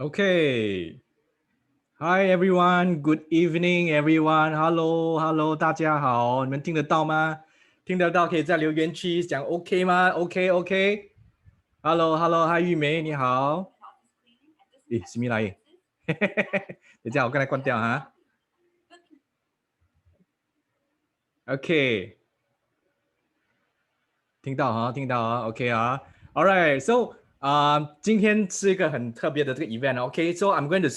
Okay. Hi everyone. Good evening, everyone. Hello, 大家好，你们听得到吗？听得到可以在留言区讲 OK 吗？OK。Hello，嗨玉梅，你好。咦，什么来？等一下，我刚才关掉哈。OK，听到啊 OK 啊。All right, so 今天是一个很特别的这个 event。OK, so I'm going to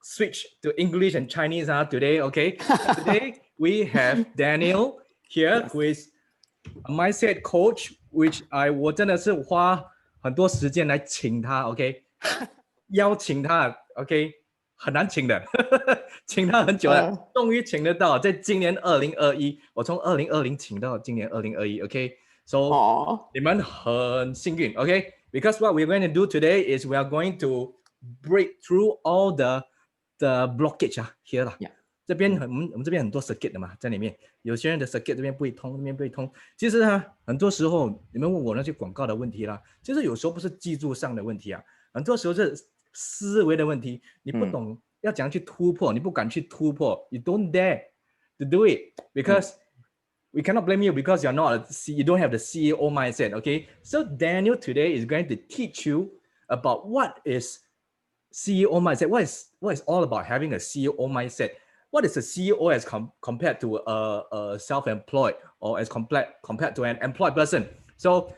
switch to English and Chinese today. Okay, today we have Daniel here, who is a mindset coach, which 我真的是花很多时间来请他 ，OK， 邀请他 ，OK， 很难请的，请他很久了，终于请得到，在今年2021，我从2020请到今年2021，OK，so 你们很幸运 ，OK，because what we're going to do today is we are going to break through all the blockage here 啦。这边我们这边很多 circuit 的嘛，在里面有些人的 circuit 这边不会通，那边不会通。其实呢，很多时候你们问我那些广告的问题啦，其实有时候不是技术上的问题啊，很多时候是思维的问题。你不懂要怎样去突破，你不敢去突破 ，you don't dare to do it because we cannot blame you because you don't have the CEO mindset. Okay, so Daniel today is going to teach you about what is CEO mindset. What is all about having a CEO mindset? What is a CEO as compared to a self-employed or as compared to an employed person? So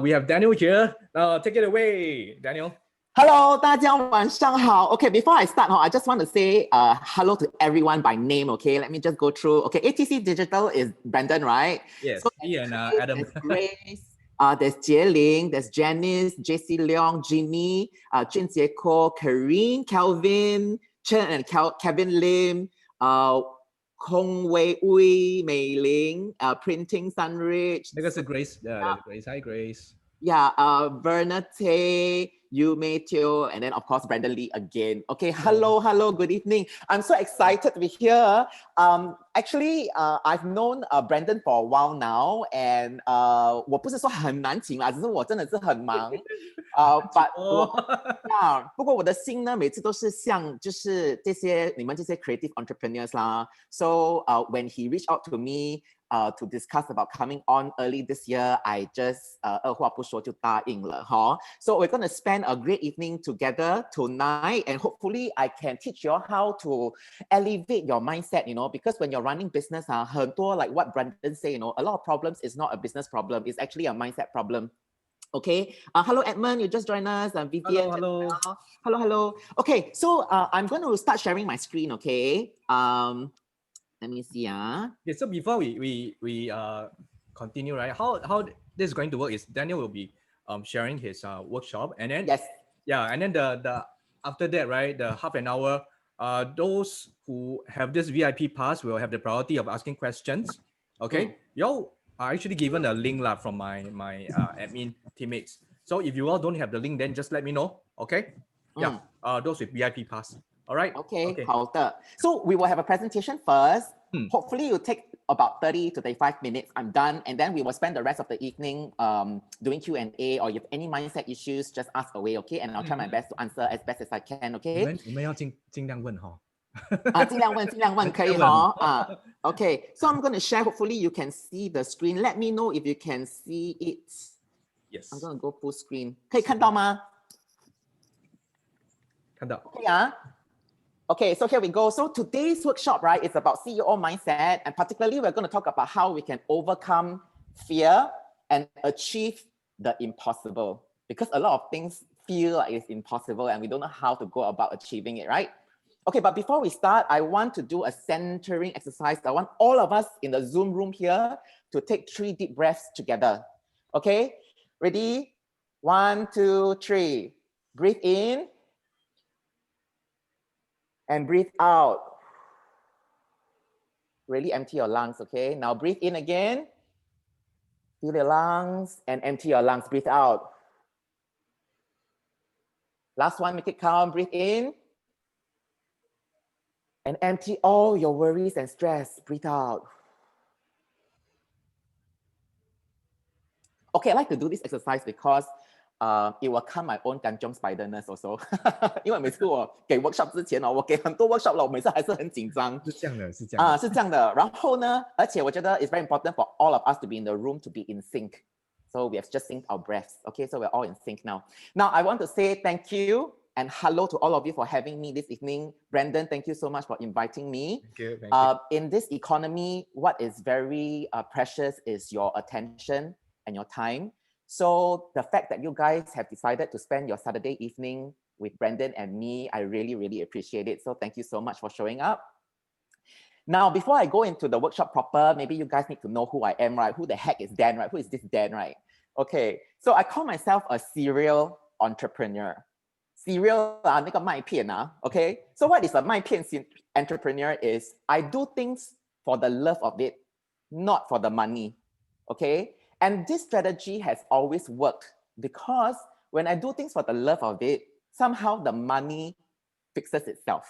we have Daniel here. Take it away, Daniel. Hello, 大家晚上好. Okay, before I start, I just want to say hello to everyone by name. Okay, let me just go through. Okay, ATC Digital is Brandon, right? Yes, so me and Adam. There's Grace. There's Jie Ling, there's Janice, JC Leong, Ginny, Jun Jie Ko, Karine, Calvin, Chen and Kevin Lim, Kong Wei Ui, Mei Ling, Printing Sunrich. 那个是 Grace. Grace. Hi, Grace. Yeah, Bernate, Yu Mei Teo, and then of course Brandon Lee again. Okay, hello, good evening. I'm so excited to be here. Actually, I've known Brandon for a while now, and 我不是说很难请啦，只是我真的是很忙。不过我的心呢，每次都是像就是你们这些 creative entrepreneurs 啦。So when he reached out to me to discuss about coming on early this year, I just 二话不说就答应了哈。So we're going to spend a great evening together tonight, and hopefully I can teach you how to elevate your mindset. You know, because when you're running business, 很多 like what Brandon say, you know, a lot of problems is not a business problem; it's actually a mindset problem. Okay. Hello, Edmund. You just joined us. Vivian. Hello. Okay. So I'm going to start sharing my screen. Okay. Let me see. Okay. So before we continue, right? How this is going to work is Daniel will be sharing his workshop, and then and then the after that, right? The half an hour. Those who have this VIP pass will have the priority of asking questions. Okay. Y'all are actually given a link from my admin teammates. So if you all don't have the link, then just let me know. Okay. Yeah. Those with VIP pass. All right. Okay. 好的. So we will have a presentation first. Hopefully it'll take about 30 to 35 minutes. I'm done. And then we will spend the rest of the evening doing Q&A, or if you have any mindset issues, just ask away, okay? And I'll try my best to answer as best as I can, okay? 你们要尽量问哈。尽量问可以哈。Okay, so I'm going to share. Hopefully you can see the screen. Let me know if you can see it. Yes. I'm going to go full screen. 可以看到吗？看到。Okay, so here we go. So today's workshop, right, is about CEO mindset, and particularly we're going to talk about how we can overcome fear and achieve the impossible, because a lot of things feel like it's impossible and we don't know how to go about achieving it, right? Okay, but before we start, I want to do a centering exercise. I want all of us in the Zoom room here to take 3 deep breaths together. Okay, ready? 1, 2, 3. Breathe in. And breathe out. Really empty your lungs, okay? Now breathe in again. Fill your lungs and empty your lungs. Breathe out. Last one, make it count. Breathe in. And empty all your worries and stress. Breathe out. Okay, I like to do this exercise because it will come my own kanchong spiderness also 因为每次我给 workshop 之前我给很多 workshop 了，我每次还是很紧张。是这样的，是这样的。是这样的。然后呢，而且我觉得 it's very important for all of us to be in the room to be in sync. So we have just synced our breaths. Okay, so we're all in sync now. Now I want to say thank you and hello to all of you for having me this evening. Brandon, thank you so much for inviting me. Thank you. Thank you. In this economy, what is very precious is your attention and your time. So the fact that you guys have decided to spend your Saturday evening with Brandon and me, I really, really appreciate it. So thank you so much for showing up. Now, before I go into the workshop proper, maybe you guys need to know who I am, right? Who the heck is Dan, right? Who is this Dan, right? Okay, so I call myself a serial entrepreneur. Serial 那个麦片 okay? So what is a 麦片 entrepreneur is I do things for the love of it, not for the money, okay? And this strategy has always worked because when I do things for the love of it, somehow the money fixes itself.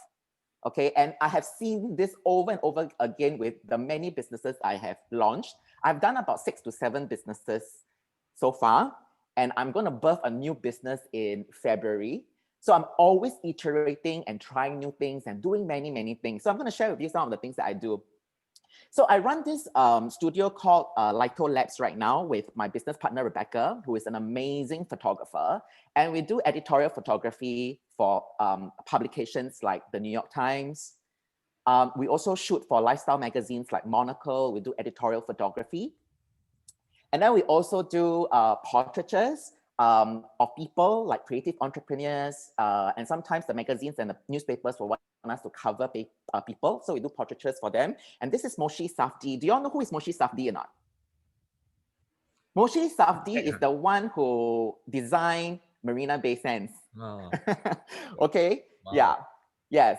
Okay, and I have seen this over and over again with the many businesses I have launched. I've done about 6 to 7 businesses so far, and I'm going to birth a new business in February. So I'm always iterating and trying new things and doing many, many things. So I'm going to share with you some of the things that I do. So I run this studio called Lito Labs right now with my business partner, Rebecca, who is an amazing photographer. And we do editorial photography for publications like the New York Times. We also shoot for lifestyle magazines like Monocle. We do editorial photography. And then we also do portraitures of people like creative entrepreneurs. And sometimes the magazines and the newspapers will want us to cover people. So we do portraitures for them. And this is Moshe Safdie. Do you all know who is Moshe Safdie or not? Moshe Safdie is the one who designed Marina Bay Sands. Oh. Okay, Wow. yeah, yes.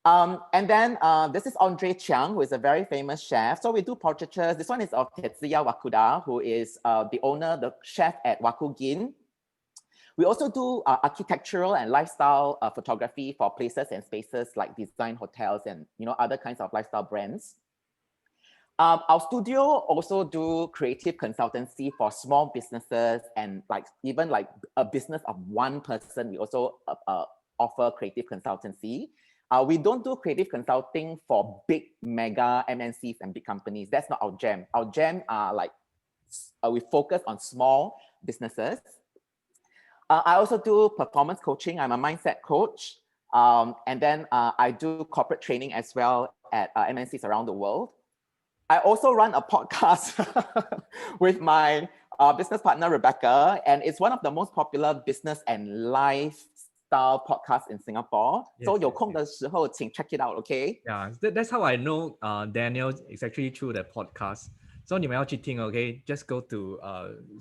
And then this is Andre Chiang, who is a very famous chef. So we do portraitures. This one is of Tetsuya Wakuda, who is the owner, the chef at Wakugin. We also do architectural and lifestyle photography for places and spaces like design hotels and other kinds of lifestyle brands. Our studio also do creative consultancy for small businesses and even a business of one person. We also offer creative consultancy. We don't do creative consulting for big mega MNCs and big companies. That's not our jam. Our jam are we focus on small businesses. I also do performance coaching. I'm a mindset coach. And then I do corporate training as well at MNCs around the world. I also run a podcast with my business partner, Rebecca, and it's one of the most popular business and lifestyle podcasts in Singapore. Yes, so 有空的时候请 check it out, okay? Yeah, that's how I know Daniel is actually through the podcast. So 你们要去听 okay? Just go to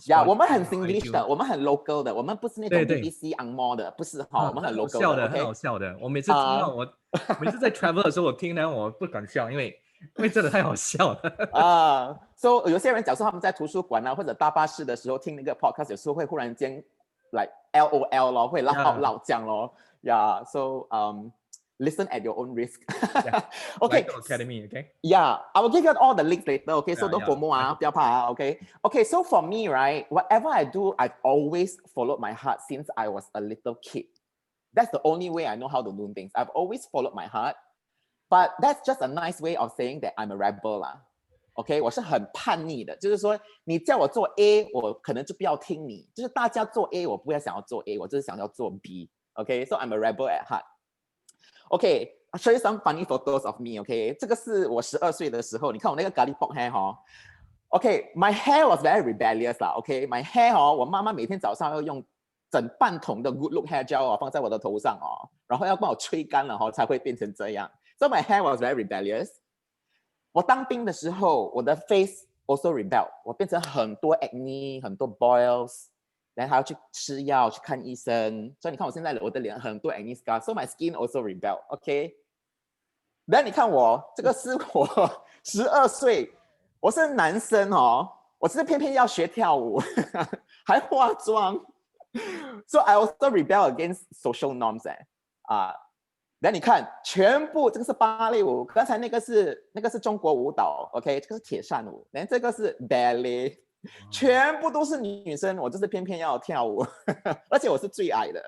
Yeah, Spotify 我们很 or Singlish 的， iTunes. 我们很 local 的，我们不是那种对对 BBC Angmo 的，不是哈，我们很很好 local 笑的，的很好 ，OK？笑的。我每次听到每次在 travel 的时候，我听呢，我不敢笑，因为真的太好笑了。So 有些人假设他们在图书馆或者搭巴士的时候听那个 podcast， 有时候会忽然间 like LOL 咯，会老这样咯。Yeah, so listen at your own risk. Yeah. Okay. Like Academy, okay? Yeah, I will give you all the links later, okay? So don't FOMO, 不要怕 okay? Okay, so for me, right, whatever I do, I've always followed my heart since I was a little kid. That's the only way I know how to do things. I've always followed my heart. But that's just a nice way of saying that I'm a rebel 啦。OK， 我是很叛逆的，就是说你叫我做 A， 我可能就不要听你。就是大家做 A， 我不会想要做 A， 我就是想要做 B。OK，so I'm a rebel at heart. OK, I'll show you some funny photos of me. OK， 这个是我12岁的时候，你看我那个 garlic pork hair 哈。OK, my hair was very rebellious 啦。OK, my hair 我妈妈每天早上要用整半桶的 Good Look Hair Gel 放在我的头上然后要帮我吹干了才会变成这样。So my hair was very rebellious. 我当兵的时候，我的 face also rebel， 我变成很多 acne， 很多 boils， 然后还要去吃药，去看医生。所以你看我现在我的脸很多 acne scars， so my skin also rebel. OK， 那你看我这个是我12岁，我是男生我是偏偏要学跳舞，还化妆。So I also rebel against social norms 那你看，全部这个是芭蕾舞，刚才那个是中国舞蹈 ，OK， 这个是铁扇舞，这个是 ballet，全部都是女生，我就是偏偏要跳舞，而且我是最矮的。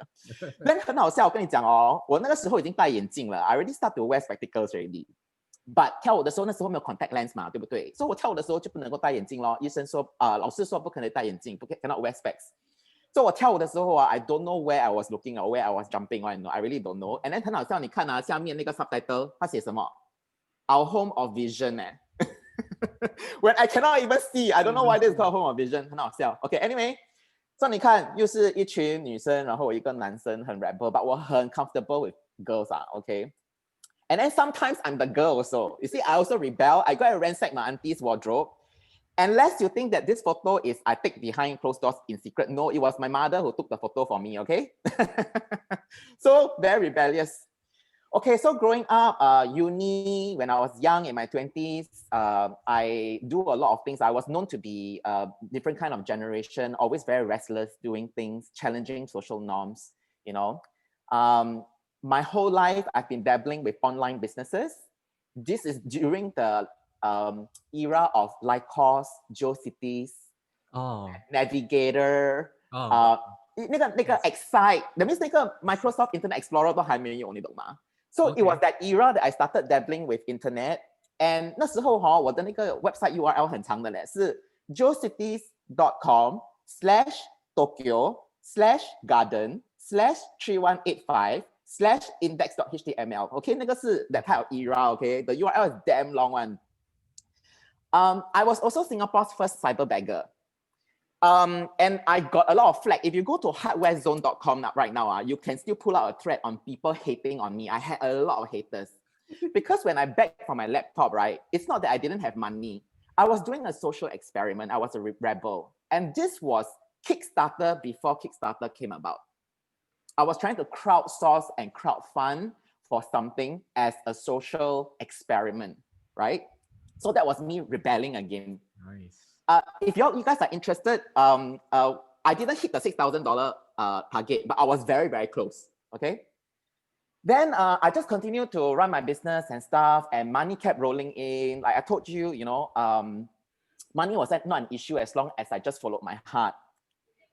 但很好笑，我跟你讲哦，我那个时候已经戴眼镜了 ，I already start to wear spectacles already。But 跳舞的时候那时候没有 contact lens 嘛，对不对？所以我跳舞的时候就不能够戴眼镜咯。医生说老师说不可能戴眼镜，不可 cannot wear specs。所以我跳舞的时候啊 ，I don't know where I was looking or where I was jumping. I really don't know. And then 很好笑，你看啊，下面那个 subtitle 它写什么 ？Our home of vision When I cannot even see, I don't know why this is called home of vision. 很好笑。OK，anyway，、所以你看，又是一群女生，然后我一个男生很 rebel，but 我很 comfortable with girls OK。And then sometimes I'm the girl also. You see, I also rebel. I go and ransack my auntie's wardrobe. Unless you think that this photo is I take behind closed doors in secret. No, it was my mother who took the photo for me, okay? So very rebellious. Okay, so growing up, uni, when I was young in my 20s, I do a lot of things. I was known to be a different kind of generation, always very restless, doing things, challenging social norms, you know. My whole life, I've been dabbling with online businesses. This is during the era of Lycos, GeoCities, 哦 Navigator, 哦那个 Excite, that means 那个 Microsoft Internet Explorer 都还没有，你懂吗？ So it was that era that I started dabbling with internet. And 那时候我的那个 website URL 很长的嘞，是 geocities.com/tokyo/garden/3185/index.html. Okay, 那个是 that type of era. Okay, the URL is damn long one. I was also Singapore's first cyberbagger. And I got a lot of flack. If you go to hardwarezone.com right now, you can still pull out a thread on people hating on me. I had a lot of haters. Because when I begged for my laptop, right, it's not that I didn't have money. I was doing a social experiment. I was a rebel. And this was Kickstarter before Kickstarter came about. I was trying to crowdsource and crowdfund for something as a social experiment, right? So that was me rebelling again. Nice. If you guys are interested, I didn't hit the $6,000 target, but I was very, very close. Okay. Then I just continued to run my business and stuff, and money kept rolling in. Like I told you, money was not an issue as long as I just followed my heart.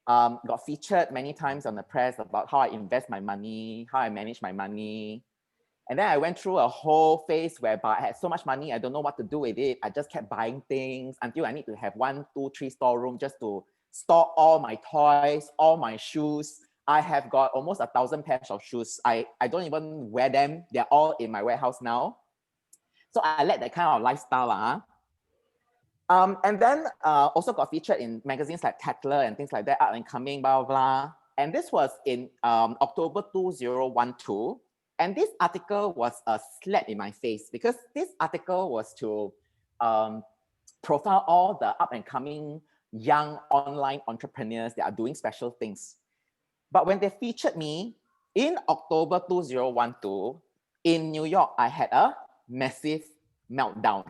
Got featured many times on the press about how I invest my money, how I manage my money. And then I went through a whole phase whereby I had so much money, I don't know what to do with it. I just kept buying things until I need to have 1, 2, 3 storeroom just to store all my toys, all my shoes. I have got almost 1,000 pairs of shoes. I don't even wear them. They're all in my warehouse now. So I led that kind of lifestyle. And then also got featured in magazines like Tatler and things like that, Up and Coming, blah, blah, blah. And this was in October 2012. And this article was a slap in my face because this article was to profile all the up and coming young online entrepreneurs that are doing special things. But when they featured me in October 2012 in New York, I had a massive meltdown.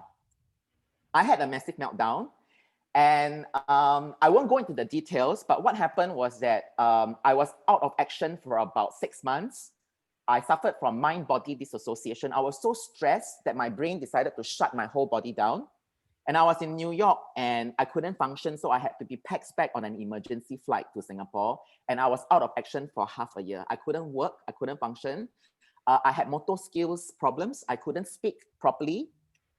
And I won't go into the details, but what happened was that I was out of action for about 6 months. I suffered from mind-body dissociation. I was so stressed that my brain decided to shut my whole body down. And I was in New York and I couldn't function, so I had to be packed back on an emergency flight to Singapore. And I was out of action for half a year. I couldn't work, I couldn't function. I had motor skills problems. I couldn't speak properly.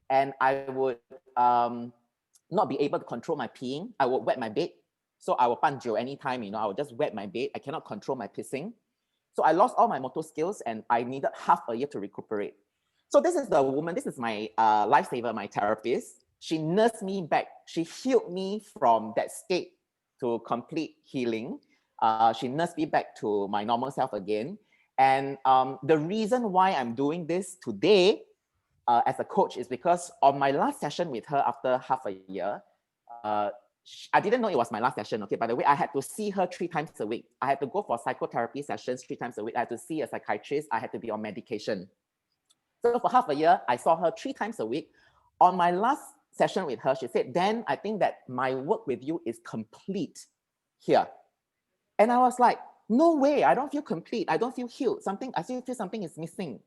And I would not be able to control my peeing. I would wet my bed. So I would panjo anytime, I would just wet my bed. I cannot control my pissing. So I lost all my motor skills and I needed half a year to recuperate. So this is the woman, this is my lifesaver, my therapist. She nursed me back. She healed me from that state to complete healing. She nursed me back to my normal self again. And the reason why I'm doing this today as a coach is because on my last session with her after half a year, I didn't know it was my last session. Okay, by the way, I had to see her 3 times a week. I had to go for psychotherapy sessions 3 times a week. I had to see a psychiatrist. I had to be on medication. So for half a year, I saw her 3 times a week. On my last session with her, she said, Dan, I think that my work with you is complete here. And I was like, no way, I don't feel complete. I don't feel healed. I still feel something is missing.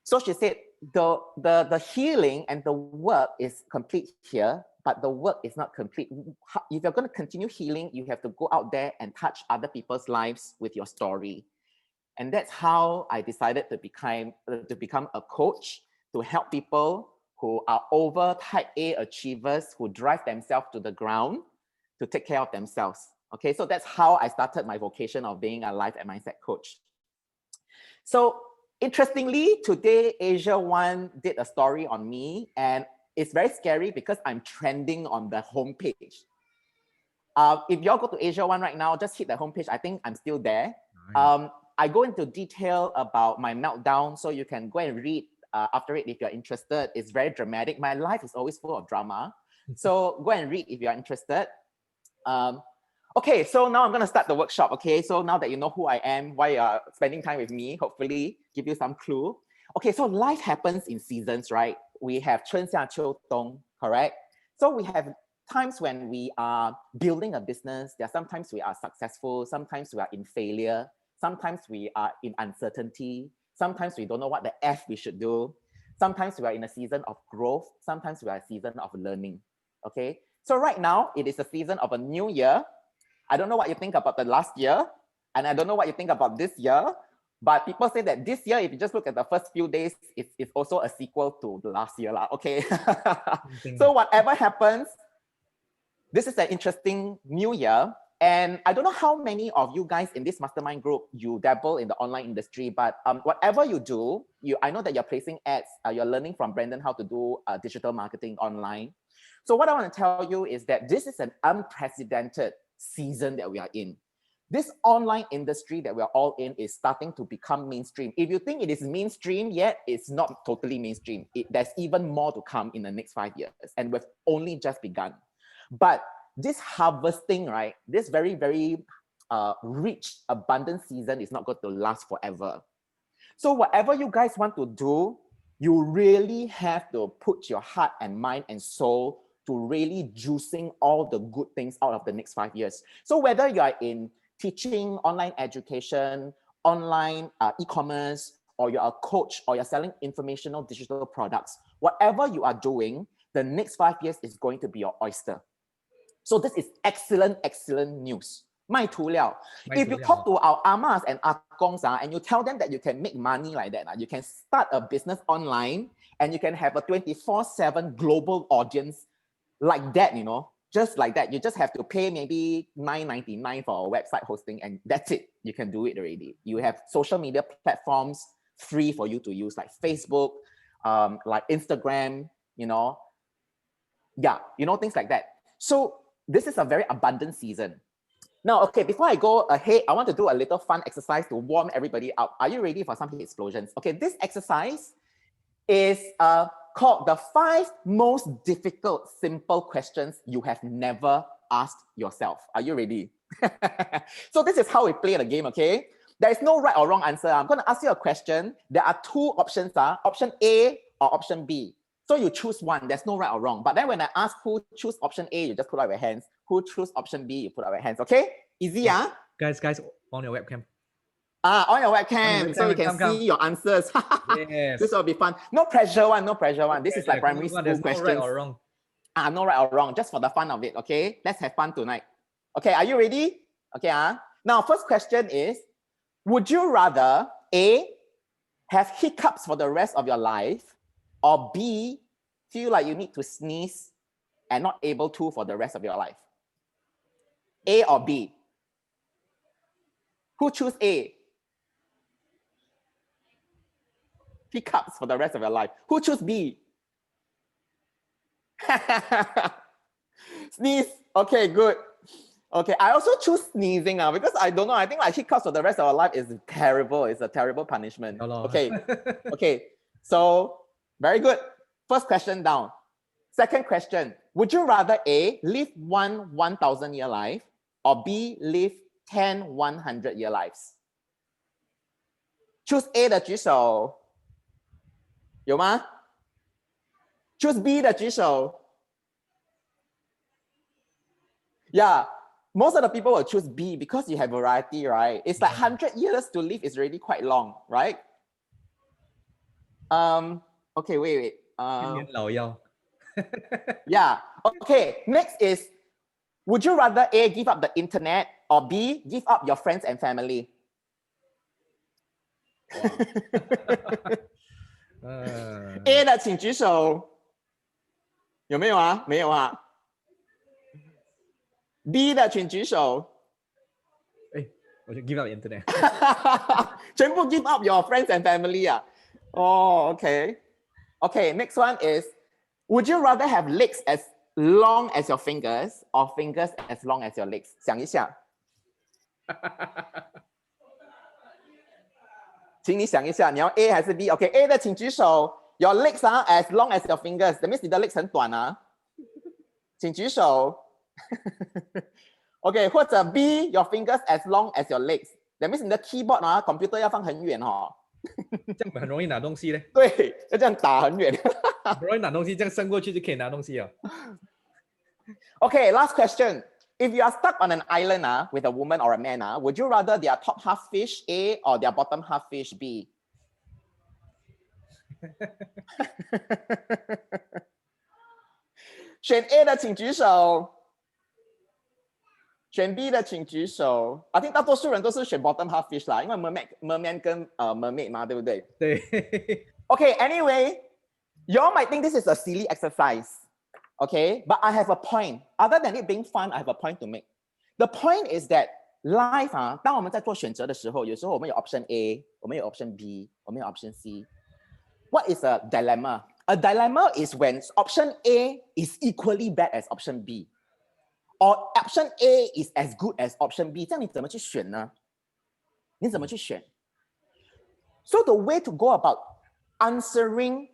So she said, the healing and the work is complete here, but the work is not complete. If you're going to continue healing, you have to go out there and touch other people's lives with your story. And that's how I decided to become a coach, to help people who are over type A achievers, who drive themselves to the ground to take care of themselves. Okay, so that's how I started my vocation of being a life and mindset coach. So interestingly, today Asia One did a story on me, and it's very scary because I'm trending on the homepage. If y'all go to Asia One right now, just hit the homepage. I think I'm still there. Nice. I go into detail about my meltdown, so you can go and read after it if you're interested. It's very dramatic. My life is always full of drama. So go and read if you're interested. Okay, so now I'm going to start the workshop. Okay, so now that you know who I am, why you're spending time with me, hopefully give you some clue. Okay, so life happens in seasons, right? We have 春夏秋冬, correct? So we have times when we are building a business. There are sometimes we are successful, sometimes we are in failure, sometimes we are in uncertainty, sometimes we don't know what the F we should do, sometimes we are in a season of growth, sometimes we are a season of learning. Okay, so right now it is a season of a new year. I don't know what you think about the last year, and I don't know what you think about this year, but people say that this year, if you just look at the first few days, it's also a sequel to the last year, okay? So whatever happens, this is an interesting new year. And I don't know how many of you guys in this mastermind group, you dabble in the online industry, but whatever you do, I know that you're placing ads, you're learning from Brandon how to do digital marketing online. So what I want to tell you is that this is an unprecedented season that we are in. This online industry that we're all in is starting to become mainstream. If you think it is mainstream yet, it's not totally mainstream. There's even more to come in the next 5 years, and we've only just begun. But this harvesting, right, this very, very rich, abundant season is not going to last forever. So whatever you guys want to do, you really have to put your heart and mind and soul to really juicing all the good things out of the next 5 years. So whether you are in teaching, online education, online e-commerce, or you're a coach, or you're selling informational digital products, whatever you are doing, the next 5 years is going to be your oyster. So this is excellent, excellent news. 卖涂料. If you talk to our amas and akongs and you tell them that you can make money like that, you can start a business online and you can have a 24/7 global audience like that, you know, just like that. You just have to pay maybe $9.99 for a website hosting, and that's it. You can do it already. You have social media platforms free for you to use, like Facebook, like Instagram, you know. Yeah, you know, things like that. So this is a very abundant season. Now, okay, before I go ahead, I want to do a little fun exercise to warm everybody up. Are you ready for some explosions? Okay, this exercise is called the 5 most difficult, simple questions you have never asked yourself. Are you ready? So this is how we play the game, okay? There is no right or wrong answer. I'm going to ask you a question. There are 2 options, option A or option B. So you choose one. There's no right or wrong. But then when I ask who choose option A, you just put out your hands. Who choose option B, you put out your hands. Okay? Easy, Guys, on your webcam. On your webcam, so you can see your answers. Yes. This will be fun. No pressure one, no pressure one. This is like primary school questions. No right or wrong. No right or wrong, just for the fun of it, okay? Let's have fun tonight. Okay, are you ready? Okay, now first question is, would you rather A, have hiccups for the rest of your life, or B, feel like you need to sneeze and not able to for the rest of your life? A or B? Who choose A? Hiccups for the rest of your life. Who choose B? Sneeze. Okay, good. Okay, I also choose sneezing now because I don't know. I think like hiccups for the rest of our life is terrible. It's a terrible punishment. Okay. Okay. So very good. First question down. Second question. Would you rather A, live 1,000-year life, or B, live 10 100-year lives? Choose A 的举手。有吗？ Choose B 的举手。Yeah, most of the people will choose B because you have variety, right? It's like 100 years to live is already quite long, right? Okay, wait. 青年老妖。 Yeah. Okay. Next is, would you rather A, give up the internet, or B, give up your friends and family? A 的请举手。有没有啊？没有啊。B 的请举手。我就 give up internet。全部 give up your friends and family 啊。Oh, okay. Okay, next one is, would you rather have legs as long as your fingers or fingers as long as your legs? 想一下。请你想一下，你要 A 还是 B？OK，A 的请举手。Your legs are as long as your fingers. That means 你的 legs 很短啊。请举手。OK， 或者 B，your fingers as long as your legs. That means 你的 keyboard 啊 ，computer 要放很远哦。这样很容易拿东西嘞。对，要这样打很远。很容易拿东西，这样伸过去就可以拿东西了。Okay, last question. If you are stuck on an island with a woman or a man, would you rather their top half fish A or their bottom half fish B? 选 A 的请举手。选 B 的请举手。I think 大多数人都是选 bottom half fish 啦，因为 merman 跟mermaid 嘛，对不对？对。Okay, anyway, you all might think this is a silly exercise. Okay, but I have a point. Other than it being fun, I have a point to make. The point is that life 当我们在做选择的时候，有时候我们有 option A， 我们有 option B， 我们有 option C. What is a dilemma? A dilemma is when option A is equally bad as option B, or option A is as good as option B. 这样你怎么去选呢？你怎么去选？ So the way to go about answering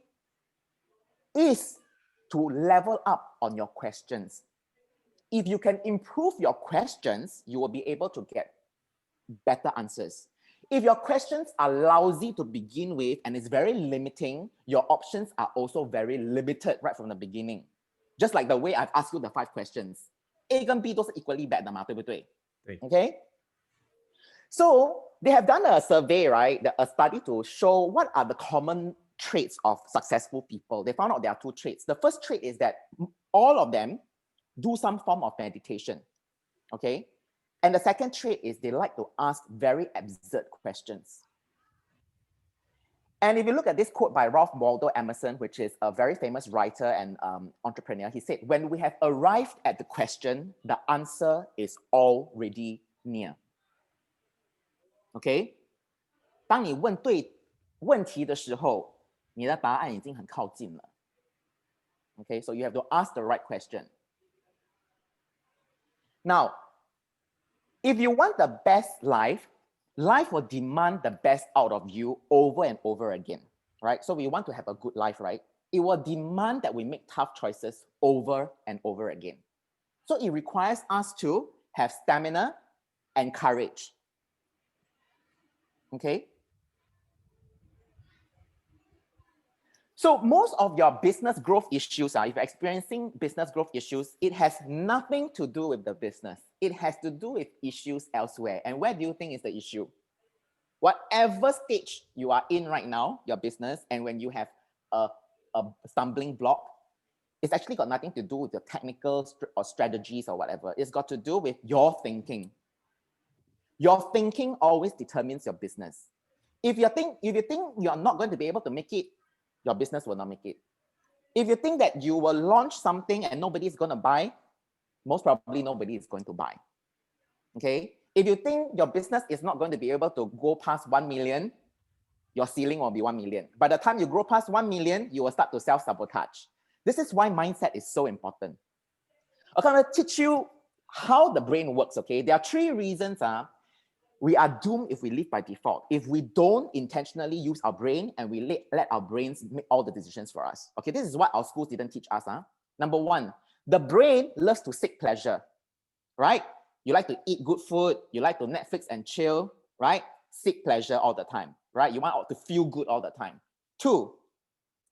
is to level up on your questions. If you can improve your questions, you will be able to get better answers. If your questions are lousy to begin with and it's very limiting, your options are also very limited right from the beginning. Just like the way I've asked you the 5 questions. A 跟 B 都是 equally bad 的嘛，对不对？对。Okay? So they have done a survey, right? A study to show what are the common traits of successful people. They found out there are 2 traits. The first trait is that all of them do some form of meditation. Okay? And the second trait is they like to ask very absurd questions. And if you look at this quote by Ralph Waldo Emerson, which is a very famous writer and entrepreneur, he said, when we have arrived at the question, the answer is already near. Okay? 当你问对问题的时候，你的答案已经很靠近了。Okay, so you have to ask the right question. Now, if you want the best life, life will demand the best out of you over and over again, right? So we want to have a good life, right? It will demand that we make tough choices over and over again. So it requires us to have stamina and courage. Okay? So most of your business growth issues, if you're experiencing business growth issues, it has nothing to do with the business. It has to do with issues elsewhere. And where do you think is the issue? Whatever stage you are in right now, your business, and when you have a stumbling block, it's actually got nothing to do with your technical or strategies or whatever. It's got to do with your thinking. Your thinking always determines your business. If you think you're not going to be able to make it, your business will not make it. If you think that you will launch something and nobody is going to buy, most probably nobody is going to buy. Okay? If you think your business is not going to be able to go past 1 million, your ceiling will be 1 million. By the time you grow past 1 million, you will start to self-sabotage. This is why mindset is so important. Okay, I'm going to teach you how the brain works, okay? There are 3 reasons we are doomed if we live by default. If we don't intentionally use our brain and we let our brains make all the decisions for us. Okay, this is what our schools didn't teach us. Number 1, the brain loves to seek pleasure, right? You like to eat good food. You like to Netflix and chill, right? Seek pleasure all the time, right? You want to feel good all the time. 2,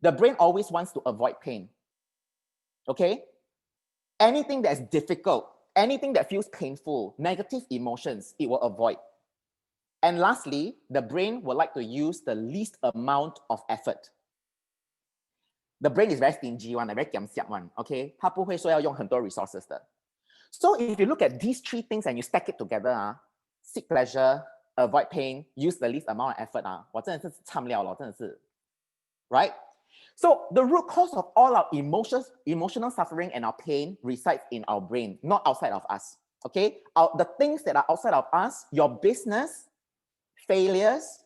the brain always wants to avoid pain. Okay? Anything that's difficult, anything that feels painful, negative emotions, it will avoid. And lastly, the brain will like to use the least amount of effort. The brain is very stingy one, very kiamsiap one, okay? 它不会说要用很多 resources 的。So if you look at these three things and you stack it together, seek pleasure, avoid pain, use the least amount of effort, 我真的是惨了咯，真的是 right? So the root cause of all our emotional suffering and our pain resides in our brain, not outside of us. Okay, the things that are outside of us, your business, failures,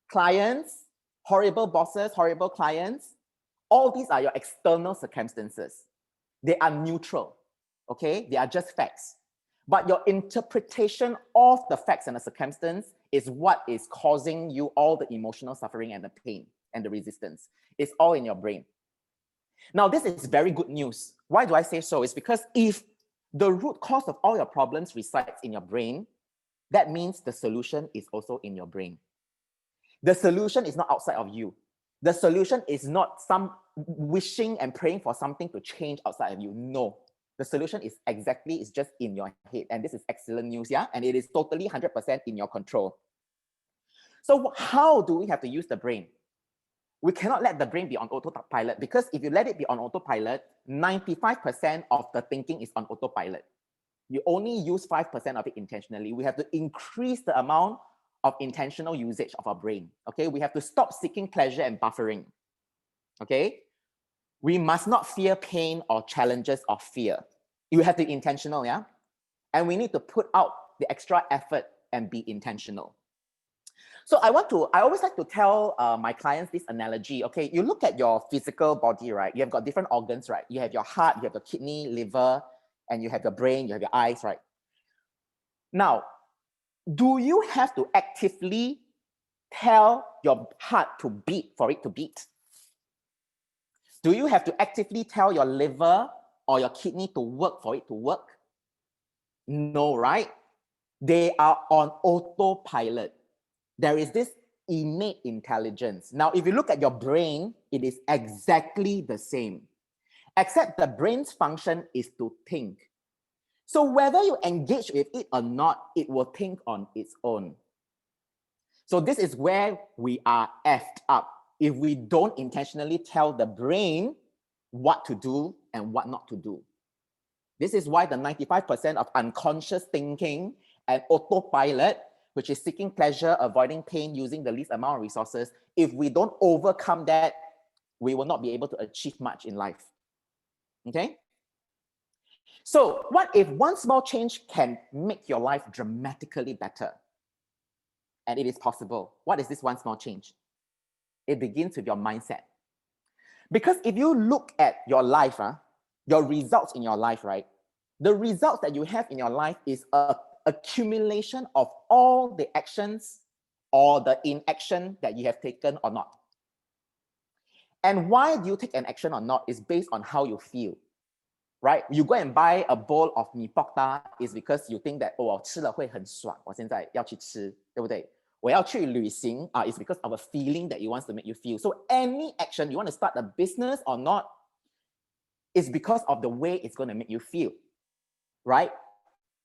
clients, horrible bosses, horrible clients, all these are your external circumstances. They are neutral, okay? They are just facts. But your interpretation of the facts and the circumstance is what is causing you all the emotional suffering and the pain and the resistance. It's all in your brain. Now, this is very good news. Why do I say so? It's because if the root cause of all your problems resides in your brain, that means the solution is also in your brain. The solution is not outside of you. The solution is not some wishing and praying for something to change outside of you. No, the solution is just in your head. And this is excellent news, yeah? And it is totally 100% in your control. So how do we have to use the brain? We cannot let the brain be on autopilot, because if you let it be on autopilot, 95% of the thinking is on autopilot. You only use 5% of it intentionally. We have to increase the amount of intentional usage of our brain, okay? We have to stop seeking pleasure and buffering, okay? We must not fear pain or challenges of fear. You have to be intentional, yeah? And we need to put out the extra effort and be intentional. So I always like to tell my clients this analogy, okay? You look at your physical body, right? You have got different organs, right? You have your heart, you have your kidney, liver, and you have your brain, you have your eyes, right? Now, do you have to actively tell your heart to beat for it to beat? Do you have to actively tell your liver or your kidney to work for it to work? No, right? They are on autopilot. There is this innate intelligence. Now, if you look at your brain, it is exactly the same, except the brain's function is to think. So whether you engage with it or not, it will think on its own. So this is where we are effed up if we don't intentionally tell the brain what to do and what not to do. This is why the 95% of unconscious thinking and autopilot, which is seeking pleasure, avoiding pain, using the least amount of resources, if we don't overcome that, we will not be able to achieve much in life. Okay? So what if one small change can make your life dramatically better? And it is possible. What is this one small change? It begins with your mindset. Because if you look at your life, your results in your life, right? The results that you have in your life is an accumulation of all the actions or the inaction that you have taken or not. And why do you take an action or not is based on how you feel. Right? You go and buy a bowl of mee pok ta is because you think that, 我吃了会很爽，我现在要去吃，对不对？我要去旅行is because of a feeling that it wants to make you feel. So any action, you want to start a business or not, is because of the way it's going to make you feel, right?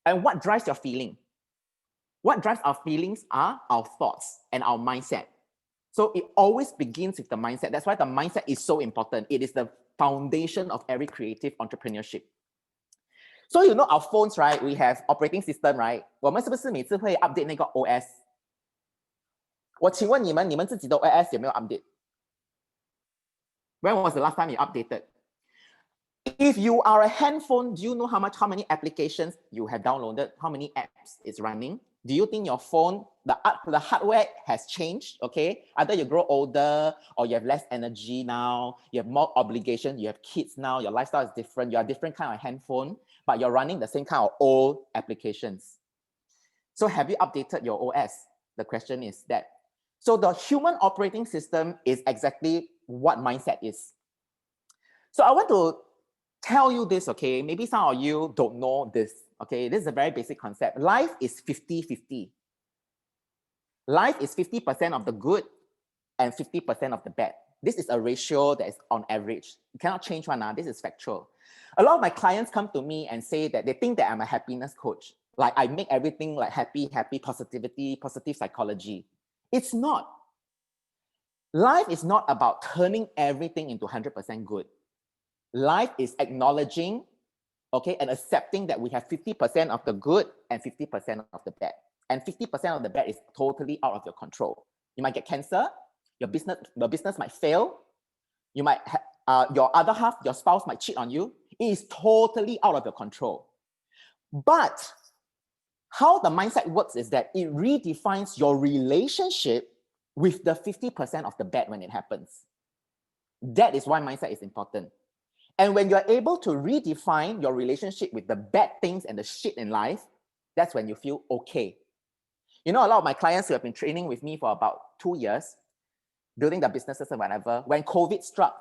And what drives your feeling? What drives our feelings are our thoughts and our mindset. So it always begins with the mindset. That's why the mindset is so important. It is the foundation of every creative entrepreneurship. So you know our phones, right? We have operating system, right? 我们是不是每次会 update 那个 OS? 我请问你们，你们自己的 OS 有没有 update? When was the last time you updated? If you are a handphone, do you know how many applications you have downloaded? How many apps is running? Do you think your phone, the hardware has changed, okay? Either you grow older or you have less energy now, you have more obligation, you have kids now, your lifestyle is different, you're a different kind of handphone, but you're running the same kind of old applications. So have you updated your OS? The question is that. So the human operating system is exactly what mindset is. So I want to tell you this, okay? Maybe some of you don't know this. Okay, this is a very basic concept. Life is 50-50. Life is 50% of the good and 50% of the bad. This is a ratio that is on average. You cannot change one. This is factual. A lot of my clients come to me and say that they think that I'm a happiness coach. Like I make everything like happy, positivity, positive psychology. It's not. Life is not about turning everything into 100% good. Life is acknowledging, okay, and accepting that we have 50% of the good and 50% of the bad. And 50% of the bad is totally out of your control. You might get cancer, your business might fail, you might your other half, your spouse might cheat on you. It is totally out of your control. But how the mindset works is that it redefines your relationship with the 50% of the bad when it happens. That is why mindset is important. And when you're able to redefine your relationship with the bad things and the shit in life, that's when you feel okay. You know, a lot of my clients who have been training with me for about 2 years, building their businesses and whatever, when COVID struck,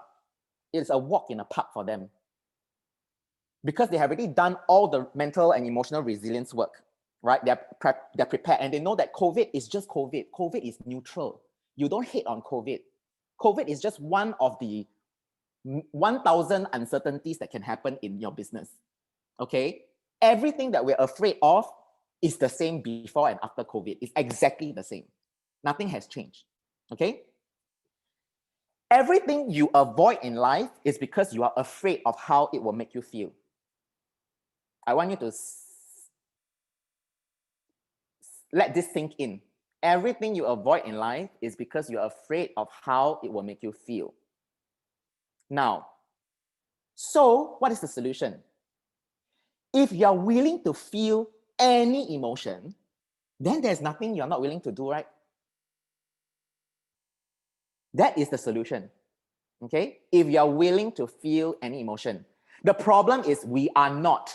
it's a walk in the park for them. Because they have already done all the mental and emotional resilience work, right? They're prepared, and they know that COVID is just COVID. COVID is neutral. You don't hate on COVID. COVID is just one of the 1,000 uncertainties that can happen in your business, okay? Everything that we're afraid of is the same before and after COVID. It's exactly the same. Nothing has changed, okay? Everything you avoid in life is because you are afraid of how it will make you feel. I want you to let this sink in. Everything you avoid in life is because you're afraid of how it will make you feel. Now, so what is the solution? If you're willing to feel any emotion, then there's nothing you're not willing to do, right? That is the solution, okay? If you're willing to feel any emotion. The problem is we are not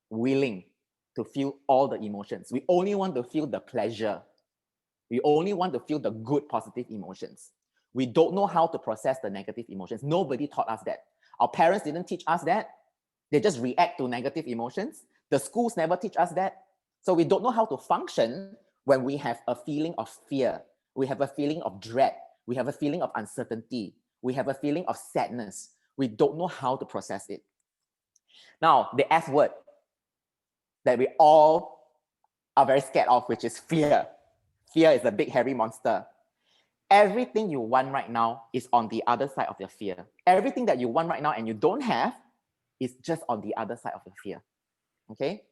willing to feel all the emotions. We only want to feel the pleasure. We only want to feel the good, positive emotions. We don't know how to process the negative emotions. Nobody taught us that. Our parents didn't teach us that. They just react to negative emotions. The schools never teach us that. So we don't know how to function when we have a feeling of fear. We have a feeling of dread. We have a feeling of uncertainty. We have a feeling of sadness. We don't know how to process it. Now, the F word that we all are very scared of, which is fear. Fear is a big, hairy monster. Everything you want right now is on the other side of your fear. Everything that you want right now and you don't have is just on the other side of your fear, okay?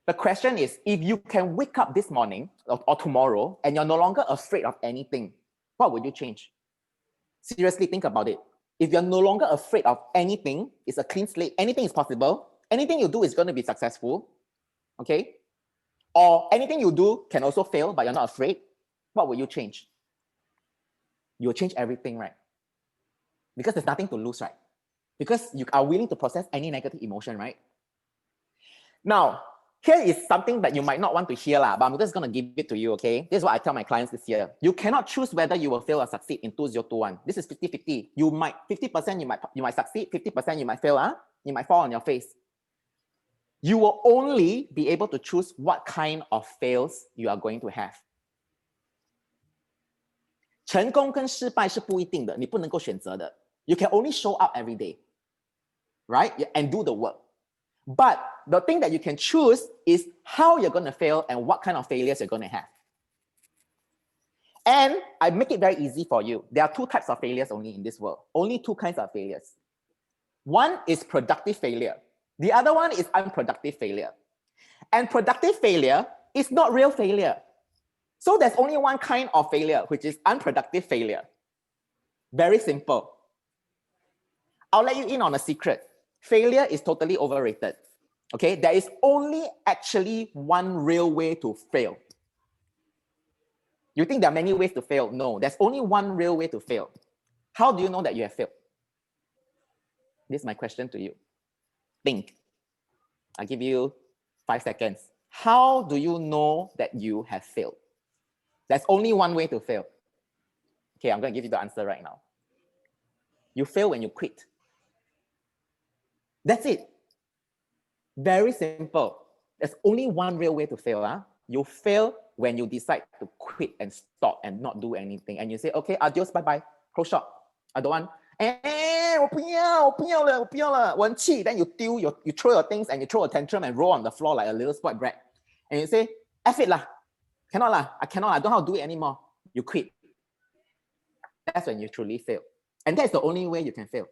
The question is, if you can wake up this morning or tomorrow and you're no longer afraid of anything, what would you change? Seriously, think about it. If you're no longer afraid of anything, it's a clean slate, anything is possible, anything you do is going to be successful, okay? Or anything you do can also fail, but you're not afraid, what will you change? You'll change everything, right? Because there's nothing to lose, right? Because you are willing to process any negative emotion, right? Now, here is something that you might not want to hear, but I'm just going to give it to you, okay? This is what I tell my clients this year. You cannot choose whether you will fail or succeed in 2021. This is 50-50. You might, 50% you might succeed, 50% you might fail, you might fall on your face. You will only be able to choose what kind of fails you are going to have. 成功跟失败是不一定的，你不能够选择的。You can only show up every day, right? And do the work. But the thing that you can choose is how you're going to fail and what kind of failures you're going to have. And I make it very easy for you. There are two types of failures only in this world. Only two kinds of failures. One is productive failure. The other one is unproductive failure. And productive failure is not real failure. So there's only one kind of failure, which is unproductive failure. Very simple. I'll let you in on a secret. Failure is totally overrated. Okay, there is only actually one real way to fail. You think there are many ways to fail? No, there's only one real way to fail. How do you know that you have failed? This is my question to you. Think. I'll give you 5 seconds. How do you know that you have failed? There's only one way to fail. Okay, I'm going to give you the answer right now. You fail when you quit. That's it. Very simple. There's only one real way to fail. You fail when you decide to quit and stop and not do anything. And you say, okay, adios, bye-bye, close shop. I don't want. 我不要了, 我很气. Then you throw your things and you throw a tantrum and roll on the floor like a little spoiled brat. And you say, F it lah. Cannot lah. I don't know how to do it anymore. You quit. That's when you truly fail. And that's the only way you can fail.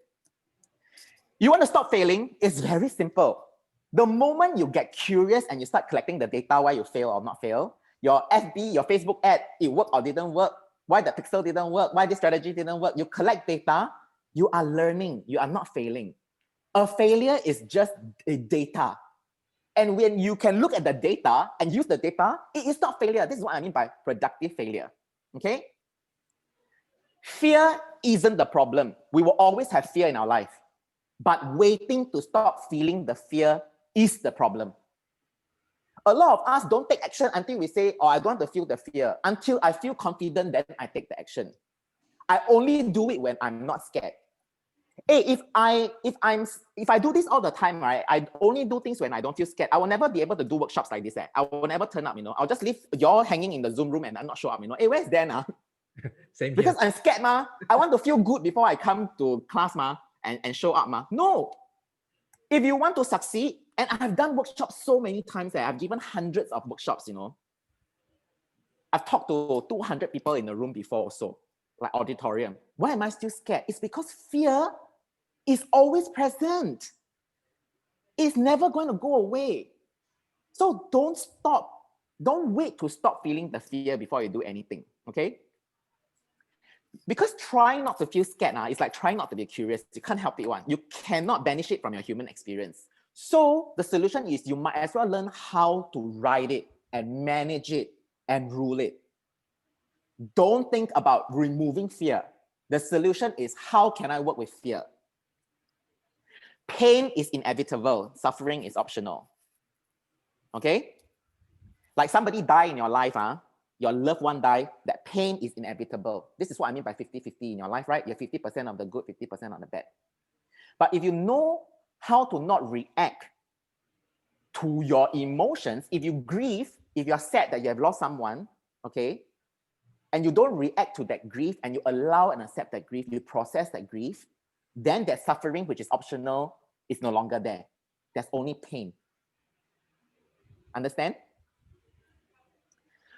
You want to stop failing? It's very simple. The moment you get curious and you start collecting the data why you fail or not fail, your FB, your Facebook ad, it worked or didn't work, why the pixel didn't work, why this strategy didn't work, you collect data, you are learning, you are not failing. A failure is just a data. And when you can look at the data and use the data, it is not failure. This is what I mean by productive failure, okay? Fear isn't the problem. We will always have fear in our life. But waiting to stop feeling the fear is the problem. A lot of us don't take action until we say, oh, I don't want to feel the fear. Until I feel confident, then I take the action. I only do it when I'm not scared. Hey, if I do this all the time, right? I only do things when I don't feel scared. I will never be able to do workshops like this. I will never turn up, I'll just leave y'all hanging in the Zoom room and I'm not show up, Hey, where's Dan? Same here. Because I'm scared, ma. I want to feel good before I come to class, ma, and show up, ma. No. If you want to succeed, and I've done workshops so many times that I've given hundreds of workshops, I've talked to 200 people in the room before also, like auditorium. Why am I still scared? It's because fear is always present. It's never going to go away. So don't stop. Don't wait to stop feeling the fear before you do anything, okay? Because trying not to feel scared is like trying not to be curious. You can't help it one. You cannot banish it from your human experience. So the solution is you might as well learn how to ride it and manage it and rule it. Don't think about removing fear. The solution is how can I work with fear? Pain is inevitable. Suffering is optional. Okay? Like somebody die in your life, your loved one die, that pain is inevitable. This is what I mean by 50-50 in your life, right? You're 50% of the good, 50% of the bad. But if you know how to not react to your emotions, if you grieve, if you're sad that you have lost someone, okay, and you don't react to that grief and you allow and accept that grief, you process that grief, then that suffering, which is optional, is no longer there. There's only pain. Understand?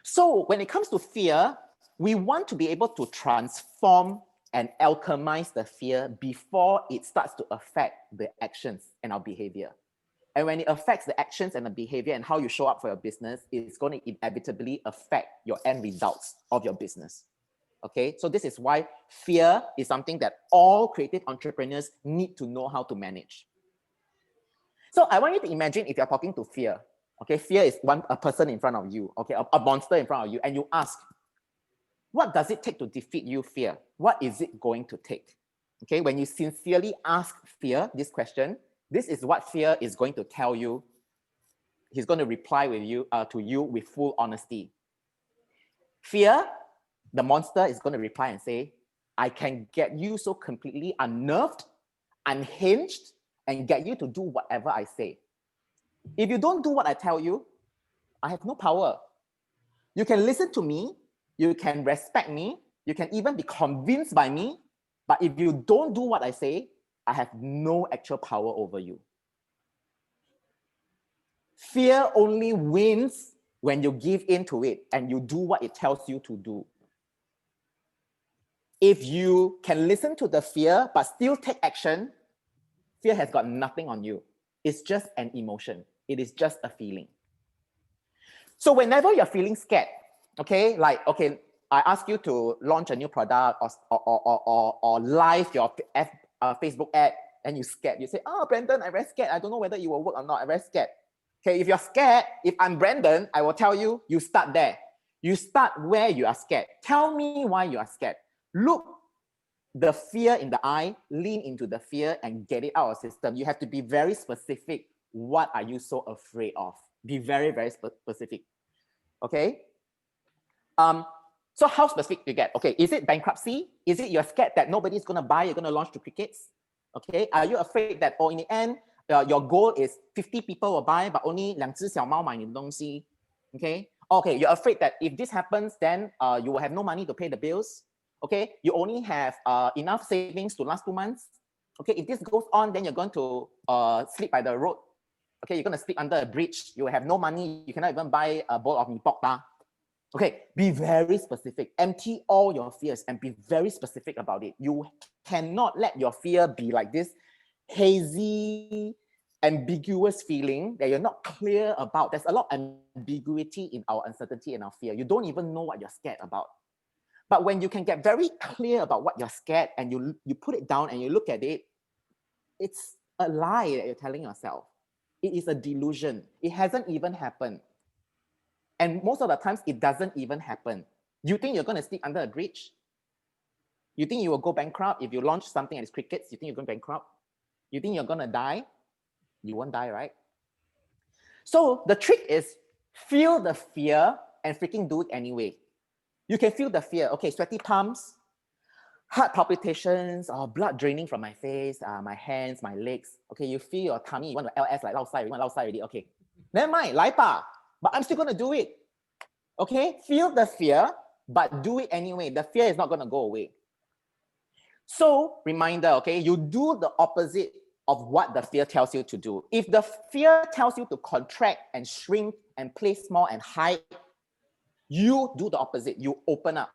So when it comes to fear, we want to be able to transform and alchemize the fear before it starts to affect the actions and our behavior. And when it affects the actions and the behavior and how you show up for your business, it's going to inevitably affect your end results of your business. Okay, so this is why fear is something that all creative entrepreneurs need to know how to manage. So I want you to imagine if you're talking to fear. Okay, fear is a person in front of you, okay, a monster in front of you, and you ask, what does it take to defeat you, fear? What is it going to take? Okay, when you sincerely ask fear this question, this is what fear is going to tell you. He's going to reply with you to you with full honesty. Fear, the monster, is going to reply and say, I can get you so completely unnerved, unhinged, and get you to do whatever I say. If you don't do what I tell you, I have no power. You can listen to me, you can respect me, you can even be convinced by me, but if you don't do what I say, I have no actual power over you. Fear only wins when you give in to it and you do what it tells you to do. If you can listen to the fear but still take action, fear has got nothing on you. It's just an emotion. It is just a feeling. So whenever you're feeling scared, okay, like, okay, I ask you to launch a new product or live your Facebook ad, and you're scared. You say, oh, Brandon, I'm very scared. I don't know whether it will work or not. I'm very scared. Okay, if you're scared, if I'm Brandon, I will tell you, you start there. You start where you are scared. Tell me why you are scared. Look the fear in the eye, lean into the fear and get it out of the system. You have to be very specific. What are you so afraid of? Be very, very specific. Okay? So how specific do you get? Okay, is it bankruptcy? Is it you're scared that nobody's going to buy, you're going to launch 2 crickets? Okay, are you afraid that, in the end, your goal is 50 people will buy, but only 2只小猫买你的东西? Okay? Okay, you're afraid that if this happens, then you will have no money to pay the bills. Okay, you only have enough savings to last 2 months. Okay, if this goes on, then you're going to sleep by the road. Okay, you're going to sleep under a bridge. You have no money. You cannot even buy a bowl of mee pok. Okay, be very specific. Empty all your fears and be very specific about it. You cannot let your fear be like this hazy, ambiguous feeling that you're not clear about. There's a lot of ambiguity in our uncertainty and our fear. You don't even know what you're scared about. But when you can get very clear about what you're scared and you put it down and you look at it, it's a lie that you're telling yourself. It is a delusion. It hasn't even happened. And most of the times, it doesn't even happen. You think you're going to sleep under a bridge? You think you will go bankrupt if you launch something and it's crickets? You think you're going bankrupt? You think you're going to die? You won't die, right? So the trick is feel the fear and freaking do it anyway. You can feel the fear. Okay, sweaty palms, heart palpitations, or blood draining from my face, my hands, my legs. Okay, you feel your tummy, you want to LS like outside, you want outside already. Okay, never mind, 来吧. But I'm still going to do it. Okay, feel the fear, but do it anyway. The fear is not going to go away. So, reminder, okay, you do the opposite of what the fear tells you to do. If the fear tells you to contract and shrink and play small and hide, you do the opposite. You open up.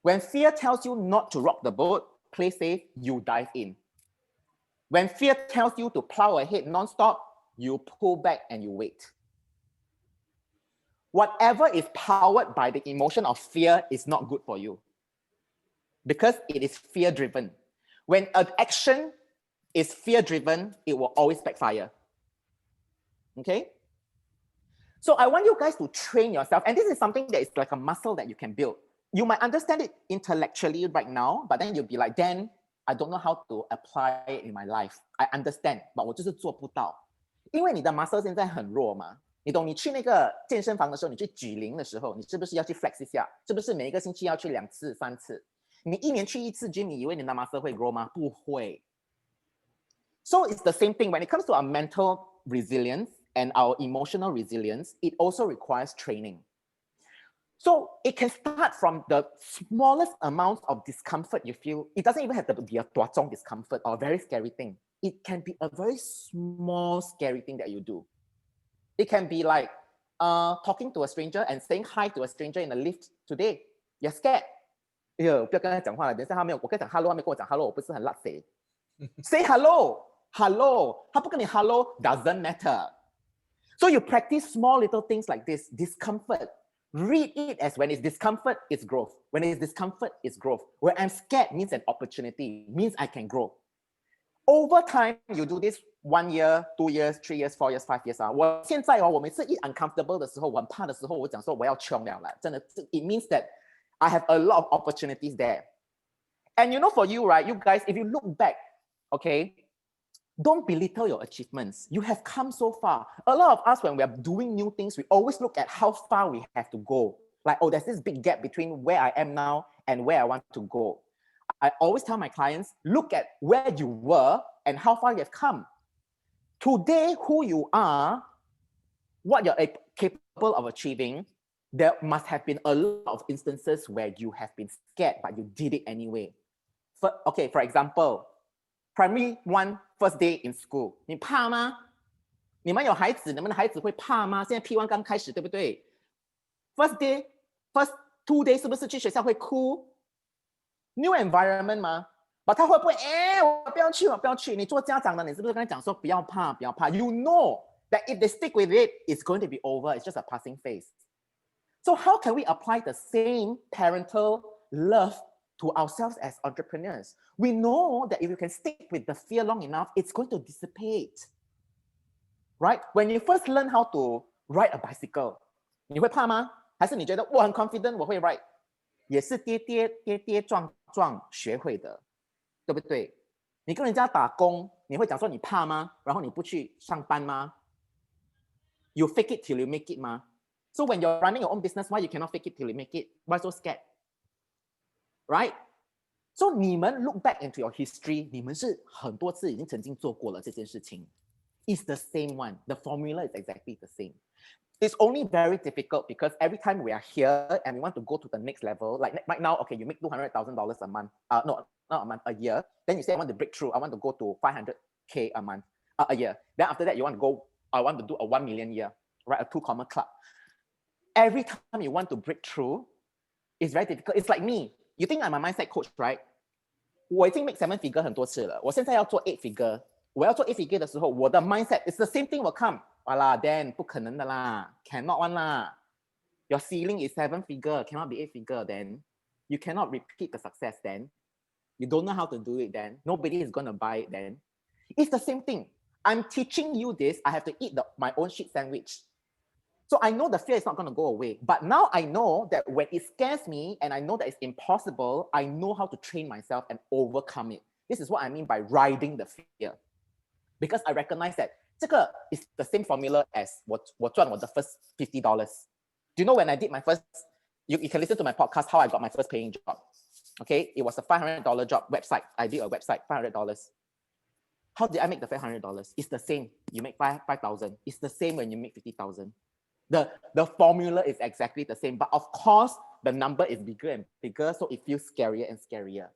When fear tells you not to rock the boat, play safe, you dive in. When fear tells you to plow ahead nonstop, you pull back and you wait. Whatever is powered by the emotion of fear is not good for you because it is fear-driven. When an action is fear-driven, it will always backfire. Okay? So I want you guys to train yourself, and this is something that is like a muscle that you can build. You might understand it intellectually right now, but then you'll be like, Dan, I don't know how to apply it in my life. I understand, but 我就是做不到。因为你的 muscle 现在很弱嘛。你懂，你去那个健身房的时候，你去举铃的时候，你是不是要去 flex 一下？是不是每一个星期要去2次、3次？你一年去1次 gym， 你以为你的 muscle 会 grow 吗？不会。So it's the same thing when it comes to our mental resilience and our emotional resilience. It also requires training. So it can start from the smallest amount of discomfort you feel. It doesn't even have to be a 大众 discomfort or a very scary thing. It can be a very small scary thing that you do. It can be like talking to a stranger and saying hi to a stranger in the lift today. You're scared. 不要跟他讲话了，等一下他没有，我跟他讲 hello， 他没跟我讲 hello， 我不是很辣谁 Say hello, hello. 他不跟你 hello doesn't matter. So you practice small little things like this, discomfort. Read it as when it's discomfort, it's growth. When it's discomfort, it's growth. When I'm scared means an opportunity, means I can grow. Over time, you do this 1 year, 2 years, 3 years, 4 years, 5 years 我现在我每次一 uncomfortable 的时候，我很怕的时候，我讲说我要穷了啦，真的 it means that I have a lot of opportunities there. And you know, for you, right, you guys, if you look back, okay, don't belittle your achievements. You have come so far. A lot of us, when we are doing new things, we always look at how far we have to go. Like, oh, there's this big gap between where I am now and where I want to go. I always tell my clients, look at where you were and how far you have come. Today, who you are, what you're capable of achieving, there must have been a lot of instances where you have been scared, but you did it anyway. For example, Primary 1 first day in school, 你怕吗？你们有孩子，你们的孩子会怕吗？现在 P1 刚开始，对不对 ？First day, first 2 days 是不是去学校会哭 ？New environment 吗？ But 他会不会？我不要去，我不要去。你做家长的，你是不是跟他讲说不要怕，不要怕 ？You know that if they stick with it, it's going to be over. It's just a passing phase. So how can we apply the same parental love to ourselves as entrepreneurs? We know that if you can stick with the fear long enough, it's going to dissipate. Right? When you first learn how to ride a bicycle, 你会怕吗？还是你觉得我很 confident 我会 ride？ 也是跌跌撞撞学会的，对不对？你跟人家打工，你会讲说你怕吗？然后你不去上班吗？ You fake it till you make it 吗？ So when you're running your own business, why you cannot fake it till you make it? Why so scared? Right? So 你们 look back into your history, 你们是很多次已经曾经做过了这件事情。It's the same one. The formula is exactly the same. It's only very difficult because every time we are here and we want to go to the next level, like right now, okay, you make $200,000 a month. No, not a month, a year. Then you say, I want to break through. I want to go to 500K a month, a year. Then after that, you want to go, I want to do a 1 million year, right? A 2 comma club. every time you want to break through, it's very difficult. It's like me. You think I'm a mindset coach, right? 我已经 make 7 figure 很多次了，我现在要做8 figure。我要做8 figure 的时候，我的 mindset is the same thing will come. 哇啦 ，then 不可能的啦 ，cannot one 啦。Your ceiling is 7 figure, cannot be 8 figure. Then you cannot repeat the success. Then you don't know how to do it. Then nobody is gonna buy it. Then it's the same thing. I'm teaching you this. I have to eat my own shit sandwich. So I know the fear is not going to go away. But now I know that when it scares me and I know that it's impossible, I know how to train myself and overcome it. This is what I mean by riding the fear. Because I recognize that 这个 is the same formula as 我赚我的 first $50. Do you know when I did my first, you can listen to my podcast, how I got my first paying job. Okay, it was a $500 job website. I did a website, $500. How did I make the $500? It's the same. You make 5,000. It's the same when you make 50,000. The formula is exactly the same, but of course, the number is bigger and bigger, so it feels scarier and scarier.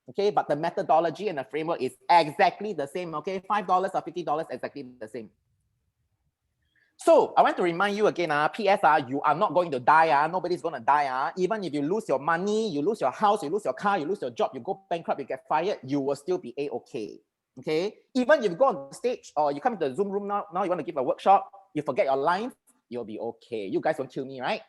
Okay, but the methodology and the framework is exactly the same. Okay, $5 or $50, exactly the same. So I want to remind you again, PS, you are not going to die. Nobody's going to die. Even if you lose your money, you lose your house, you lose your car, you lose your job, you go bankrupt, you get fired, you will still be A-okay. Okay, even if you go on stage or you come to the Zoom room now you want to give a workshop, you forget your lines, you'll be okay. You guys won't kill me, right?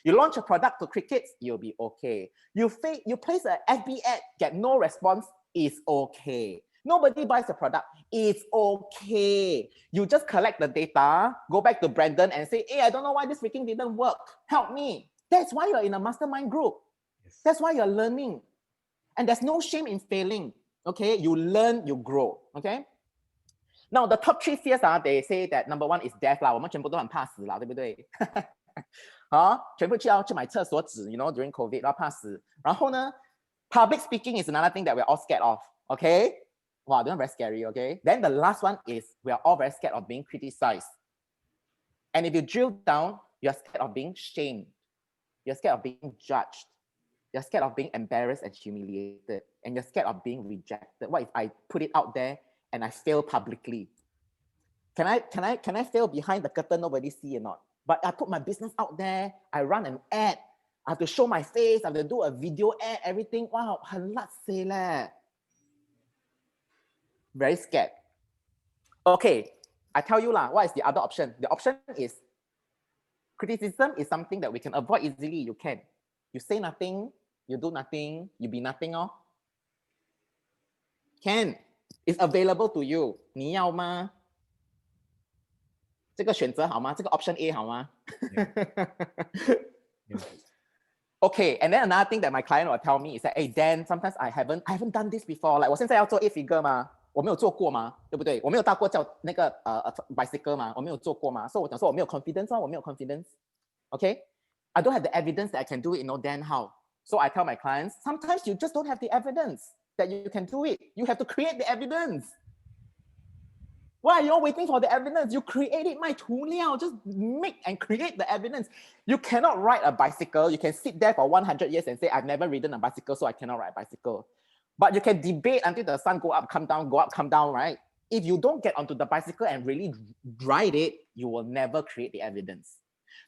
You launch a product to crickets, you'll be okay. You place an FB ad, get no response, it's okay. Nobody buys the product, it's okay. You just collect the data, go back to Brandon and say, hey, I don't know why this freaking didn't work. Help me. That's why you're in a mastermind group. Yes. That's why you're learning. And there's no shame in failing. Okay, you learn, you grow. Okay. Now the top 3 fears they say that number 1 is death 啦，我们全部都很怕死啦，对不对？全部要去买厕所纸 you know, during COVID 要怕死。然后呢 public speaking is another thing that we're all scared of. Okay, wow, that's very scary. Okay, then the last one is we are all very scared of being criticized. And if you drill down, you're scared of being shamed. You're scared of being judged. You're scared of being embarrassed and humiliated, and you're scared of being rejected. What if I put it out there and I fail publicly? Can I fail behind the curtain, nobody see or not? But I put my business out there, I run an ad, I have to show my face, I have to do a video ad, everything. Wow, 很辣死嘞. Very scared. Okay, I tell you what is the other option? The option is criticism is something that we can avoid easily. You can. You say nothing, you do nothing, you be nothing. Can. It's available to you. 你要吗？这个选择好吗？这个 option A 好吗？ Okay, and then another thing that my client will tell me is that, hey Dan, sometimes I haven't done this before. Like 我现在要做8 figure 嘛，我没有做过嘛，对不对？我没有搭过叫那个bicycle 嘛，我没有做过嘛，所以我讲说我没有 confidence 我没有 confidence. Okay, I don't have the evidence that I can do it. Dan, how? So I tell my clients, sometimes you just don't have the evidence that you can do it. You have to create the evidence. Why are you all waiting for the evidence? You create it, 卖涂料. Just make and create the evidence. You cannot ride a bicycle. You can sit there for 100 years and say, I've never ridden a bicycle, so I cannot ride a bicycle. But you can debate until the sun go up, come down, go up, come down, right? If you don't get onto the bicycle and really ride it, you will never create the evidence.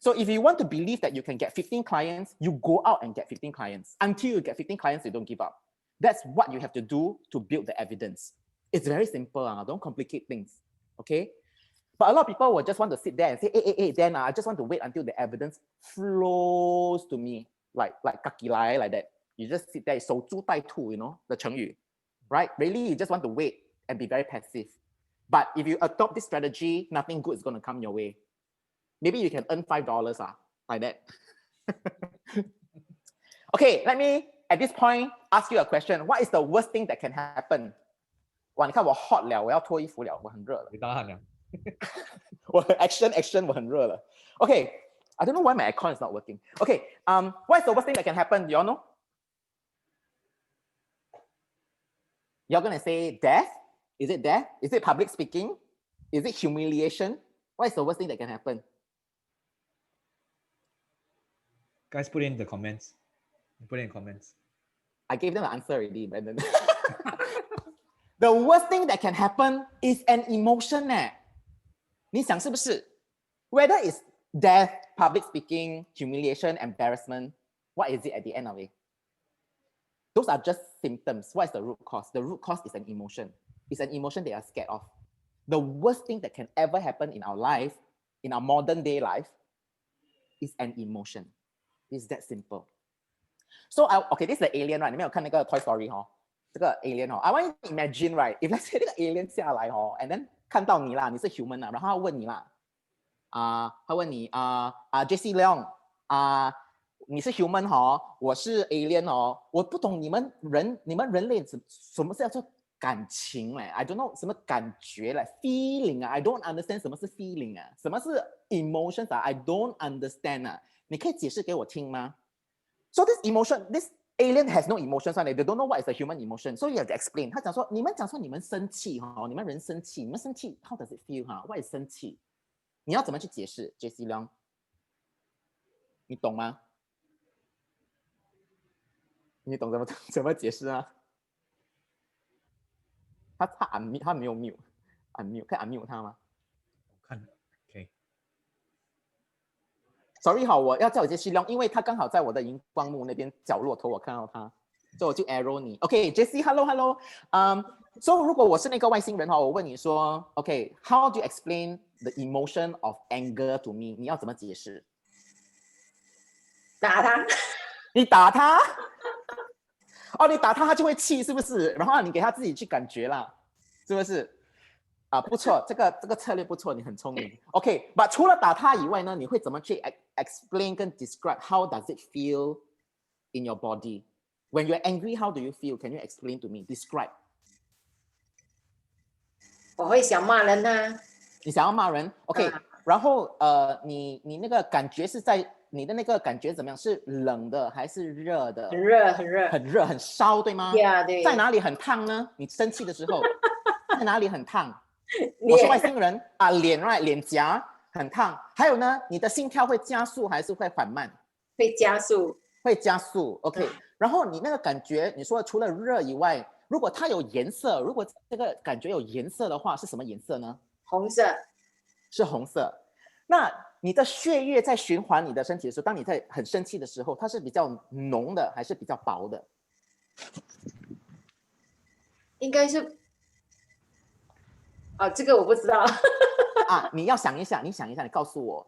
So if you want to believe that you can get 15 clients, you go out and get 15 clients. Until you get 15 clients, you don't give up. That's what you have to do to build the evidence. It's very simple. Don't complicate things. Okay? But a lot of people will just want to sit there and say, hey, then I just want to wait until the evidence flows to me, like kaki lai, like that. You just sit there, 守株待兔, you know, the 成语, right? Really, you just want to wait and be very passive. But if you adopt this strategy, nothing good is going to come your way. Maybe you can earn $5 like that. Okay, let me, at this point, ask you a question. What is the worst thing that can happen? 哇，你看我 hot 了，我要脱衣服了，我很热了。你大汗了。我 action 我很热了。Okay, I don't know why my aircon is not working. Okay, what is the worst thing that can happen? Do you all know? You're gonna say death? Is it death? Is it public speaking? Is it humiliation? What is the worst thing that can happen? Guys, put in the comments. Put in comments. I gave them the answer already, Brandon. The worst thing that can happen is an emotion. 你想是不是? Whether it's death, public speaking, humiliation, embarrassment. What is it at the end of it? Those are just symptoms. What is the root cause? The root cause is an emotion. It's an emotion they are scared of. The worst thing that can ever happen in our life, in our modern day life, is an emotion. It's that simple. So, okay, this is the alien, right? 你们有看那个 Toy Story 这个 alien I want you to imagine, right? If let's say 这个 alien 下来and then 看到你啦，你是 human 啦，然后他问你啦，他问你JC Leong 你是 human 我是 alien 我不懂你们人类什么是叫做感情嘞 ？I don't know 什么感觉嘞 ，feeling I don't understand 什么是 feeling 什么是 emotions I don't understand 你可以解释给我听吗 ？So this emotion, this alien has no emotions on it. They don't know what is a human emotion. So you have to explain. 他讲说你们生气你们人生气，how does it feel What is 生气？你要怎么去解释 JC Leong？ 你懂吗？你懂怎么解释啊？他没有 mute， 可以 unmute 他吗？我看 ，OK。Sorry 我要叫我 JC Leong， 因为他刚好在我的荧光幕那边角落头，我看到他，所以我就 arrow 你。OK， JC，hello。So 如果我是那个外星人我问你说 ，OK，how do you explain the emotion of anger to me？ 你要怎么解释？打他。你打他？你打他，他就会气，是不是？然后你给他自己去感觉啦，是不是？不错，这个策略不错，你很聪明。OK，but 除了打他以外呢，你会怎么去 explain 跟 describe how does it feel in your body when you're angry? How do you feel? Can you explain to me? Describe. 我会想骂人啊。你想要骂人 ？OK，然后你那个感觉是在你的那个感觉怎么样？是冷的还是热的？很热，很热，很热，很烧，对吗？对。在哪里很烫呢？你生气的时候，在哪里很烫？我是外星人脸 right， 脸颊很烫。还有呢，你的心跳会加速还是会缓慢？会加速。会加速 ，OK。然后你那个感觉，你说除了热以外，如果它有颜色，如果这个感觉有颜色的话，是什么颜色呢？红色。是红色。那你的血液在循环你的身体的时候，当你在很生气的时候，它是比较浓的还是比较薄的？应该是，这个我不知道。你要想一下，你告诉我。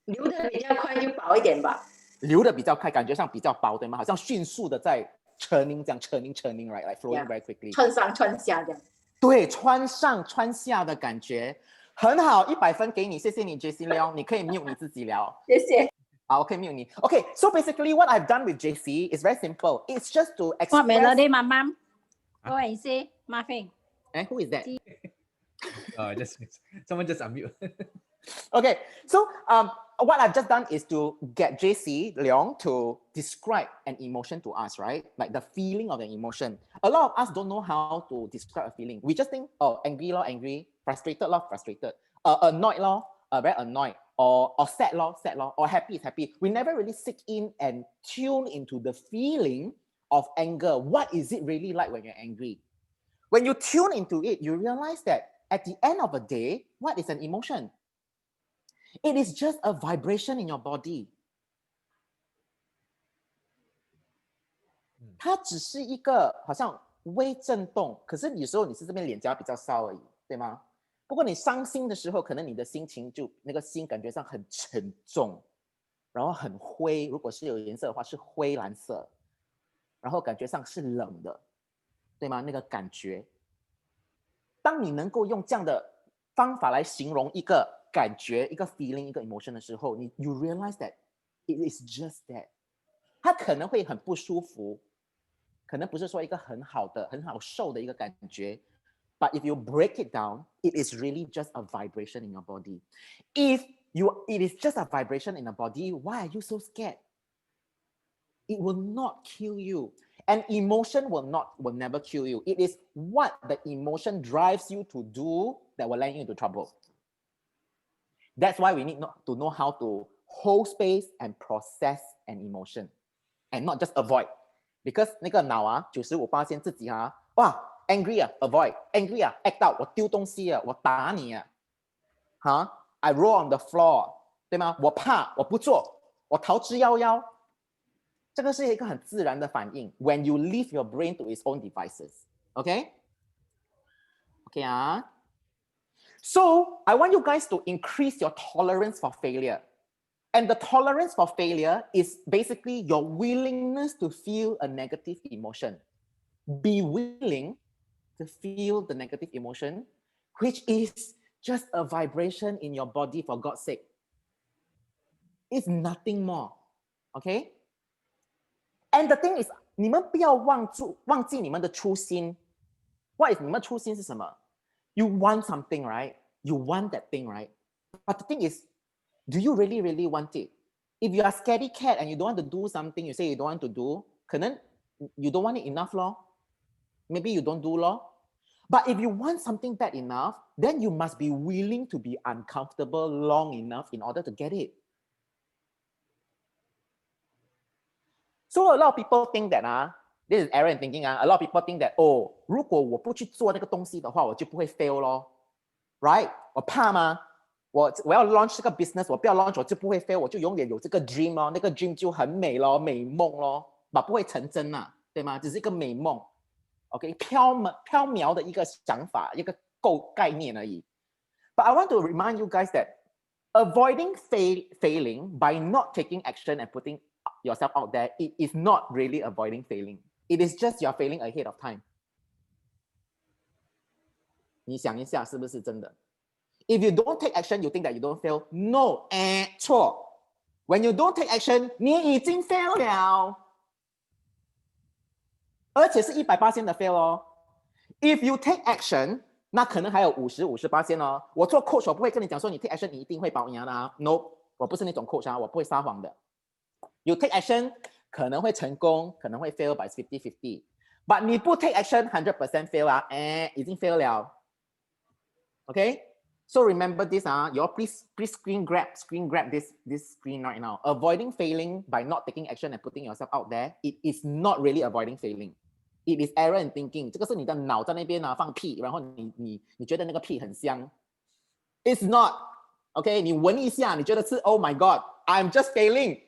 流的比较快就薄一点吧。流的比较快，感觉上比较薄，对吗？好像迅速的在 churning 这样 churning right like flowing very quickly。穿上穿下这样。对，穿上穿下的感觉很好，100分给你，谢谢你 JC Leong， 你可以 mute 你自己聊。谢谢。OK mute 你。OK， so basically what I've done with JC is very simple. It's just to express. 我Melody 媽媽，我係先 Marvin。Who is that? Just someone just unmute. Okay, so what I've just done is to get JC Leong to describe an emotion to us, right? Like the feeling of an emotion. A lot of us don't know how to describe a feeling. We just think, angry angry, frustrated frustrated, annoyed very annoyed, or sad sad or happy is happy. We never really sink in and tune into the feeling of anger. What is it really like when you're angry? When you tune into it, you realize that at the end of the day, what is an emotion? It is just a vibration in your body. 它只是一个好像微震动，可是有时候你是这边脸颊比较烧而已，对吗？不过你伤心的时候，可能你的心情就那个心感觉上很沉重，然后很灰。如果是有颜色的话，是灰蓝色，然后感觉上是冷的，对吗？那个感觉。当你能够用这样的方法来形容一个感觉、一个 feeling、一个 emotion 的时候，you realize that it is just that。它可能会很不舒服，可能不是说一个很好受的一个感觉。But if you break it down, it is really just a vibration in your body. If it is just a vibration in the body, why are you so scared? It will not kill you. An emotion will never kill you. It is what the emotion drives you to do that will land you into trouble. That's why we need to know how to hold space and process an emotion, and not just avoid. Because 那个脑95%自己angry avoid, angry act out, 我丢东西我打你 I roll on the floor， 对吗？我怕，我不做，我逃之夭夭。这个是一个很自然的反应。When you leave your brain to its own devices, OK? OK 啊。So I want you guys to increase your tolerance for failure. And the tolerance for failure is basically your willingness to feel a negative emotion. Be willing to feel the negative emotion, which is just a vibration in your body, for God's sake. It's nothing more. Okay? And the thing is, 你们不要忘记你们的初心。What is 你们初心是什么？ You want something, right? You want that thing, right? But the thing is, do you really, really want it? If you are scaredy cat and you don't want to do something, you say you don't want to do, 可能 you don't want it enough, lor. Maybe you don't do, lor. But if you want something bad enough, then you must be willing to be uncomfortable long enough in order to get it. So a lot of people think that, this is Aaron thinking, a lot of people think that, oh, 如果我不去做那个东西的话，我就不会 fail 咯。Right? 我怕吗？我要 launch 这个 business， 我不要 launch 我就不会 fail， 我就永远有这个 dream 咯，那个 dream 就很美咯，美梦咯，不会成真啊，对吗？只是一个美梦 ，OK， 飘渺的一个想法，一个概念而已。But I want to remind you guys that avoiding failing by not taking action and putting yourself out there, it is not really avoiding failing. It is just you're failing ahead of time. 你想一下，是不是真的？ If you don't take action, you think that you don't fail. No, 错。When you don't take action, 你已经 fail 了，而且是100%的 fail 哦。If you take action, 那可能还有50%哦。我做 coach， 我不会跟你讲说你 take action 你一定会保赢的啊。No， 我不是那种 coach 啊，我不会撒谎的。You take action 可能会成功，可能会 fail by 50-50。But 你不 take action 100% fail 啊，已经 fail 了。Okay?So remember this, you all please screen grab this screen right now. Avoiding failing by not taking action and putting yourself out there, it is not really avoiding failing. It is error in thinking. 这个是你的脑在那边放屁，然后你觉得那个屁很香。It's not. Okay, 你闻一下，你觉得是 Oh my God, I'm just failing.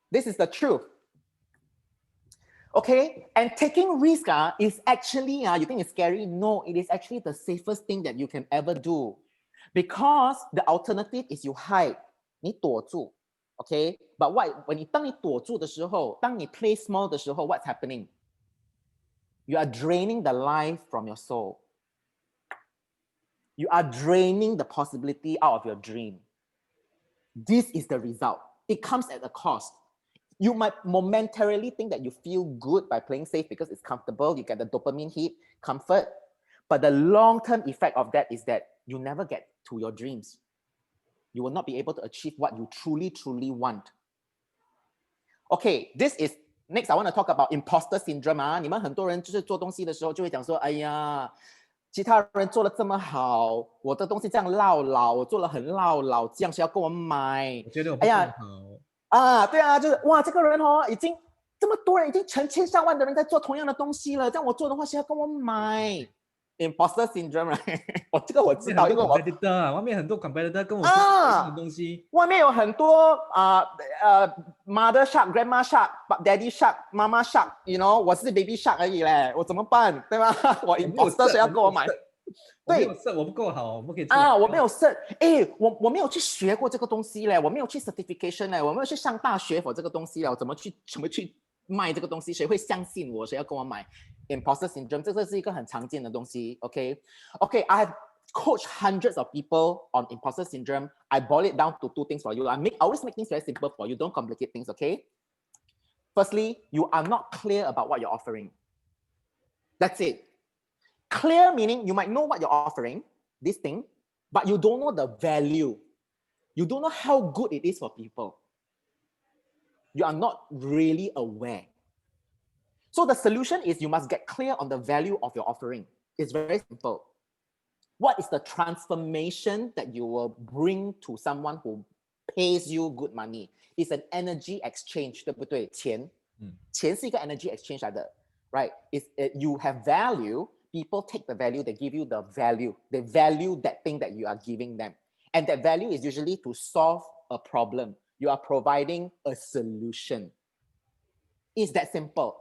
This is the truth. Okay, and taking risk is actually, you think it's scary? No, it is actually the safest thing that you can ever do. Because the alternative is you hide, 你躲住 okay? But当你躲住的时候，当你 play small 的时候 what's happening? You are draining the life from your soul. You are draining the possibility out of your dream. This is the result. It comes at a cost. You might momentarily think that you feel good by playing safe because it's comfortable, you get the dopamine hit, comfort. But the long-term effect of that is that you never get to your dreams. You will not be able to achieve what you truly, truly want. Okay, this is, next I want to talk about imposter syndrome. 你们很多人就是做东西的时候就会讲说，哎呀，其他人做得这么好，我的东西这样落老，我做得很落老，这样谁要跟我买？我觉得我不够好。对啊，就是哇，这个人已经这么多人，已经成千上万的人在做同样的东西了，这样我做的话，谁要跟我买 ？Imposter syndrome， 这个我知道，因为外面很多 competitor 跟我做同样的东西。外面有很多mother shark、grandma shark、daddy shark、mama shark，you know， 我是 baby shark 而已嘞，我怎么办？对吗？我 imposter 谁要跟我买？对，我不够好，我不可以我没有 cert， 我没有去学过这个东西嘞，我没有去 certification 嘞，我没有去上大学for这个东西嘞，我怎么去卖这个东西？谁会相信我？谁要跟我买 ？Imposter syndrome， 这是一个很常见的东西。Okay, I have coached hundreds of people on imposter syndrome. I boil it down to 2 things for you. I always make things very simple for you. Don't complicate things. Okay. Firstly, you are not clear about what you're offering. That's it. Clear meaning you might know what you're offering, this thing, but you don't know the value. You don't know how good it is for people. You are not really aware. So the solution is you must get clear on the value of your offering. It's very simple. What is the transformation that you will bring to someone who pays you good money? It's an energy exchange, 对不对？钱是一个 energy exchange 来的 right? You have value. People take the value, they give you the value. They value that thing that you are giving them. And that value is usually to solve a problem. You are providing a solution. It's that simple.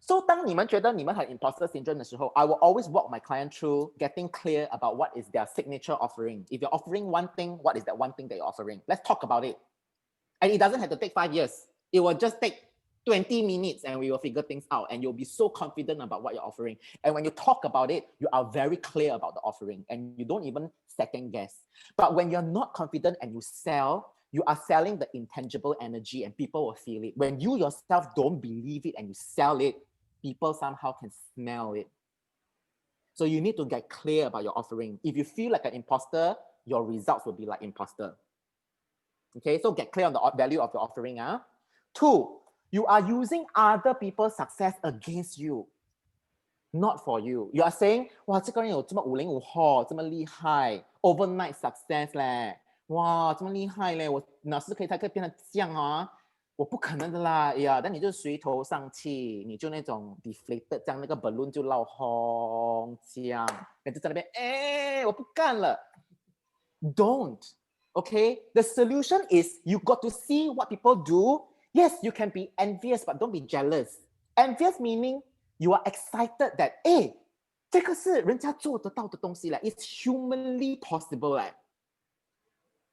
So 当你们觉得你们很 imposter syndrome 的时候, I will always walk my client through getting clear about what is their signature offering. If you're offering one thing, what is that one thing that you're offering? Let's talk about it. And it doesn't have to take 5 years. It will just take 20 minutes and we will figure things out and you'll be so confident about what you're offering. And when you talk about it, you are very clear about the offering and you don't even second guess. But when you're not confident and you sell, you are selling the intangible energy and people will feel it. When you yourself don't believe it and you sell it, people somehow can smell it. So you need to get clear about your offering. If you feel like an imposter, your results will be like imposter. Okay, so get clear on the value of your offering. 2, you are using other people's success against you, not for you. You are saying, 哇，这个人有这么505后，这么厉害 ，overnight success 嘞，哇，这么厉害嘞，我哪时才可以变成这样啊？我不可能的啦，呀，但你就垂头丧气，你就那种 deflated， 这样那个 balloon 就闹轰这样，你就在那边，哎，我不干了。Don't, okay? The solution is you got to see what people do. Yes, you can be envious, but don't be jealous. Envious meaning you are excited that, 哎，这个是人家做得到的东西嘞 ，it's humanly possible 嘞。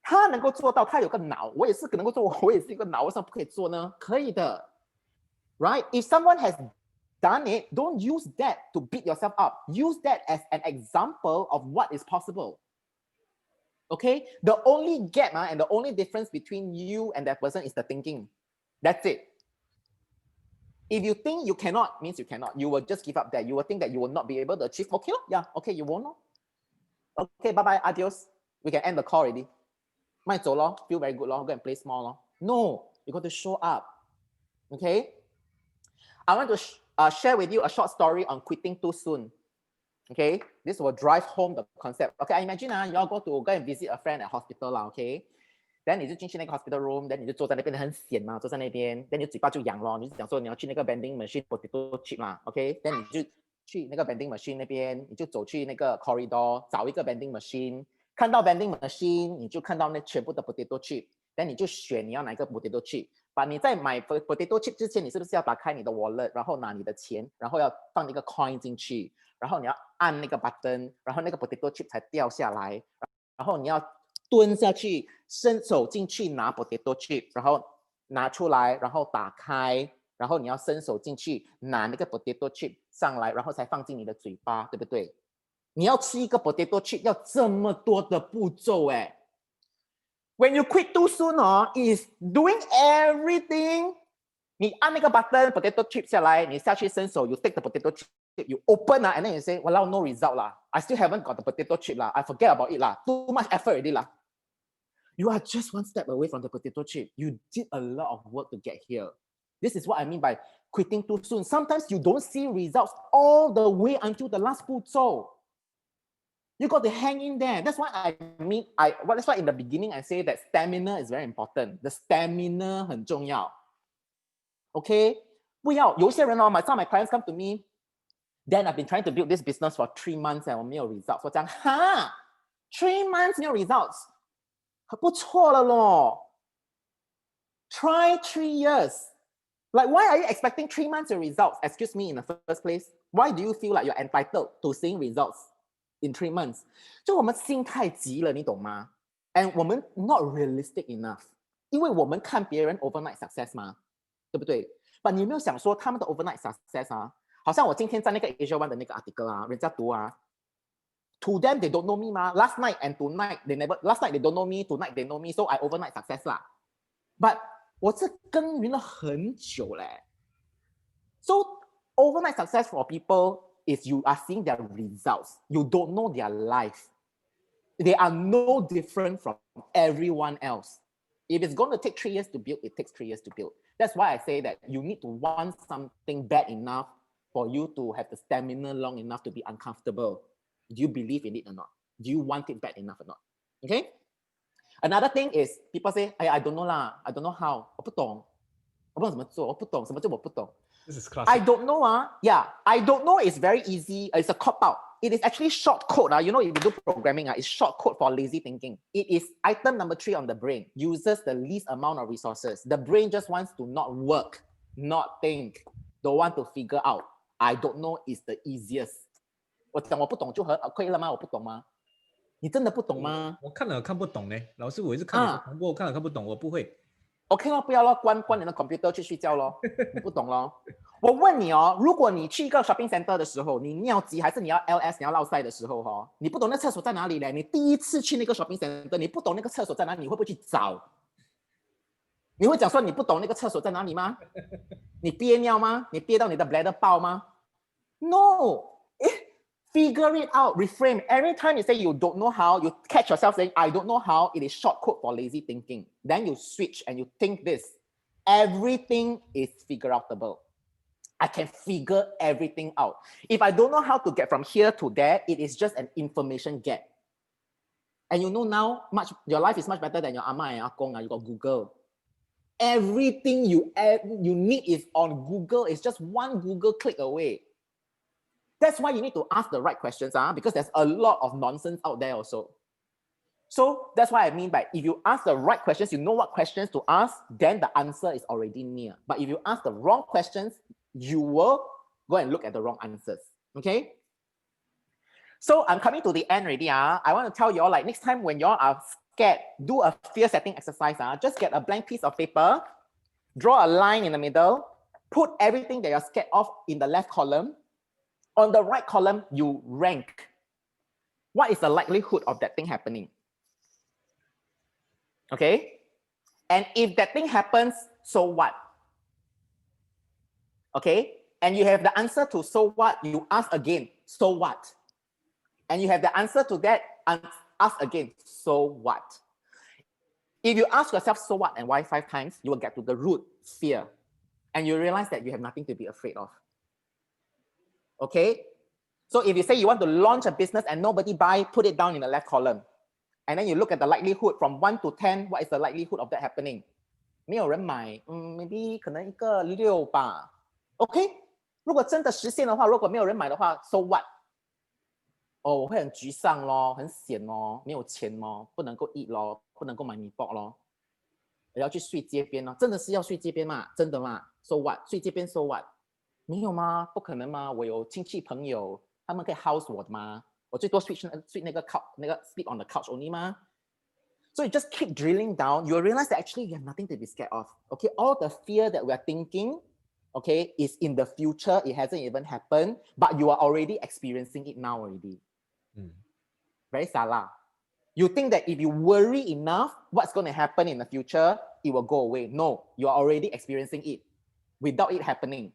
他能够做到，他有个脑，我也是能够做，我也是一个脑，为什么不可以做呢？可以的 ，right? If someone has done it, don't use that to beat yourself up. Use that as an example of what is possible. Okay? The only gap and the only difference between you and that person is the thinking. That's it. If you think you cannot, means you cannot. You will just give up that. You will think that you will not be able to achieve. Okay, yeah, okay, you won't. Okay, bye-bye, adios. We can end the call already. 卖走咯, feel very good咯, go and play small咯. No, you got to show up. Okay? I want to share with you a short story on quitting too soon. Okay? This will drive home the concept. Okay, I imagine you all go and visit a friend at hospital lah, okay? Then 你就进去那个 hospital room, then 你就坐在那边很闲嘛，坐在那边 then 你嘴巴就痒咯，你就讲说你要去那个 vending machine potato chip 嘛 ，okay? Then 你就去那个 vending machine 那边，你就走去那个 corridor 找一个 vending machine， 看到 vending machine 你就看到那全部的 potato chip， then 你就选你要哪一个 potato chip。把你在买 potato chip 之前，你是不是要打开你的 wallet， 然后拿你的钱，然后要放一个 coin 进去，然后你要按那个 button， 然后那个 potato chip 才掉下来，然后你要蹲下去，伸手进去拿 potato chip， 然后拿出来，然后打开，然后你要伸手进去拿那个 potato chip 上来，然后才放进你的嘴巴，对不对？你要吃一个 potato chip 要这么多的步骤哎。When you quit too soon, is doing everything. 你按那个 button, potato chip 下来，你下去伸手 you take the potato chip, you open and then you say, "Walao, no result lah. I still haven't got the potato chip lah. I forget about it lah. Too much effort already lah." You are just one step away from the potato chip. You did a lot of work to get here. This is what I mean by quitting too soon. Sometimes you don't see results all the way until the last 步骤. You got to hang in there. That's why that's why in the beginning I say that stamina is very important. The stamina 很重要。Okay? 不要有些人some of my clients come to me, then I've been trying to build this business for 3 months and 我没有 results. 我讲哈 3 months 没有 results. 不错了咯。Try 3 years. Like, why are you expecting 3 months of results? Excuse me, in the first place. Why do you feel like you're entitled to seeing results in 3 months? 就我们心太急了，你懂吗？ And 我们 not realistic enough. 因为我们看别人 overnight success 嘛，对不对？ But 你有没有想说他们的 overnight success 好像我今天在那个 Asia One 的那个 article 人家读To them, they don't know me ma. Last night and tonight, last night they don't know me, tonight they know me, so I overnight success lah. But 我这耕耘了很久嘞。So overnight success for people is you are seeing their results. You don't know their life. They are no different from everyone else. If it's going to take 3 years to build, it takes 3 years to build. That's why I say that you need to want something bad enough for you to have the stamina long enough to be uncomfortable. Do you believe in it or not? Do you want it bad enough or not? Okay? Another thing is people say, I don't know lah, I don't know how. 我不懂怎么做，我不懂，什么叫我不懂？ This is classic. I don't know yeah, I don't know is very easy. It's a cop out. it is actually short code. You know, if you do programming, it's short code for lazy thinking. It is item number 3 on the brain. Uses the least amount of resources. The brain just wants to not work, not think, don't want to figure out. I don't know is the easiest. 我讲我不懂就可以了吗？我不懂吗？你真的不懂吗？我看了看不懂呢，老师我一直看你传播，我看了看不懂，我不会。OK 咯，不要咯，关你的 computer 去睡觉咯，你不懂咯。我问你哦，如果你去一个 shopping center 的时候，你尿急还是你要 LS 你要落塞的时候哦，你不懂那厕所在哪里嘞？你第一次去那个 shopping center， 你不懂那个厕所在哪里，你会不会去找？你会讲说你不懂那个厕所在哪里吗？你憋尿吗？你憋到你的 bladder 爆吗 ？No， figure it out, reframe. Every time you say you don't know how, you catch yourself saying I don't know how, it is short code for lazy thinking. Then you switch and you think this. Everything is figure outable. I can figure everything out. If I don't know how to get from here to there, it is just an information gap. And you know now, your life is much better than your ama and akong. You got Google. Everything you need is on Google. It's just one Google click away. That's why you need to ask the right questions, because there's a lot of nonsense out there also. So that's what I mean by if you ask the right questions, you know what questions to ask, then the answer is already near. But if you ask the wrong questions, you will go and look at the wrong answers. Okay? So I'm coming to the end already. I want to tell you all, like next time when you all are scared, do a fear setting exercise. Just get a blank piece of paper, draw a line in the middle, put everything that you're scared of in the left column. On the right column, you rank. What is the likelihood of that thing happening? Okay? And if that thing happens, so what? Okay? And you have the answer to so what, you ask again, so what? And you have the answer to that, and ask again, so what? If you ask yourself so what and why 5 times, you will get to the root, fear. And you realize that you have nothing to be afraid of. Okay? So if you say you want to launch a business and nobody buy, put it down in the left column. And then you look at the likelihood from 1 to 10, what is the likelihood of that happening? 没有人买, maybe 可能一个6吧. Okay? 如果真的实现的话，如果没有人买的话 so what? 我会很沮丧咯，很闲咯，没有钱咯，不能够 eat 咯，不能够买米包咯，我要去睡街边咯，真的是要睡街边吗？真的吗？ So what? 睡街边 so what? 没有吗？不可能吗？我有亲戚朋友，他们可以 house 我的吗？我最多 sleep 那个 sleep on the couch only 吗？ So you just keep drilling down, you will realize that actually you have nothing to be scared of. Okay, all the fear that we are thinking, okay, is in the future. It hasn't even happened, but you are already experiencing it now already. Very salah. You think that if you worry enough, what's going to happen in the future, it will go away. No, you are already experiencing it without it happening.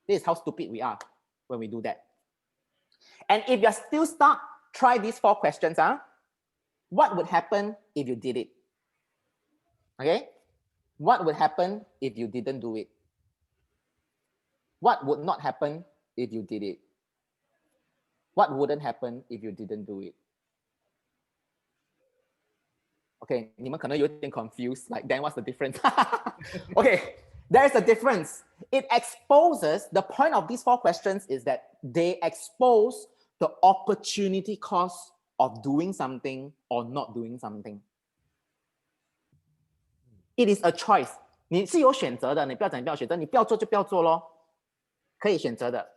This is how stupid we are when we do that. And if you're still stuck, try these 4 questions. What would happen if you did it? Okay? What would happen if you didn't do it? What would not happen if you did it? What wouldn't happen if you didn't do it? Okay, 你们可能有点 confused, like then what's the difference? Okay, there's a difference. It exposes, the point of these 4 questions is that they expose the opportunity cost of doing something or not doing something. It is a choice. 你是有选择的，你不要讲你不要选择，你不要做就不要做咯，可以选择的。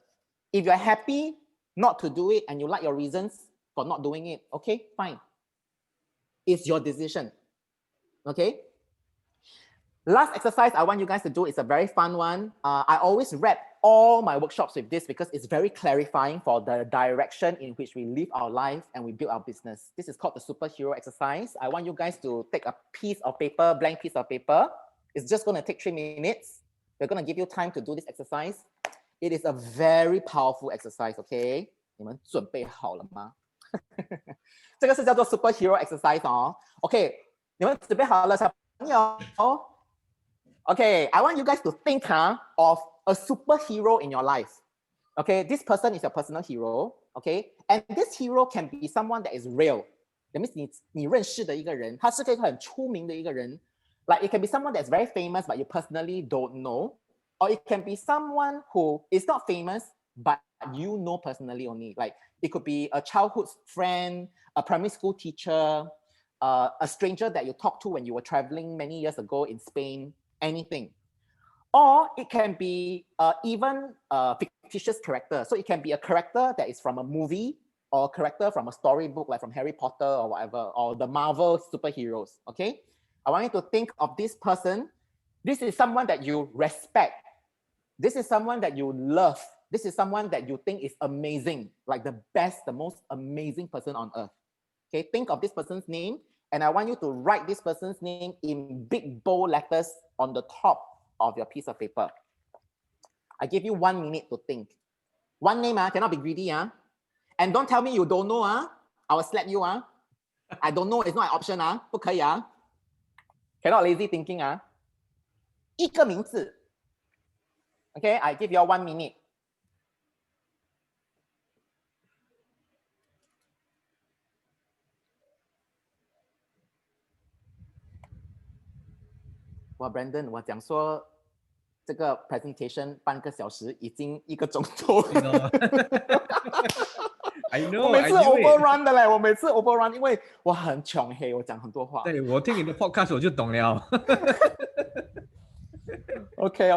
If you're happy not to do it and you like your reasons for not doing it, okay, fine. It's your decision. Okay? Last exercise I want you guys to do is a very fun one. I always wrap all my workshops with this because it's very clarifying for the direction in which we live our life and we build our business. This is called the superhero exercise. I want you guys to take a piece of paper, blank piece of paper. It's just going to take 3 minutes. We're going to give you time to do this exercise. It is a very powerful exercise, okay? 你们准备好了吗？这个是叫做 superhero exercise 哦。OK， 你们准备好了，小朋友？Okay, I want you guys to think of a superhero in your life. Okay, this person is your personal hero. Okay, and this hero can be someone that is real. That means 你认识的一个人，他是个很出名的一个人。Like it can be someone that's very famous, but you personally don't know. Or it can be someone who is not famous, but you know personally only. Like it could be a childhood friend, a primary school teacher, a stranger that you talked to when you were traveling many years ago in Spain, anything. Or it can be even a fictitious character. So it can be a character that is from a movie or a character from a storybook, like from Harry Potter or whatever, or the Marvel superheroes, okay? I want you to think of this person. This is someone that you respect. This is someone that you love. This is someone that you think is amazing, like the best, the most amazing person on earth. Okay, think of this person's name, and I want you to write this person's name in big bold letters on the top of your piece of paper. I give you 1 minute to think. One name, cannot be greedy. And don't tell me you don't know. I will slap you. I don't know, it's not an option. 不可以 Cannot lazy thinking. 一个名字. Okay, I give you all 1 minute. Well, Brandon, 我讲说这个 presentation 半个小时，已经1个钟头。I know. 我每次 overrun 的嘞，我每次 overrun， 因为我很穷嘿，我讲很多话。对，我听你的 podcast 我就懂了。OK，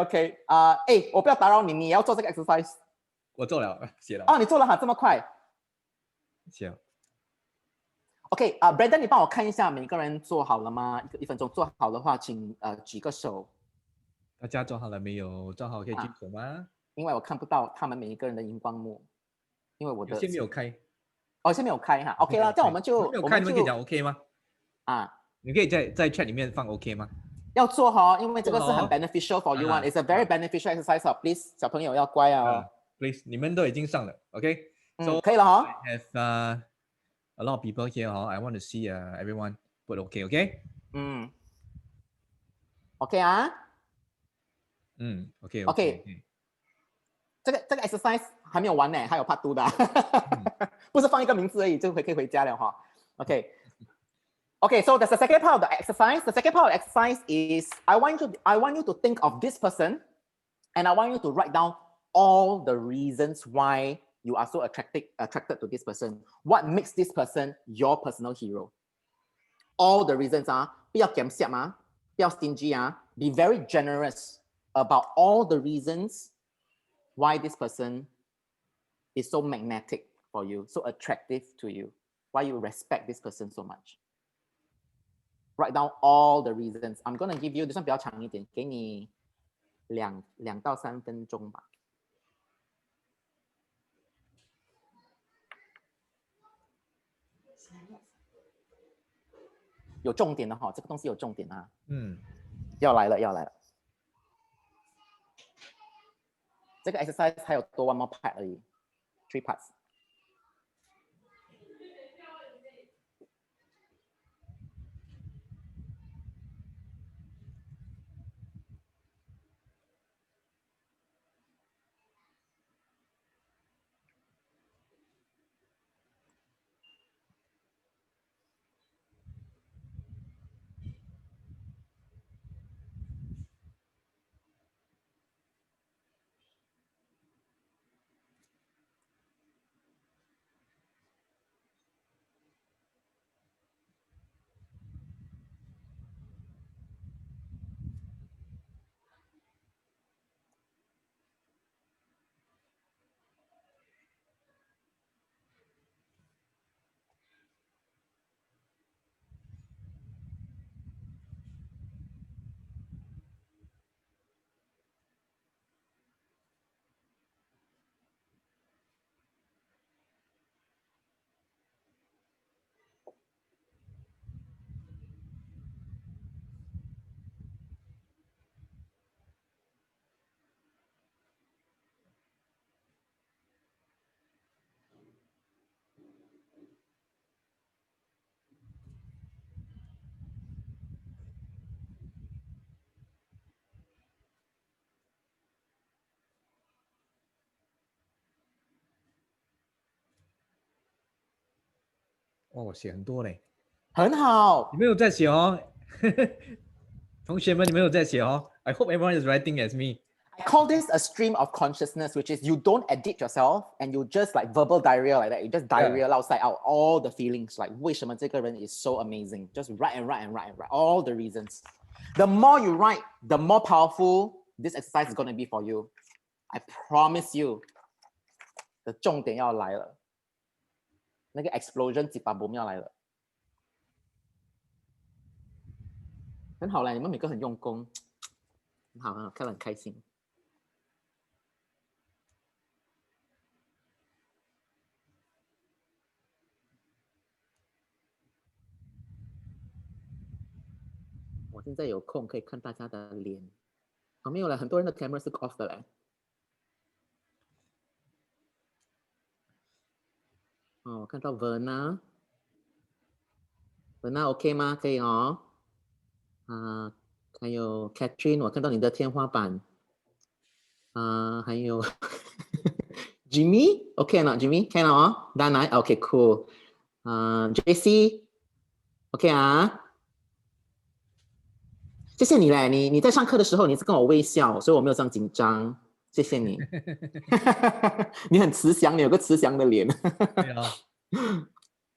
我不要打扰你，你也要做这个 exercise。我做了，写了。哦，你做了这么快。写。OK， Brandon， 你帮我看一下每个人做好了吗？1分钟，做好的话，请举个手。大家做好了没有？做好可以举手吗？因为我看不到他们每一个人的荧光幕，因为我的有些没有开。哦，先没有开哈。OK 了，这样我们就没有开，你们可以讲 OK 吗？你可以在 chat 里面放 OK 吗？要做哈，因为这个是很 beneficial for you one. It's a very beneficial exercise. Please， 小朋友要乖Please， 你们都已经上了 ，OK？So 可以了哈。I have a lot of people here. I want to see everyone put OK。OK 啊。OK。这个 exercise 还没有完呢，还有 part 2的，不是放一个名字而已就可以回家了哈。Okay, so that's the second part of the exercise. The second part of the exercise is I want you to think of this person, and I want you to write down all the reasons why you are so attracted to this person. What makes this person your personal hero? All the reasons 不要减少不要 stingy be very generous about all the reasons why this person is so magnetic for you, so attractive to you, why you respect this person so much. Write down all the reasons. I'm going to give you this one 比较长一点，给你2到3分钟吧。有重点的哈，这个东西有重点啊。要来了。这个 exercise 还有多 one more part 而已 ，3 parts。我写很多嘞。很好。你们有在写哦，同学们，你们有在写哦。I hope everyone is writing as me. call this a stream of consciousness, which is you don't edit yourself and you just like verbal diarrhea like that. You just diarrhea outside out all the feelings, like 为什么这个人 is so amazing. Just write and write and write and write all the reasons. The more you write, the more powerful this exercise is going to be for you. I promise you. 的重点要来了，那个 explosion 几把bomb要来了，很好啦，你们每个很用功，很好很好，看得很开心。我现在有空可以看大家的脸，没有了，很多人的 camera 是 off 的嘞。我看到 Verna OK 吗？可以哦。还有 Catherine， 我看到你的天花板。还有Jimmy OK 了 ，Jimmy 看了哦。Dana OK cool。JC OK 啊。谢谢你嘞，你在上课的时候你是跟我微笑，所以我没有这样紧张。谢谢你。你很慈祥，你有个慈祥的脸。对啊。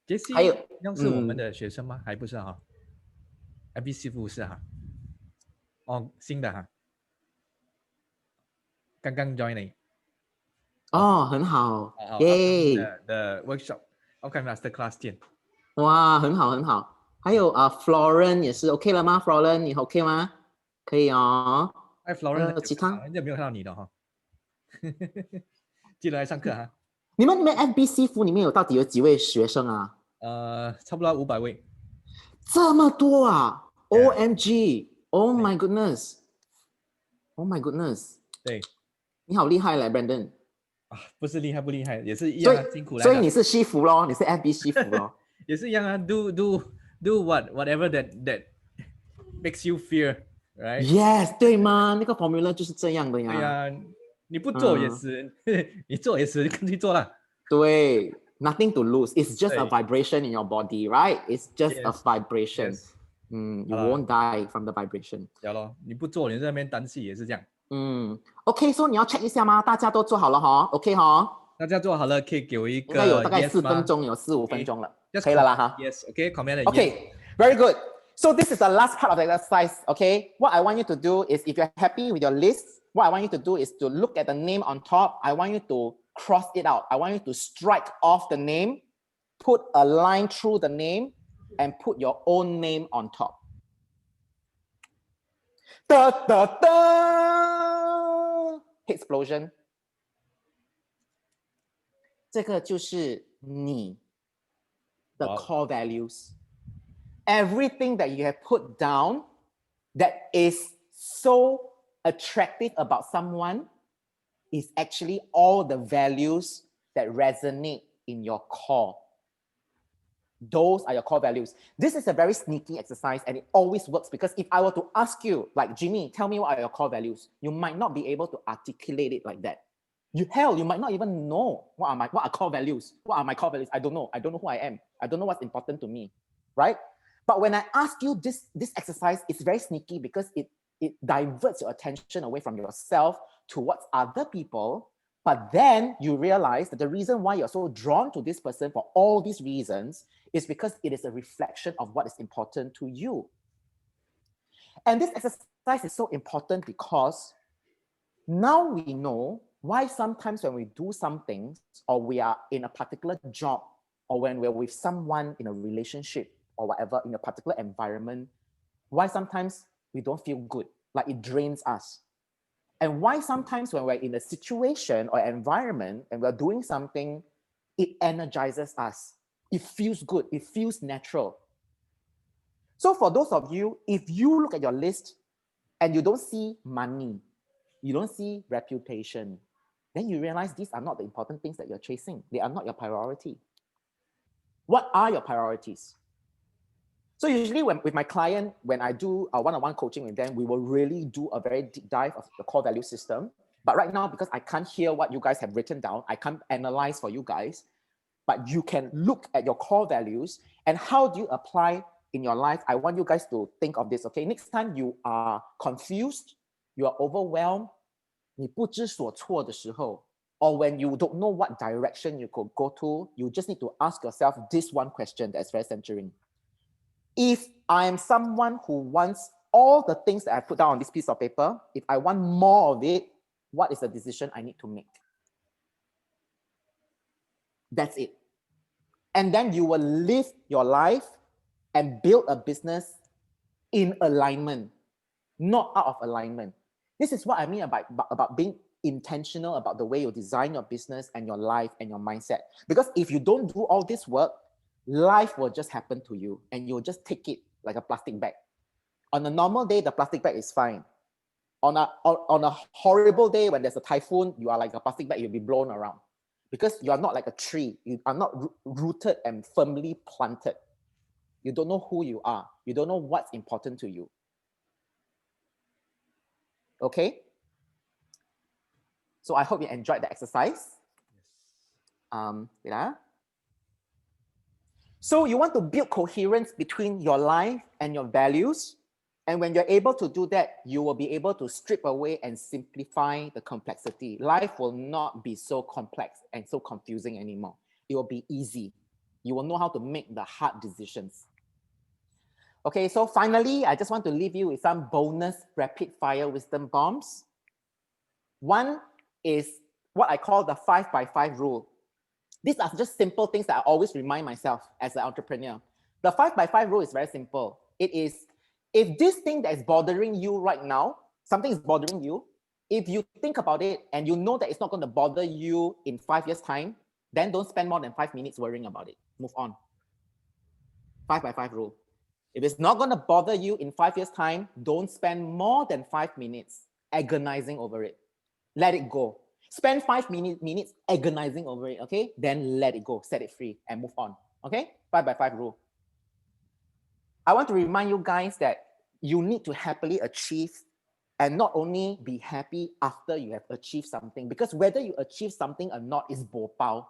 Jessie 还有要是我们的学生吗？还不是哈。FBC 不是哈。哦，新的哈。刚刚 join 你。哦，很好。耶。的 workshop OK Master Class 见。哇，很好很好。还有Florence 也是 OK 了吗 ？Florence 你 OK 吗？可以哦。Florence 其他很久没有看到你了哈。记得来上课哈。你们 FBC 服里面到底有几位学生啊？差不多500位。这么多啊 Yeah.！OMG！ Oh my goodness！ Oh my goodness！ 对，你好厉害嘞 ，Brandon！ 不是厉害不厉害，也是一样辛苦来的。所以你是西服咯，你是 FBC 服咯。也是一样啊 ，do whatever that makes you fear，right？ Yes， 对吗？那个 formula 就是这样的呀。对呀，你不做也是，你做也是，跟去做啦。对 ，nothing to lose. It's just a vibration in your body, right? It's just a vibration. You won't die from the vibration. 有咯，你不做，你在那边单戏也是这样。OK， 所以你要 check 一下吗？大家都做好了哈 ，OK 哈。大家做好了，可以给我一个。应该有大概4分钟，有4-5分钟了，可以了啦哈。Yes，OK，comment。Okay，very good. So this is the last part of the exercise. Okay, what I want you to do is, if you're happy with your list, what I want you to do is to look at the name on top. I want you to cross it out. I want you to strike off the name, put a line through the name, and put your own name on top. Da da da! Explosion. 这个就是你的 core values. Everything that you have put down that is so attractive about someone is actually all the values that resonate in your core. Those are your core values. This is a very sneaky exercise and it always works, because if I were to ask you, like, Jimmy, tell me what are your core values, you might not be able to articulate it like that. You might not even know what are core values. What are my core values? I don't know. I don't know who I am. I don't know what's important to me, right? But when I ask you this exercise, it's very sneaky because it diverts your attention away from yourself towards other people. But then you realize that the reason why you're so drawn to this person for all these reasons is because it is a reflection of what is important to you. And this exercise is so important because now we know why sometimes when we do something, or we are in a particular job, or when we're with someone in a relationship or whatever, in a particular environment, why sometimes we don't feel good, like it drains us. And why sometimes when we're in a situation or environment and we're doing something, it energizes us. It feels good. It feels natural. So for those of you, if you look at your list and you don't see money, you don't see reputation, then you realize these are not the important things that you're chasing. They are not your priority. What are your priorities? So usually with my client, when I do a one-on-one coaching with them, we will really do a very deep dive of the core value system. But right now, because I can't hear what you guys have written down, I can't analyze for you guys, but you can look at your core values and how do you apply in your life. I want you guys to think of this, okay? Next time you are confused, you are overwhelmed, 你不知所措的时候 or when you don't know what direction you could go to, you just need to ask yourself this one question that's very centering. If I am someone who wants all the things that I put down on this piece of paper, if I want more of it, what is the decision I need to make? That's it. And then you will live your life and build a business in alignment, not out of alignment. This is what I mean about being intentional about the way you design your business and your life and your mindset. Because if you don't do all this work, life will just happen to you and you'll just take it like a plastic bag. On a normal day, the plastic bag is fine. On a horrible day, when there's a typhoon, you are like a plastic bag, you'll be blown around. Because you are not like a tree. You are not rooted and firmly planted. You don't know who you are. You don't know what's important to you. Okay? So I hope you enjoyed the exercise. So you want to build coherence between your life and your values. And when you're able to do that, you will be able to strip away and simplify the complexity. Life will not be so complex and so confusing anymore. It will be easy. You will know how to make the hard decisions. Okay, so finally, I just want to leave you with some bonus rapid fire wisdom bombs. One is what I call the 5x5 rule. These are just simple things that I always remind myself as an entrepreneur. The 5x5 rule is very simple. It is, if this thing that is bothering you right now, something is bothering you, if you think about it and you know that it's not going to bother you in 5 years' time, then don't spend more than 5 minutes worrying about it. Move on. 5x5 rule. If it's not going to bother you in 5 years' time, don't spend more than 5 minutes agonizing over it. Let it go. Spend 5 minutes agonizing over it, okay? Then let it go, set it free, and move on, okay? 5x5 rule. I want to remind you guys that you need to happily achieve and not only be happy after you have achieved something, because whether you achieve something or not is bo bao.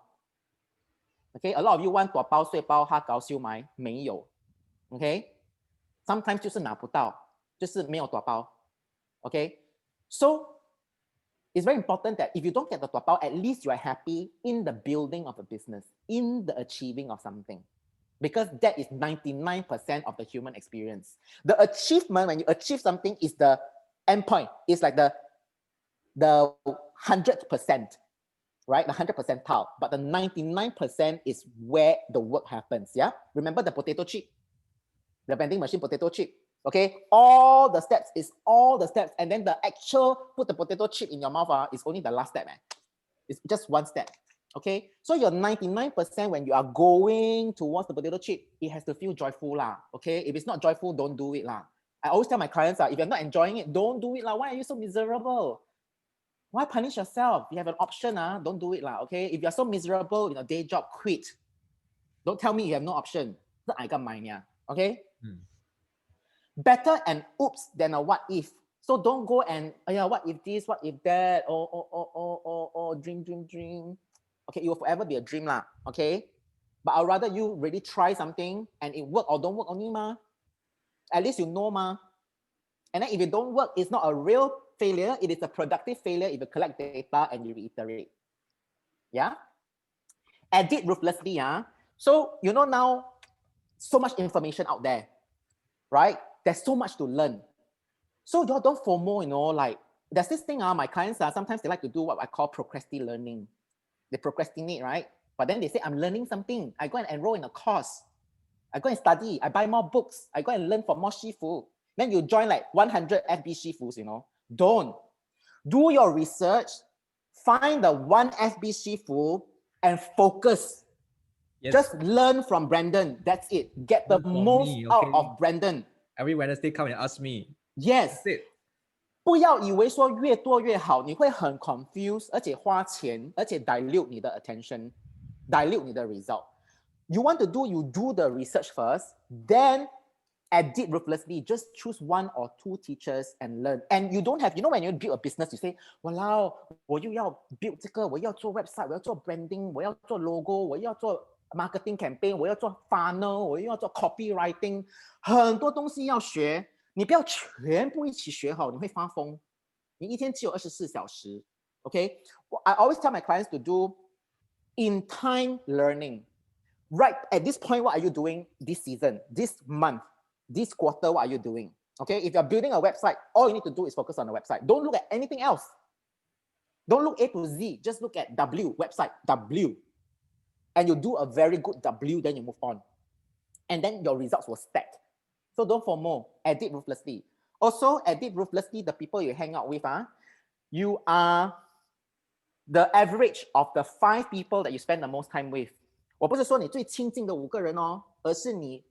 Okay, a lot of you want 短包碎包哈高修买没有 okay, sometimes 就是拿不到，就是没有短包 okay, so it's very important that if you don't get the 短包, at least you are happy in the building of a business, in the achieving of something, because that is 99% of the human experience. The achievement, when you achieve something, is the endpoint. It's like the 100%, right? The 100 percentile, but the 99% is where the work happens. Yeah, remember the potato chip, the vending machine potato chip. Okay, all the steps, and then the actual put the potato chip in your mouth is only the last step. It's just one step. Okay, so your 99% when you are going towards the potato chip, it has to feel joyful lah. Okay, if it's not joyful, don't do it lah. I always tell my clients if you're not enjoying it, don't do it lah. Why are you so miserable? Why punish yourself? You have an option don't do it lah. Okay, if you're so miserable in a day job, quit. Don't tell me you have no option. I got mine, yeah. Okay. Better an oops than a what if. So don't go and what if this, what if that, or dream. Okay, it will forever be a dream lah. Okay, but I'd rather you really try something and it work or don't work only ma. At least you know ma. And then if it don't work, it's not a real failure. It is a productive failure if you collect data and you reiterate. Yeah. Edit ruthlessly. So you know now, so much information out there, right? There's so much to learn. So y'all don't FOMO, you know, like there's this thing, my clients sometimes they like to do what I call procrastinating learning. They procrastinate, right? But then they say, I'm learning something. I go and enroll in a course. I go and study. I buy more books. I go and learn for more shifu. Then you join like 100 FB shifus, you know. Don't. Do your research. Find the one FB shifu and focus. Yes. Just learn from Brandon. That's it. Get the most out of Brandon. Every Wednesday come and ask me. Yes. That's it. 不要以为说越多越好，你会很 confused， 而且花钱，而且 dilute 你的 attention， dilute 你的 result. You want to do, you do the research first, then edit ruthlessly. Just choose 1 or 2 teachers and learn. And you don't have, you know, when you build a business, you say, "Walao, 我又要 build 这个，我要做 website， 我要做 branding， 我要做 logo， 我要做 marketing campaign， 我要做 funnel， 我又要做 copywriting， 很多东西要学。你不要全部一起学好，你会发疯。你一天只有24小时 ，OK？ I always tell my clients to do in time learning. Right at this point, what are you doing this season, this month, this quarter? What are you doing? Okay, if you're building a website, all you need to do is focus on the website. Don't look at anything else. Don't look A to Z. Just look at W, website, W. And you do a very good W, then you move on. And then your results will stack. So don't FOMO, edit ruthlessly. Also, edit ruthlessly the people you hang out with. You are the average of the 5 people that you spend the most time with. 我不是说你最亲近的5个人哦，而是你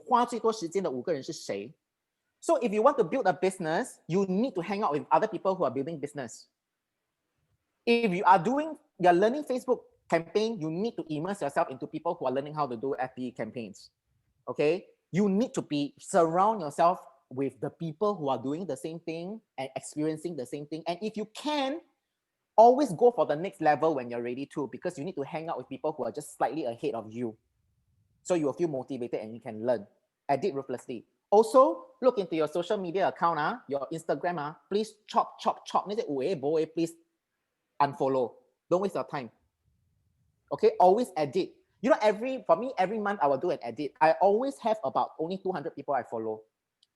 花最多时间的5个人是谁。So if you want to build a business, you need to hang out with other people who are building business. If you're learning Facebook campaign, you need to immerse yourself into people who are learning how to do FB campaigns. Okay? You need to surround yourself with the people who are doing the same thing and experiencing the same thing. And if you can, always go for the next level when you're ready to, because you need to hang out with people who are just slightly ahead of you. So you will feel motivated and you can learn. Edit ruthlessly. Also, look into your social media account, your Instagram, please chop. Please unfollow. Don't waste your time. Okay, always edit. You know, every month I will do an edit. I always have about only 200 people I follow.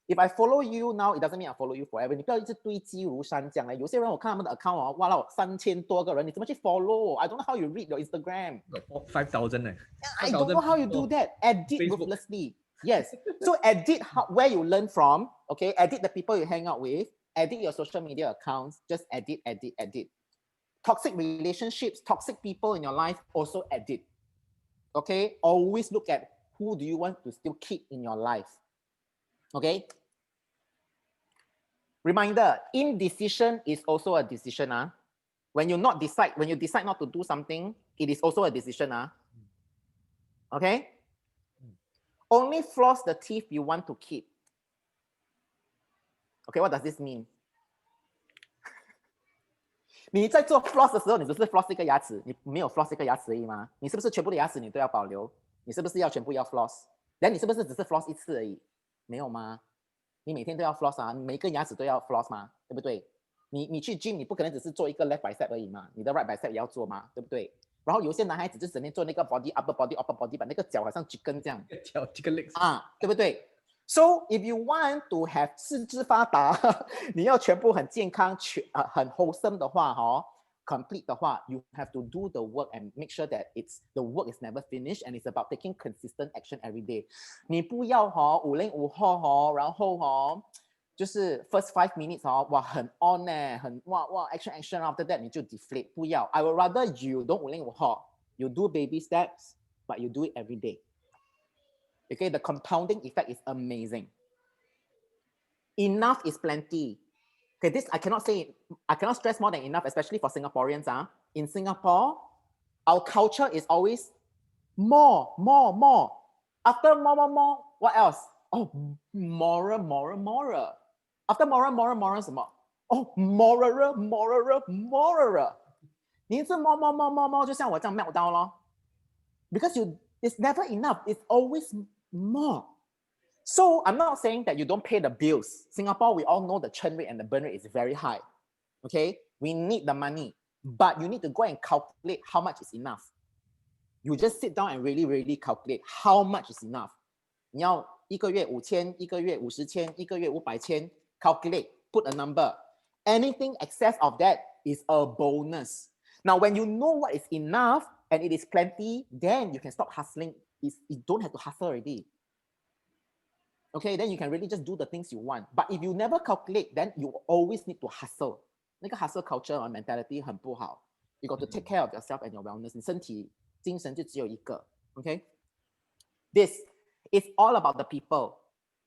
If I follow you now, it doesn't mean I follow you forever. 你不要一直堆积如山这样嘞。有些人我看他们的 account 哦，哇啦3000多个人，你怎么去 follow? I don't know how you read your Instagram. 5,000 I don't know how you do that. Edit Facebook. ruthlessly. Yes. So edit where you learn from. Okay. Edit the people you hang out with. Edit your social media accounts. Just edit. Toxic relationships, toxic people in your life, also edit. Okay. Always look at who do you want to still keep in your life. Okay. Reminder: indecision is also a decision. When you decide not to do something, it is also a decision. Okay. Only floss the teeth you want to keep. Okay, what does this mean? 你在做 floss 的时候，你只是 floss 一个牙齿，你没有 floss 一个牙齿而已吗？你是不是全部的牙齿你都要保留？你是不是要全部要 floss？ 然后你是不是只是 floss 一次而已？没有吗？你每天都要 floss 你每一根牙齿都要 floss 吗？对不对？你去 gym 你不可能只是做一个 left bicep 而已嘛，你的 right bicep 也要做嘛，对不对？然后有些男孩子就整天做那个 body upper body， 把那个脚好像 chicken 这样，脚 chicken legs 对不对？ So if you want to have 四肢发达，你要全部很健康，很 wholesome 的话complete 的话 you have to do the work and make sure that the work is never finished and it's about taking consistent action every day. 你不要5零5后然后就是 first 5 minutes 哇很 on 很哇 action after that 你就 deflate， 不要。 I would rather you don't 5零5後 you do baby steps but you do it every day. Okay, the compounding effect is amazing. Enough is plenty. Okay, this I cannot stress more than enough, especially for Singaporeans. In Singapore, our culture is always more. After more, what else? Oh, moral. After moral 什么？哦 moral 你一直 more 就像我这样 melt down 咯。Because it's never enough. It's always more. So I'm not saying that you don't pay the bills. Singapore, we all know the churn rate and the burn rate is very high. Okay? We need the money. But you need to go and calculate how much is enough. You just sit down and really calculate how much is enough. 你要一个月5000，一个月50千，一个月500千 calculate, put a number. Anything excess of that is a bonus. Now, when you know what is enough and it is plenty, then you can stop hustling. You don't have to hustle already. Okay, then you can really just do the things you want. But if you never calculate, then you always need to hustle. 那个 hustle culture or mentality 很不好. You got to take care of yourself and your wellness. 你身体精神就只有一个. Okay? This is all about the people.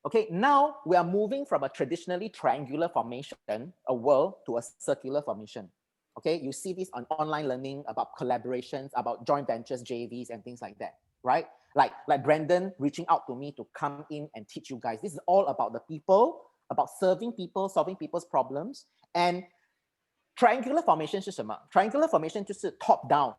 Okay, now we are moving from a traditionally triangular formation, a world, to a circular formation. Okay, you see this on online learning about collaborations, about joint ventures, JVs, and things like that, right? Like Brandon reaching out to me to come in and teach you guys. This is all about the people, about serving people, solving people's problems. And triangular formation 是什么? Triangular formation 就是 top down.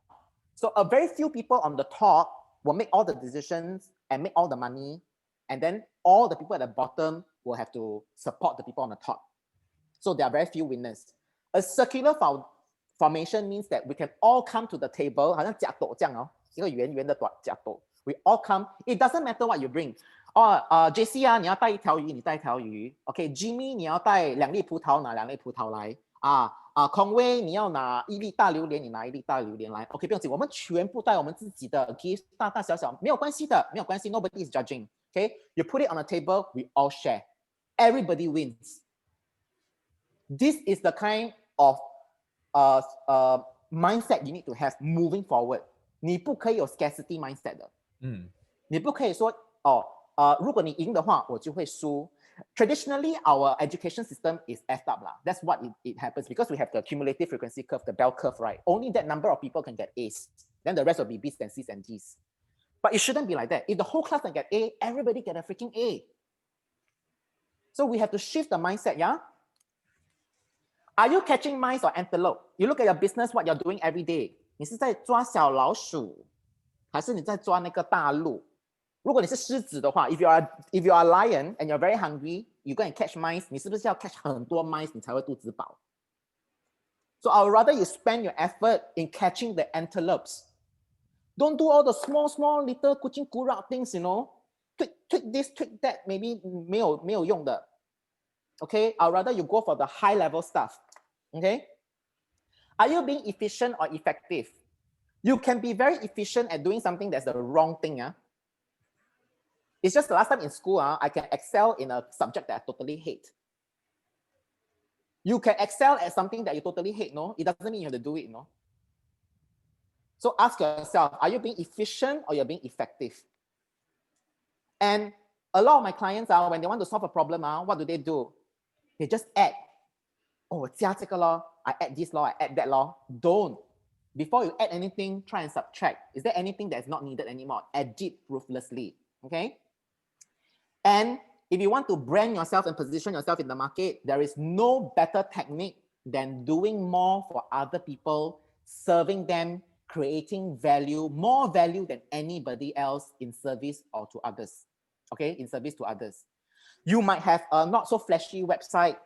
So a very few people on the top will make all the decisions and make all the money. And then all the people at the bottom will have to support the people on the top. So there are very few winners. A circular formation means that we can all come to the table, 好像夹斗这样哦，一个圆圆的夹斗。We all come. It doesn't matter what you bring. JC 啊，你要带一条鱼，你带一条鱼。OK, Jimmy 你要带2粒葡萄，拿2粒葡萄来。Conway 你要拿1粒大榴莲，你拿1粒大榴莲来。OK, 不用紧，我们全部带我们自己的 gift， 大大小小没有关系的，没有关系。Nobody is judging. OK, you put it on the table, we all share. Everybody wins. This is the kind of mindset you need to have moving forward. 你不可以有 scarcity mindset 的。你不可以说如果你赢的话，我就会输。Traditionally, our education system is effed up lah. That's what it happens because we have the cumulative frequency curve, the bell curve, right? Only that number of people can get A's. Then the rest will be B's and C's and D's. But it shouldn't be like that. If the whole class can get A, everybody get a freaking A. So we have to shift the mindset, yeah? Are you catching mice or antelope? You look at your business, what you're doing every day. 你是在抓小老鼠，还是你在抓那个大鹿？如果你是狮子的话 if you are a lion and you're very hungry, you go and catch mice, 你是不是要 catch 很多 mice 你才会肚子饱？ So I would rather you spend your effort in catching the antelopes. Don't do all the small little kucing kurak things, you know. Tweak this, tweak that, maybe 没有用的。Okay, I'd rather you go for the high level stuff. Okay? Are you being efficient or effective? You can be very efficient at doing something that's the wrong thing. It's just the last time in school, I can excel in a subject that I totally hate. You can excel at something that you totally hate, no? It doesn't mean you have to do it, no? So ask yourself, are you being efficient or you're being effective? And a lot of my clients, when they want to solve a problem, what do? They just add. Oh, 加这个咯, I add this law, I add that law. Don't. Before you add anything, try and subtract. Is there anything that's not needed anymore? Add it ruthlessly, okay? And if you want to brand yourself and position yourself in the market, there is no better technique than doing more for other people, serving them, creating value, more value than anybody else in service or to others, okay? In service to others. You might have a not so flashy website,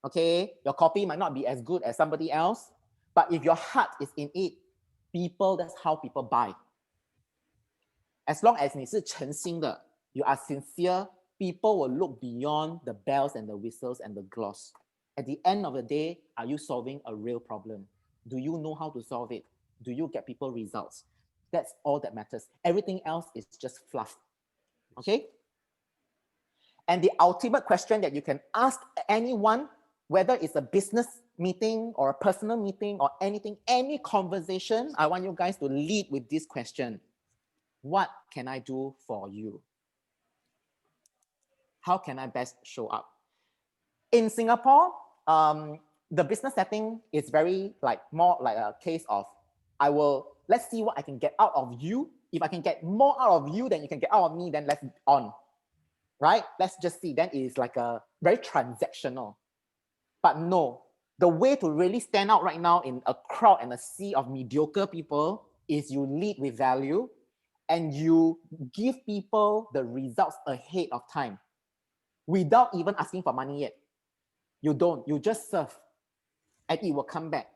okay? Your copy might not be as good as somebody else, but if your heart is in it, people, that's how people buy. As long as 你是诚心的, you are sincere, people will look beyond the bells and the whistles and the gloss. At the end of the day, are you solving a real problem? Do you know how to solve it? Do you get people results? That's all that matters. Everything else is just fluff, okay? And the ultimate question that you can ask anyone, whether it's a business meeting or a personal meeting or anything, any conversation, I want you guys to lead with this question. What can I do for you? How can I best show up? In Singapore, the business setting is very more like a case of, let's see what I can get out of you. If I can get more out of you than you can get out of me, then let's on, right? Let's just see. Then it is like a very transactional. But no, the way to really stand out right now in a crowd and a sea of mediocre people is you lead with value and you give people the results ahead of time without even asking for money yet. You don't, you just serve and it will come back.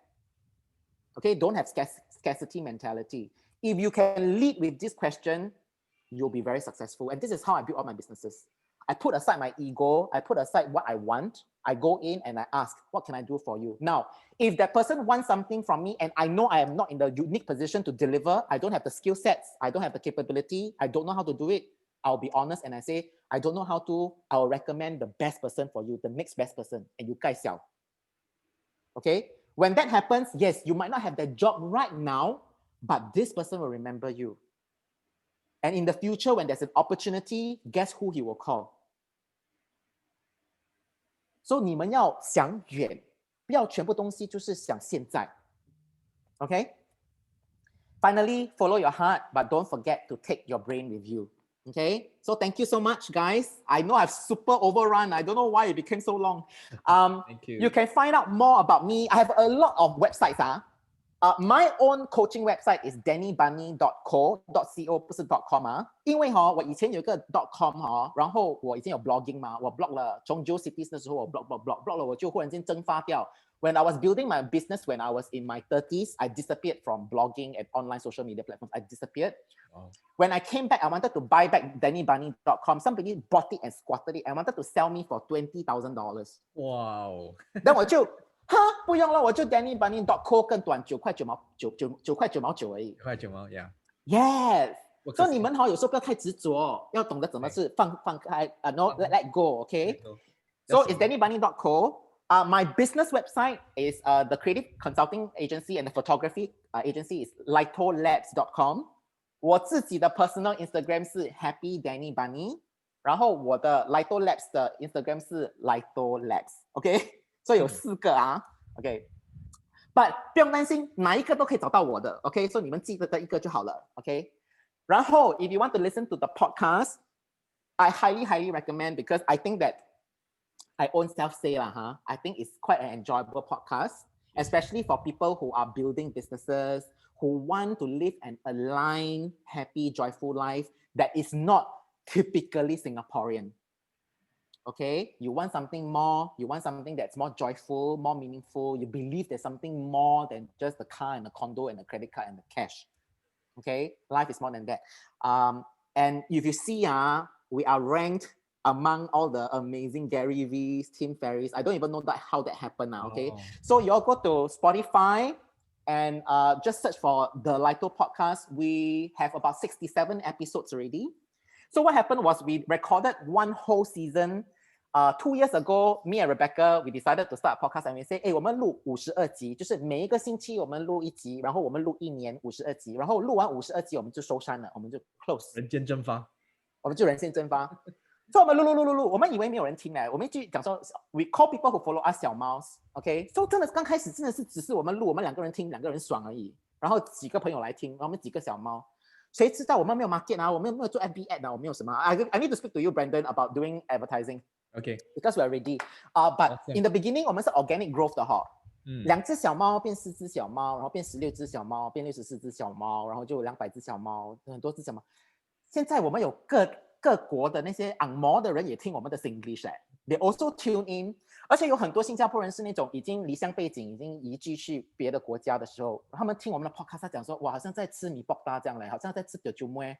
Okay, don't have scarcity mentality. If you can lead with this question, you'll be very successful. And this is how I build all my businesses. I put aside my ego, I put aside what I want, I go in and I ask, what can I do for you? Now, if that person wants something from me and I know I am not in the unique position to deliver, I don't have the skill sets, I don't have the capability, I don't know how to do it, I'll be honest and I say, I don't know how to, I'll recommend the best person for you, the next best person, and you guys sell. Okay? When that happens, yes, you might not have that job right now, but this person will remember you. And in the future, when there's an opportunity, guess who he will call? So 你们要想远，不要全部东西就是想现在。Okay? Finally, follow your heart, but don't forget to take your brain with you. Okay? So thank you so much, guys. I know I've super overrun. I don't know why it became so long. Thank you. You can find out more about me. I have a lot of websites. My own coaching website is dannybunny.co.co 不是 .com 啊，因为我以前有一个 .com 然后我以前有 blogging 嘛，我 blog 了，从 Joe Cities 的时候我 blog 了，我就忽然间蒸发掉。When I was building my business, when I was in my 30s, I disappeared from blogging and online social media platforms. I disappeared. Wow. When I came back, I wanted to buy back dannybunny.com. Somebody bought it and squatted it and wanted to sell me for $20,000. Wow. Then 我就不用了，我就 dannybunny.co 更短，9块9毛9而已。9毛 yeah. Yes. 我所以你们有时候不要太执着，要懂得怎么是放开，no let go, okay? So it's dannybunny.co. My business website is the creative consulting agency and the photography agency is litolabs.com. 我自己的 personal Instagram 是 Happy Danny Bunny， 然后我的 Lito Labs 的 Instagram 是 Lito Labs，OK？ 所以有4个OK？ But 不用担心，哪一个都可以找到我的，OK？ 所以你们记得一个就好了，OK？ 然后 if you want to listen to the podcast, I highly recommend because I think that I own self say I think it's quite an enjoyable podcast, especially for people who are building businesses, who want to live an aligned, happy, joyful life that is not typically Singaporean. Okay, you want something more, you want something that's more joyful, more meaningful. You believe there's something more than just the car and the condo and the credit card and the cash. Okay, life is more than that. And if you see, we are ranked among all the amazing Gary V's, Tim Ferriss. I don't even know how that happened now. Okay, so you all go to Spotify and just search for the Lito podcast. We have about 67 episodes already. So what happened was we recorded one whole season. 2 years ago, me and Rebecca, we decided to start a podcast and we say, 我们录52集，就是每一个星期我们录1集，然后我们录1年52集，然后录完52集我们就收山了，我们就 close。人间蒸发。我们就人间蒸发。所以我们录，我们以为没有人听嘞，我们就讲说 ，we call people who follow us 小猫 ，OK？ 所以真的刚开始真的是只是我们录，我们2个人听，2个人爽而已，然后几个朋友来听，我们几个小猫，谁知道我们没有 market 我们没有做 FB ad 我们有什么 I need to speak to you, Brandon, about doing advertising. Okay. Because we are ready. But in the beginning, 我们是 organic growth 的2只小猫变4只小猫，然后变16只小猫，变64只小猫，然后就200只小猫，很多只小猫。现在我们有各国的那些按摩的人也听我们的 Singlish they also tune in， 而且有很多新加坡人是那种已经离乡背景，已经移居去别的国家的时候，他们听我们的 podcast， 他讲说，哇，好像在吃米卜达这样嘞，好像在吃九妹。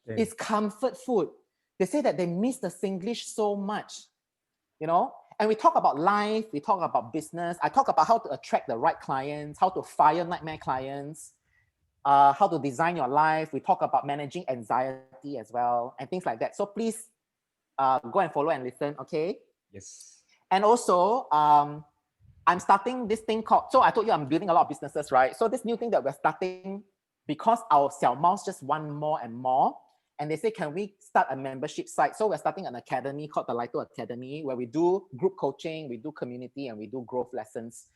It's comfort food. They say that they miss the Singlish so much, you know. And we talk about life, we talk about business. I talk about how to attract the right clients, how to fire nightmare clients. How to design your life. We talk about managing anxiety as well and things like that. So please go and follow and listen, okay? Yes. And also, I'm starting this thing called, so I told you I'm building a lot of businesses, right? So this new thing that we're starting, because our Xiao Maos just want more and more, and they say, can we start a membership site? So we're starting an academy called the Lito Academy, where we do group coaching, we do community, and we do growth lessons.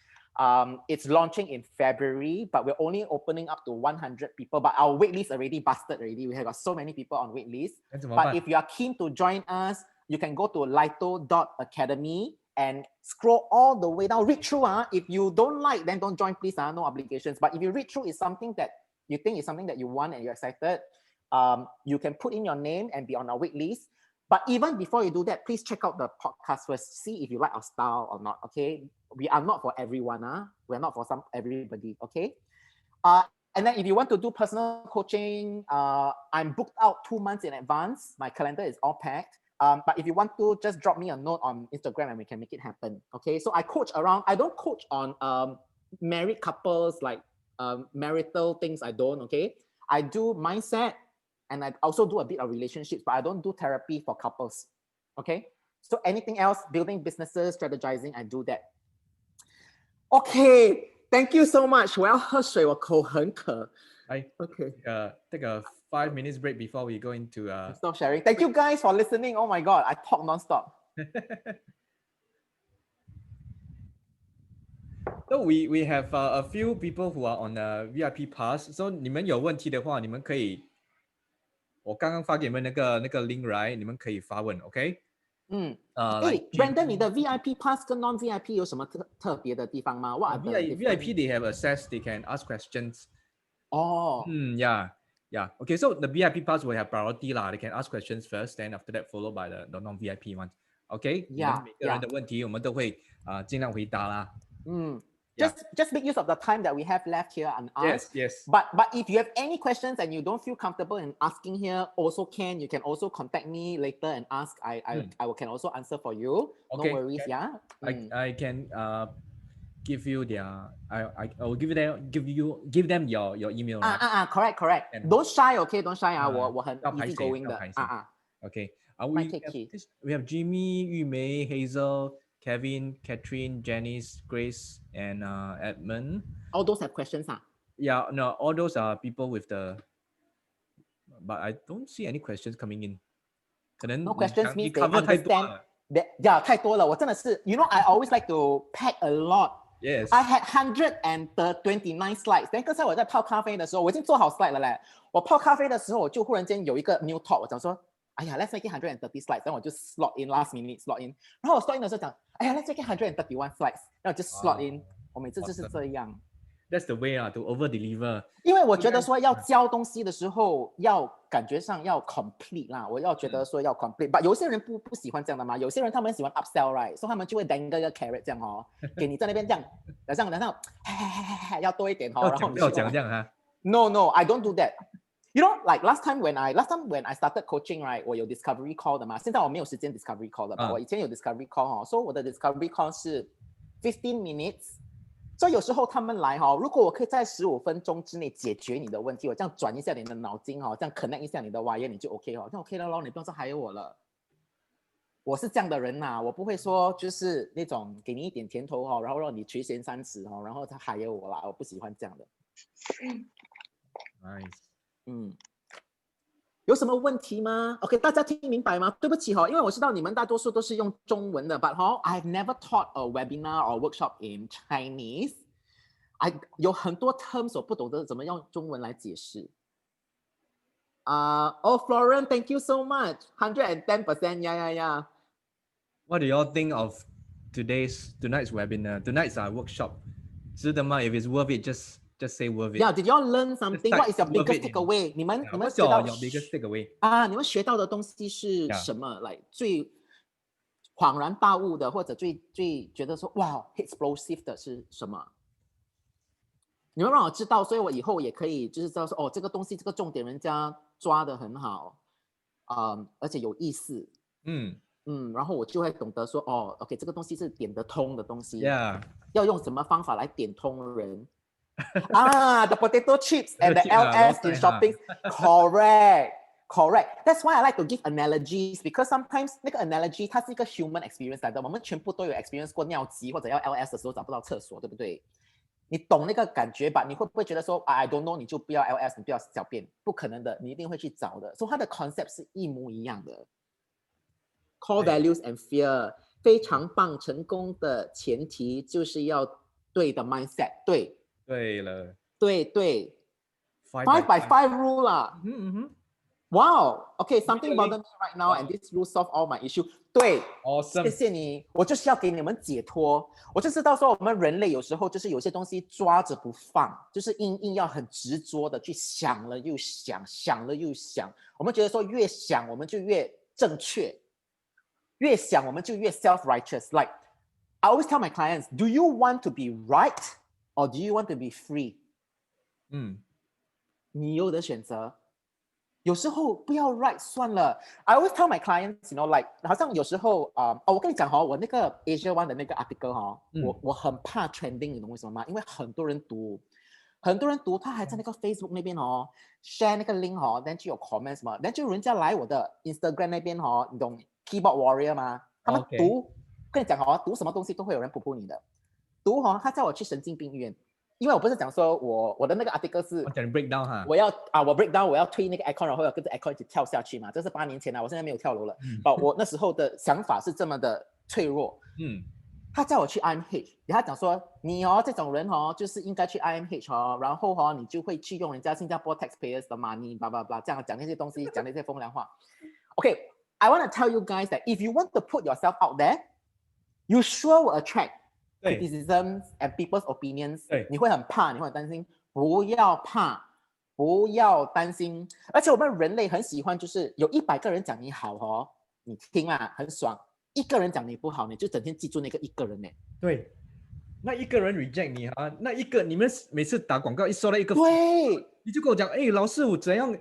It's launching in February, but we're only opening up to 100 people. But our wait list already busted already. We have got so many people on wait list. But if you are keen to join us, you can go to lito.academy and scroll all the way down. Read through. If you don't like, then don't join, please. No obligations. But if you read through, it's something that you think is something that you want and you're excited, you can put in your name and be on our wait list. But even before you do that, please check out the podcast first. See if you like our style or not, okay? We are not for everyone. We're not for everybody, okay? And then if you want to do personal coaching, I'm booked out 2 months in advance. My calendar is all packed. But if you want to, just drop me a note on Instagram and we can make it happen, okay? So I coach around, I don't coach on married couples, like marital things, I don't, okay? I do mindset, and I also do a bit of relationships, but I don't do therapy for couples, okay? So anything else, building businesses, strategizing, I do that. Okay, thank you so much. 我要喝水，我口很渴。Okay. Take a 5 minutes break before we go into stop sharing. Thank you guys for listening. Oh my God, I talk nonstop. So we have a few people who are on the VIP pass. So 你们有问题的话，你们可以，我刚刚发给你们那个 link right， 你们可以发问 ，OK？ like Brandon，你的 VIP pass 跟 non VIP 有什么特别的地方吗？What are the VIP they have access, they can ask questions. 哦 Yeah. Okay, so the VIP pass will have priority lah. They can ask questions first, then after that followed by the non-VIP one. Okay, 你们 Yeah, 每个人的问题我们都会尽量回答啦。just make use of the time that we have left here and ask. Yes. But if you have any questions and you don't feel comfortable in asking here, also can. You can also contact me later and ask. I can also answer for you. Okay, No worries. okay. Yeah. I can give you their I will give them your email. Correct. And- Don't shy, okay? Don't shy. 我很不要排斥， easy going 不要的排斥。Okay. My take key. We have Jimmy, Yu Mei, Hazel, Kevin, Catherine, Janice, Grace, and Edmund. All those have questions. Yeah, no, all those are people with the. But I don't see any questions coming in. 可能 No questions 你 means they cover 太多 understand 了。 Yeah, 太多了。我真的是 you know, I always like to pack a lot. Yes. I had 129 slides. Then 刚才我在泡咖啡的时候，我已经做好 slide 了嘞。我泡咖啡的时候，我就忽然间有一个 new thought，我讲说，哎呀 ，let's make it 130 slides。然后我就 slot in last minute slot in。然后我 slot in 的时候讲，哎呀，let's make it 131 slides。然后就 slot in。我每次就是这样。 That's the way to over deliver. 因为我觉得说要教东西的时候，要感觉上要 complete 啦，我要觉得说要 complete。but 有些人不喜欢这样的嘛，有些人他们喜欢 upsell right， 所以他们就会 dangle 一个 carrot 这样哦，给你在那边这样，好像要多一点哦，然后不要讲这样哈。No, I don't do that. You know, like last time when I started coaching, right， 我有 discovery call 的嘛，现在我没有时间 discovery call 的嘛，我以前有 discovery call 哦，所以我的 discovery call 是15 minutes。所以有时候他们来如果我可以在15分钟之内解决你的问题，我这样转一下你的脑筋这样 connect 一下你的 wire， 你就 OK 这样 OK 了咯，你不用再 hire 我了。我是这样的人呐，我不会说就是那种给你一点甜头然后让你垂涎三尺然后再 hire 我啦，我不喜欢这样的。Nice。有什么问题吗 ？OK， 大家听明白吗？对不起因为我知道你们大多数都是用中文的 ，but I've never taught a webinar or workshop in Chinese。有很多 terms 我不懂得怎么用中文来解释。Florence, thank you so much. 110%, yeah. What do you all think of tonight's webinar? Tonight's workshop. 值得吗 ？If it's worth it, just say worth it. Yeah, did you all learn something? What is your biggest takeaway? 你们 What's 学到 your biggest takeaway? 你们学到的东西是什么？ like 最恍然大悟的，或者最觉得说哇 explosive 的是什么？你们让我知道，所以我以后也可以就是知道说这个东西这个重点人家抓得很好，而且有意思。然后我就会懂得说OK， 这个东西是点得通的东西。Yeah. 要用什么方法来点通人？The potato chips and the LS in shopping. Correct. That's why I like to give analogies because sometimes 那个 analogy 它是一个 human experience 来的，我们全部都有 experience 过尿急或者要 LS 的时候找不到厕所，对不对？你懂那个感觉吧？你会不会觉得说 I don't know， 你就不要 LS， 你不要小便？不可能的，你一定会去找的。所以它的 concept 是一模一样的。Core values and fear 非常棒，成功的前提就是要对的 mindset， 对了。对 5 by 5 rule 啦。Wow, okay, something bothers me right now, and this rule solve all my issue. 对 Awesome. 谢谢你，我就是要给你们解脱。我就知道说，我们人类有时候就是有些东西抓着不放，就是硬要很执着的去想了又想，想了又想。我们觉得说越想我们就越正确，越想我们就越 self-righteous. Like I always tell my clients, do you want to be right or do you want to be free? 你有的选择。有时候不要 right 算了。I always tell my clients, you know, like 好像有时候我跟你讲我那个 Asia One 的那个 article 我很怕 trending， 你懂为什么吗？因为很多人读，他还在那个 Facebook 那边share 那个 link then 就有 comments 嘛 then 就有人家来我的 Instagram 那边你懂 keyboard warrior 吗？他们读，跟你讲读什么东西都会有人噗你的，读他叫我去神经病医院。因为我不是讲说我的那个 article 是我讲 breakdown 哈，我要我 breakdown， 我要推那个 icon， 然后要跟着 icon 一起跳下去嘛，这是8年前了，我现在没有跳楼了。我那时候的想法是这么的脆弱。他叫我去 IMH， 他讲说你这种人就是应该去 IMH然后你就会去用人家新加坡 taxpayers 的 money， blah blah blah， 这样讲那些东西，讲那些风凉话。OK， I want to tell you guys that if you want to put yourself out there, you sure will attract 对 criticisms and people's opinions. 对你会很怕，你会很担心，不要怕，不要担心。而且我们人类很喜欢，就是有100个人讲你好哦，你听啊，很爽。一个人讲你不好，你就整天记住那个一个人呢。对，那一个人 reject 你啊，那一个你们每次打广告一收到一个，对，你就跟我讲，哎，老师，我怎样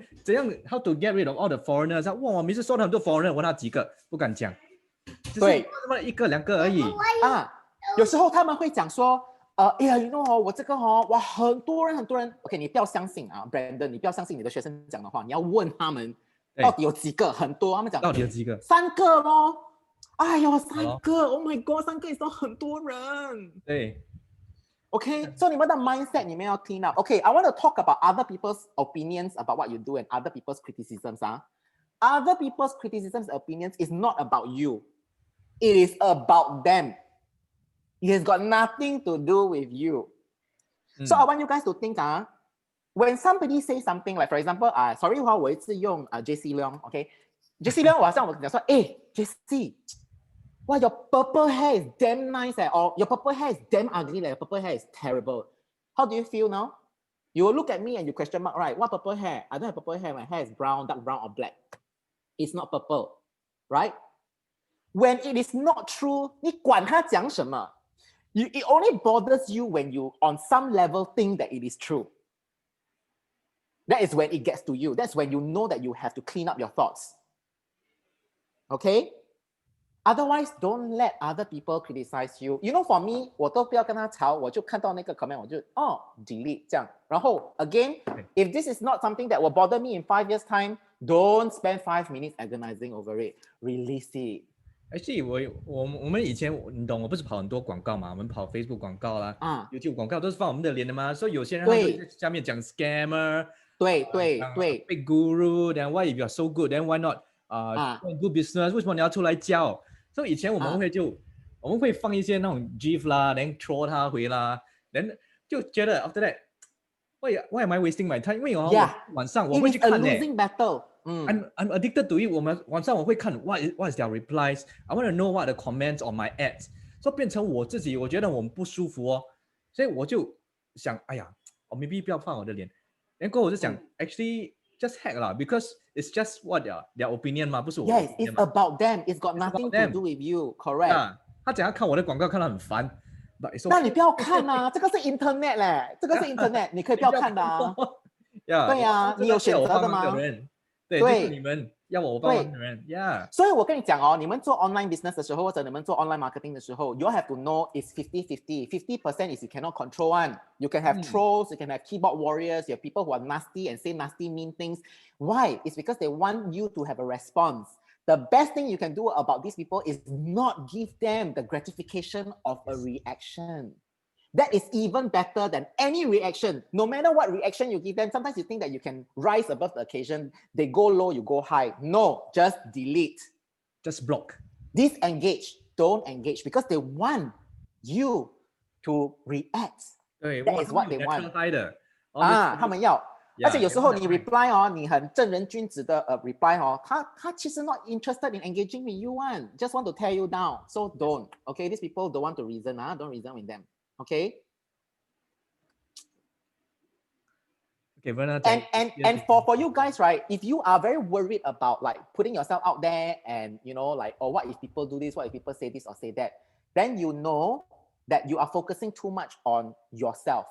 how to get rid of all the foreigners？哇，我每次收到很多 foreigner，问他几个，不敢讲，对，他妈1个2个而已。啊，有时候他们会讲说，哎呀，you know 哦，我这个哦，哇，很多人，OK， 你不要相信啊 ，Brandon， 你不要相信你的学生讲的话，你要问他们到底有几个，很多，他们讲到底有几个？3个咯。哎呦，3个 ，Oh my God，3个也是很多人。对 OK， so 你们的 mindset 你们要 clean up。OK，I want to talk about other people's opinions about what you do and other people's criticisms. Other people's criticisms and opinions is not about you. It is about them. It has got nothing to do with you. So I want you guys to think, when somebody says something, like for example, sorry 我一直用JC Leong，OK，JC Leong 好像我讲说，JC， wow, your purple hair is damn nice, or your purple hair is damn ugly, your purple hair is terrible. How do you feel now? You will look at me and you question mark, right? What purple hair? I don't have purple hair. My hair is brown, dark brown, or black. It's not purple, right? When it is not true, 你管他讲什么? It only bothers you when you, on some level, think that it is true. That is when it gets to you. That's when you know that you have to clean up your thoughts. Okay? Otherwise, don't let other people criticize you. You know, for me, 我都不要跟他吵，我就看到那个 comment， 我就delete 这样。然后 again, if this is not something that will bother me in 5 years' time, don't spend 5 minutes agonizing over it. Release it. Actually，我们以前你懂，我不是跑很多广告嘛，我们跑 Facebook 广告啦，YouTube 广告都是放我们的脸的嘛，所以有些人他会在下面讲 scammer， 对，big guru，then why if you are so go then why not do business？ 为什么你要出来教？所以以前我们会放一些那种 GIF 啦， then troll 他回啦， then 就觉得 after that，why am I wasting my time？ 因为晚上我会去看 It is a losing battle. I'm addicted to it. 晚上我会看 what is their replies. I want to know what the comments on my ads. 所以变成我自己，我觉得我不舒服哦，所以我就想，哎呀，我 maybe 不要放我的脸。然后我就想，actually just hack 啦 ，because it's just what their opinion 嘛，不是我。Yes, it's about them. It's got nothing to do with you. Correct. 他讲要看我的广告，看到很烦。那你不要看啊，这个是 internet 嘞，这个是 internet， 你可以不要看的啊。对呀，你有选择的吗？对，就是你们要我帮忙的人 ，Yeah。所以我跟你讲哦，你们做 online business 的时候，或者你们做 online marketing 的时候 ，you have to know it's 50-50. 50% is you cannot control one. You can have trolls, you can have keyboard warriors, you have people who are nasty and say nasty, mean things. Why? It's because they want you to have a response. The best thing you can do about these people is not give them the gratification of a reaction. That is even better than any reaction. No matter what reaction you give them, sometimes you think that you can rise above the occasion. They go low, you go high. No, just delete. Just block. Disengage. Don't engage because they want you to react. That is what they want. 他们要。而且有时候你 reply 哦，你很正人君子的reply 哦，他其实 not interested in engaging with you one, just want to tear you down. So don't. Okay, these people don't want to reason. Don't reason with them. Okay. And for you guys, right? If you are very worried about like putting yourself out there and you know like, oh, what if people do this? What if people say this or say that? Then you know that you are focusing too much on yourself.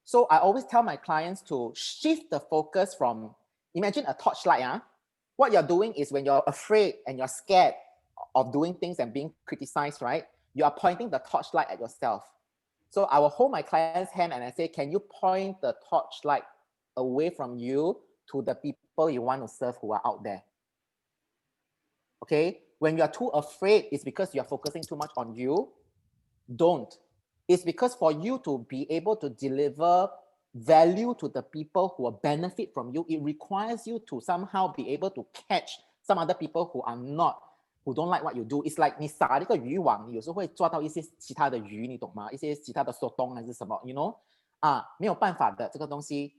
So I always tell my clients to shift the focus from, imagine a torchlight. What you're doing is when you're afraid and you're scared of doing things and being criticized, right? You are pointing the torchlight at yourself. So I will hold my client's hand and I say, can you point the torchlight away from you to the people you want to serve who are out there? Okay? When you are too afraid, it's because you are focusing too much on you. Don't. It's because for you to be able to deliver value to the people who will benefit from you, it requires you to somehow be able to catch some other people who don't like what you do. It's like 你撒一个渔网，你有时候会抓到一些其他的鱼，你懂吗？一些其他的sotong还是什么 ，you know？ 没有办法的这个东西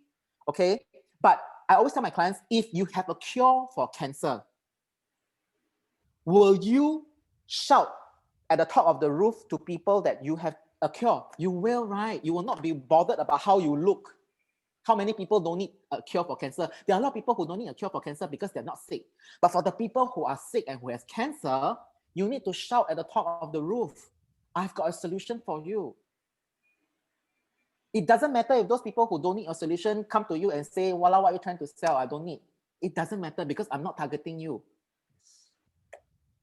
，OK？ But I always tell my clients, if you have a cure for cancer, Will you shout at the top of the roof to people that you have a cure? You will, right? You will not be bothered about how you look. How many people don't need a cure for cancer? There are a lot of people who don't need a cure for cancer because they're not sick. But for the people who are sick and who has cancer, you need to shout at the top of the roof, I've got a solution for you. It doesn't matter if those people who don't need a solution come to you and say, "Walao, what are you trying to sell? I don't need." It doesn't matter because I'm not targeting you.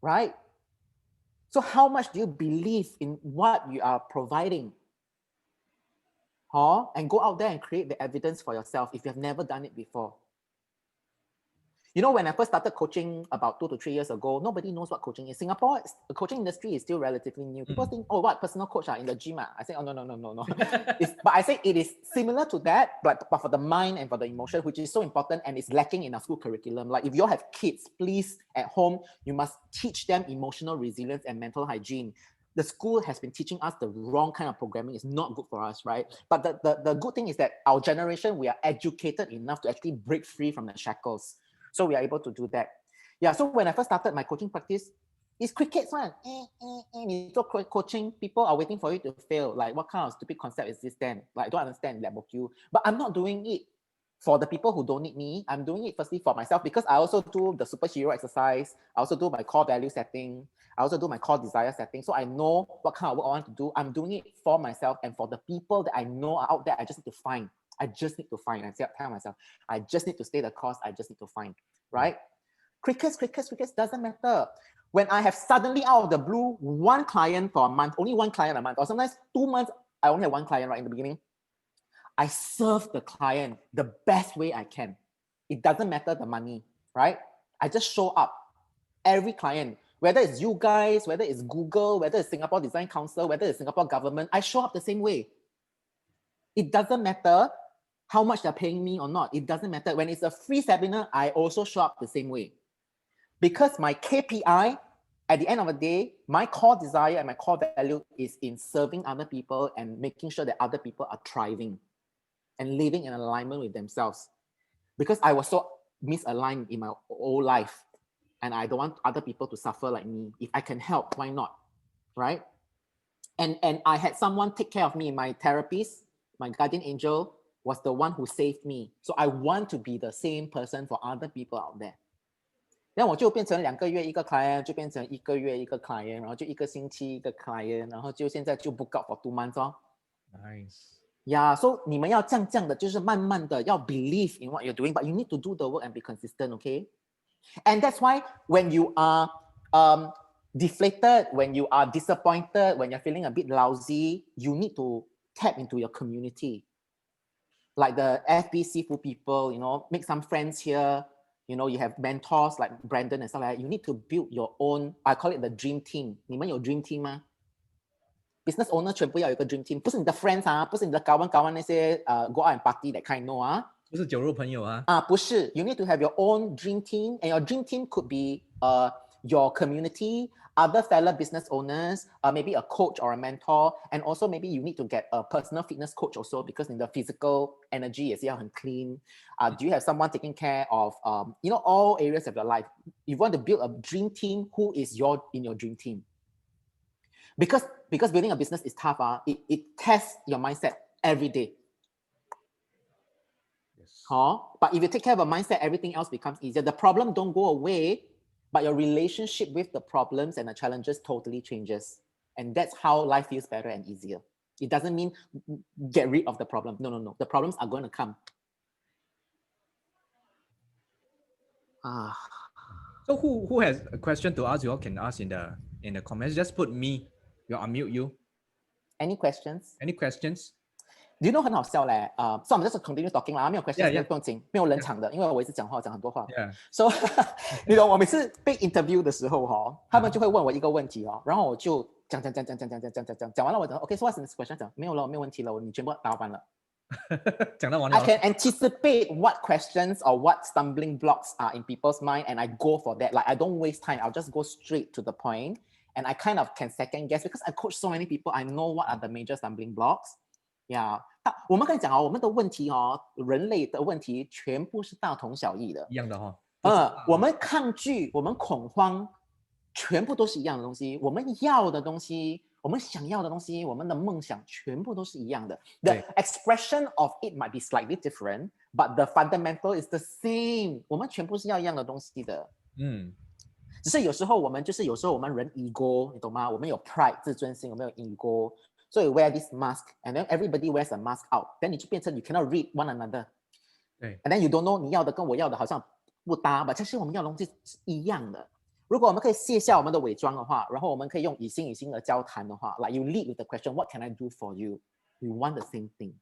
Right? So how much do you believe in what you are providing? And go out there and create the evidence for yourself if you have never done it before. You know, when I first started coaching about 2 to 3 years ago, nobody knows what coaching is. Singapore, the coaching industry is still relatively new. People think, oh, what, personal coach in the gym? I say, oh, no. But I say it is similar to that, but for the mind and for the emotion, which is so important and is lacking in our school curriculum. Like if you all have kids, please, at home, you must teach them emotional resilience and mental hygiene. The school has been teaching us the wrong kind of programming. It's not good for us, right? But the good thing is that our generation, we are educated enough to actually break free from the shackles. So we are able to do that. Yeah, so when I first started my coaching practice, it's crickets one. Coaching, people are waiting for you to fail. Like, what kind of stupid concept is this then? Like, I don't understand that book you. But I'm not doing it for the people who don't need me. I'm doing it firstly for myself because I also do the superhero exercise. I also do my core value setting. I also do my core desire setting. So I know what kind of work I want to do. I'm doing it for myself and for the people that I know are out there. I just need to find. I tell myself, I just need to stay the course. I just need to find, right? Crickets doesn't matter. When I have suddenly out of the blue, one client for a month, only one client a month, or sometimes 2 months, I only have one client right in the beginning. I serve the client the best way I can. It doesn't matter the money, right? I just show up. Every client, whether it's you guys, whether it's Google, whether it's Singapore Design Council, whether it's Singapore government, I show up the same way. It doesn't matter how much they're paying me or not. It doesn't matter. When it's a free seminar, I also show up the same way. Because my KPI, at the end of the day, my core desire and my core value is in serving other people and making sure that other people are thriving and living in alignment with themselves. Because I was so misaligned in my whole life and I don't want other people to suffer like me. If I can help, why not? Right? And I had someone take care of me. My therapist, my guardian angel, was the one who saved me. So I want to be the same person for other people out there. Then 我就变成2个月一个 client， 就变成1个月一个 client， 然后就1个星期一个 client， 然后就现在就 book out for 2 months 哦。Nice. Yeah, so 你们要这样的，就是慢慢的要 believe in what you're doing, but you need to do the work and be consistent, okay? And that's why when you are deflated, when you are disappointed, when you're feeling a bit lousy, you need to tap into your community. Like the FB Seafood people, you know, make some friends here. You know, you have mentors like Brandon and stuff like that. You need to build your own, I call it the dream team. 你们有 dream team 吗？ Business owner 全部要有一个 dream team， 不是你的 friends 啊，不是你的高玩那些go out and party that kind, no 啊。不是酒肉朋友啊。不是 you need to have your own dream team, and your dream team could be your community, other fellow business owners, maybe a coach or a mentor, and also maybe you need to get a personal fitness coach also because in the physical energy 也是要很 clean. Do you have someone taking care of you know, all areas of your life? You want to build a dream team. Who is in your dream team? Because building a business is tough. It tests your mindset every day. Yes. But if you take care of a mindset, everything else becomes easier. The problem don't go away, but your relationship with the problems and the challenges totally changes. And that's how life feels better and easier. It doesn't mean get rid of the problem. No. The problems are going to come. So who has a question to ask? You all can ask in the comments. Just put me. You'll unmute you. Any questions? Any questions? Do you know 很好笑嘞？So I'm just continue talking 啦，没有 questions， Yeah. 不用紧，没有冷场的，因为我一直讲很多话。Yeah. So 你懂，我每次被 interview 的时候他们就会问我一个问题然后我就讲完了，我讲 OK， so what's the next question？ 讲没有了，没有问题了，你全部答完了。讲到完了。I can anticipate what questions or what stumbling blocks are in people's mind, and I go for that. Like I don't waste time. I'll just go straight to the point, and I kind of can second guess because I coach so many people. I know what are the major stumbling blocks. Yeah. 我们跟你讲我们的问题人类的问题全部是大同小异的。一样的我们抗拒，我们恐慌，全部都是一样的东西，我们要的东西，我们想要的东西，我们的梦想全部都是一样的。The 对 expression of it might be slightly different, but the fundamental is the same。我们全部是要一样的东西的。只是有时候我们人 ego， 你懂吗？我们有 pride 自尊心，我们有 ego， 所以 wear this mask and then everybody wears a mask out，then 你就变成 you cannot read one another。对 And then you don't know 你要的跟我要的好像不搭吧？其实我们要的东西是一样的。如果我们可以卸下我们的伪装的话，然后我们可以用以心的交谈的话 ，like you lead with the question, what can I do for you? We want the same thing.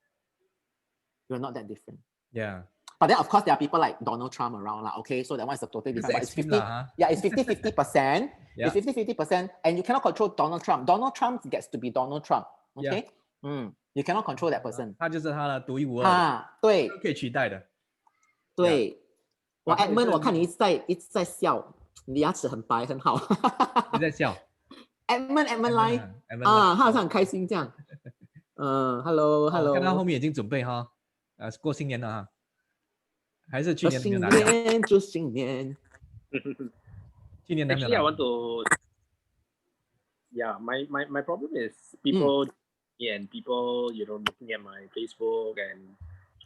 You're not that different. Yeah. But then of course there are people like Donald Trump around lah. Okay, so that one is a totally different. But it's 50, yeah, it's 50-50%. Yeah. It's 50-50%, and you cannot control Donald Trump. Donald Trump gets to be Donald Trump. Okay, you cannot control that person. 他就是他的独一无二的，啊，对可以取代的。对。我然后 Edmund， 是我看你一直在笑，你的牙齿很白很好。你在笑 Edmund 来 Edmund 啊，他好像很开心这样。Hello 看他后 Hello，面已经准备哈，过新年了哈，还是去年没有新拿掉？年祝新年。去年还没有 Actually, I 拿 want to. Yeah, my problem is people and people, looking at my Facebook and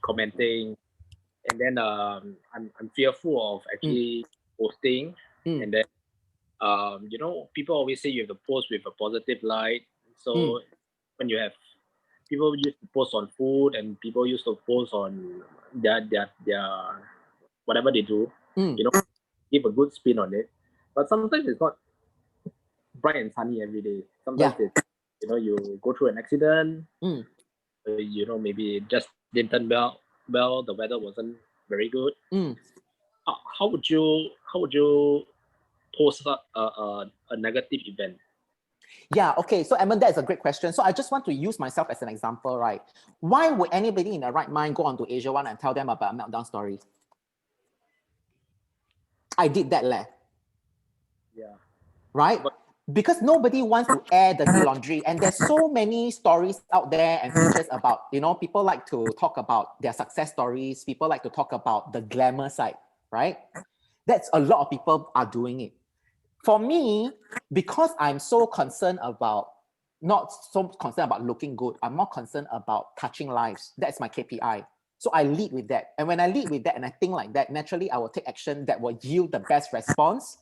commenting, and then I'm fearful of actually posting, and then people always say you have to post with a positive light. So when you have people used to post on food and people used to post on their whatever they do, give a good spin on it. But sometimes it's not bright and sunny every day. Sometimes it's, you go through an accident, maybe it just didn't turn well, the weather wasn't very good. How would you post a negative event? Yeah, okay. So Edmund, that is a great question. So I just want to use myself as an example, right? Why would anybody in their right mind go onto Asia One and tell them about a meltdown story? I did that, leh. Yeah. Right? Because nobody wants to air the laundry, and there's so many stories out there and features about, people like to talk about their success stories. People like to talk about the glamour side, right? That's a lot of people are doing it. For me, because I'm so concerned about, not so concerned about looking good, I'm more concerned about touching lives. That's my KPI. So I lead with that. And when I lead with that and I think like that, naturally I will take action that will yield the best response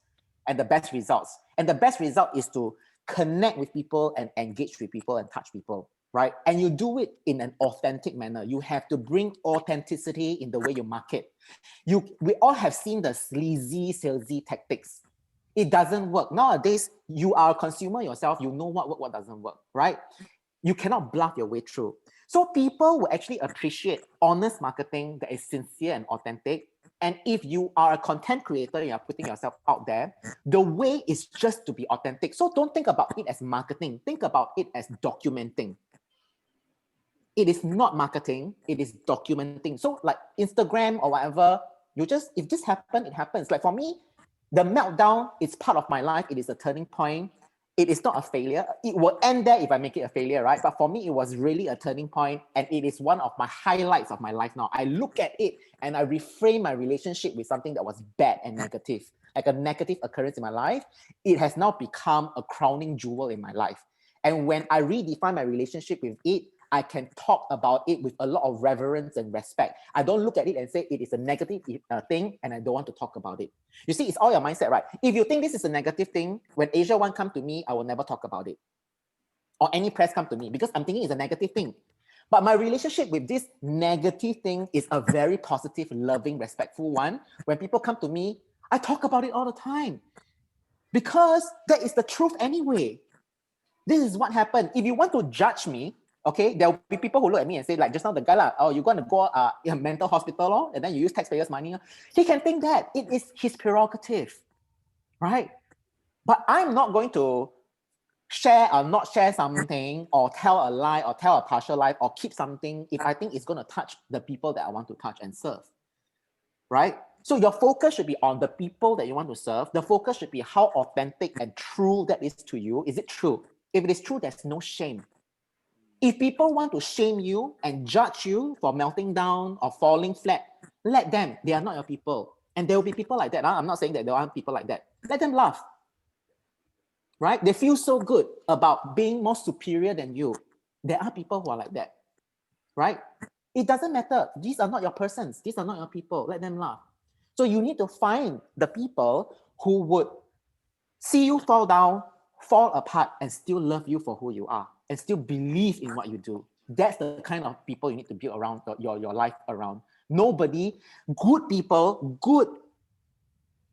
and the best results. And the best result is to connect with people and engage with people and touch people, right? And you do it in an authentic manner. You have to bring authenticity in the way you market. We all have seen the sleazy, salesy tactics. It doesn't work. Nowadays, you are a consumer yourself. You know what doesn't work, right? You cannot bluff your way through. So people will actually appreciate honest marketing that is sincere and authentic. And if you are a content creator and you're putting yourself out there, the way is just to be authentic. So don't think about it as marketing. Think about it as documenting. It is not marketing. It is documenting. So like Instagram or whatever, if this happens, it happens. Like for me, the meltdown is part of my life. It is a turning point. It is not a failure. It will end there if I make it a failure, right? But for me, it was really a turning point, and it is one of my highlights of my life now. I look at it and I reframe my relationship with something that was bad and negative, like a negative occurrence in my life. It has now become a crowning jewel in my life. And when I redefine my relationship with it, I can talk about it with a lot of reverence and respect. I don't look at it and say it is a negative thing and I don't want to talk about it. You see, it's all your mindset, right? If you think this is a negative thing, when Asia One come to me, I will never talk about it. Or any press come to me because I'm thinking it's a negative thing. But my relationship with this negative thing is a very positive, loving, respectful one. When people come to me, I talk about it all the time because that is the truth anyway. This is what happened. If you want to judge me, okay, there will be people who look at me and say, like just now the guy, you're going to go in a mental hospital, and then you use taxpayers' money. He can think that. It is his prerogative, right? But I'm not going to share or not share something or tell a lie or tell a partial lie or keep something if I think it's going to touch the people that I want to touch and serve, right? So your focus should be on the people that you want to serve. The focus should be how authentic and true that is to you. Is it true? If it is true, there's no shame. If people want to shame you and judge you for melting down or falling flat, let them. They are not your people. And there will be people like that. I'm not saying that there aren't people like that. Let them laugh. right? They feel so good about being more superior than you. There are people who are like that, right? It doesn't matter. These are not your persons. These are not your people. Let them laugh. So you need to find the people who would see you fall down, fall apart, and still love you for who you are, and still believe in what you do. That's the kind of people you need to build around your life around. Nobody, good people, good,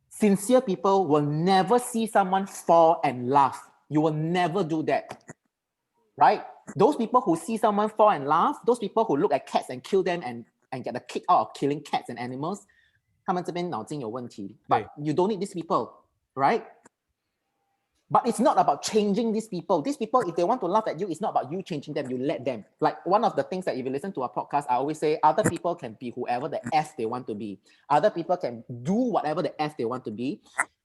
sincere people will never see someone fall and laugh. You will never do that, right? Those people who see someone fall and laugh, those people who look at cats and kill them and get a kick out of killing cats and animals, 他们这边脑筋有问题. But you don't need these people, right? But it's not about changing these people. These people, if they want to laugh at you, it's not about you changing them. You let them. Like one of the things that if you listen to our podcast, I always say other people can be whoever the F they want to be. Other people can do whatever the F they want to be.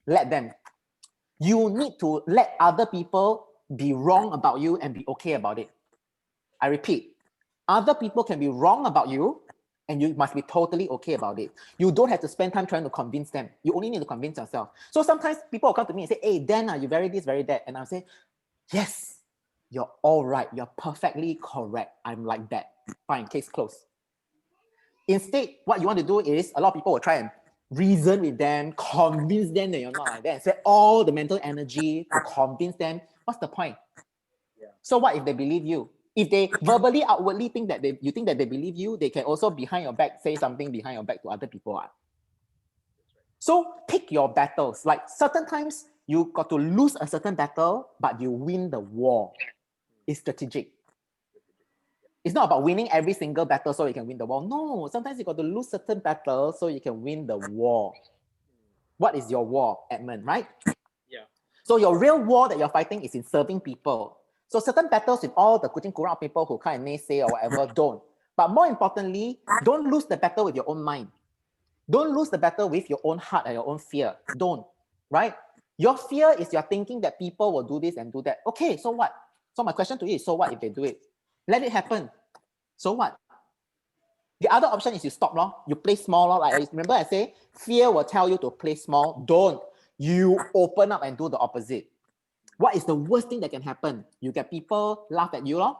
Let them. You need to let other people be wrong about you and be okay about it. I repeat, other people can be wrong about you and you must be totally okay about it. You don't have to spend time trying to convince them. You only need to convince yourself. So sometimes people will come to me and say, hey, Dan, you very this, very that. And I'll say, yes, you're all right. You're perfectly correct. I'm like that. Fine, case closed. Instead, what you want to do is a lot of people will try and reason with them, convince them that you're not like that, and spend all the mental energy to convince them. What's the point? Yeah. So what if they believe you? If they verbally, outwardly think that you think that they believe you, they can also behind your back say something behind your back to other people. So pick your battles. Like certain times you got to lose a certain battle, but you win the war. It's strategic. It's not about winning every single battle so you can win the war. No, sometimes you got to lose certain battles so you can win the war. What is your war, Edmund, right? Yeah. So your real war that you're fighting is in serving people. So certain battles with all the kucing kurang people who kind of naysay or whatever, don't. But more importantly, don't lose the battle with your own mind. Don't lose the battle with your own heart and your own fear. Don't, right? Your fear is you're thinking that people will do this and do that. Okay, so what? So my question to you is, so what if they do it? Let it happen. So what? The other option is you stop, lor. You play small, lor. Like remember I say, fear will tell you to play small. Don't. You open up and do the opposite. What is the worst thing that can happen? You get people laugh at you, lor,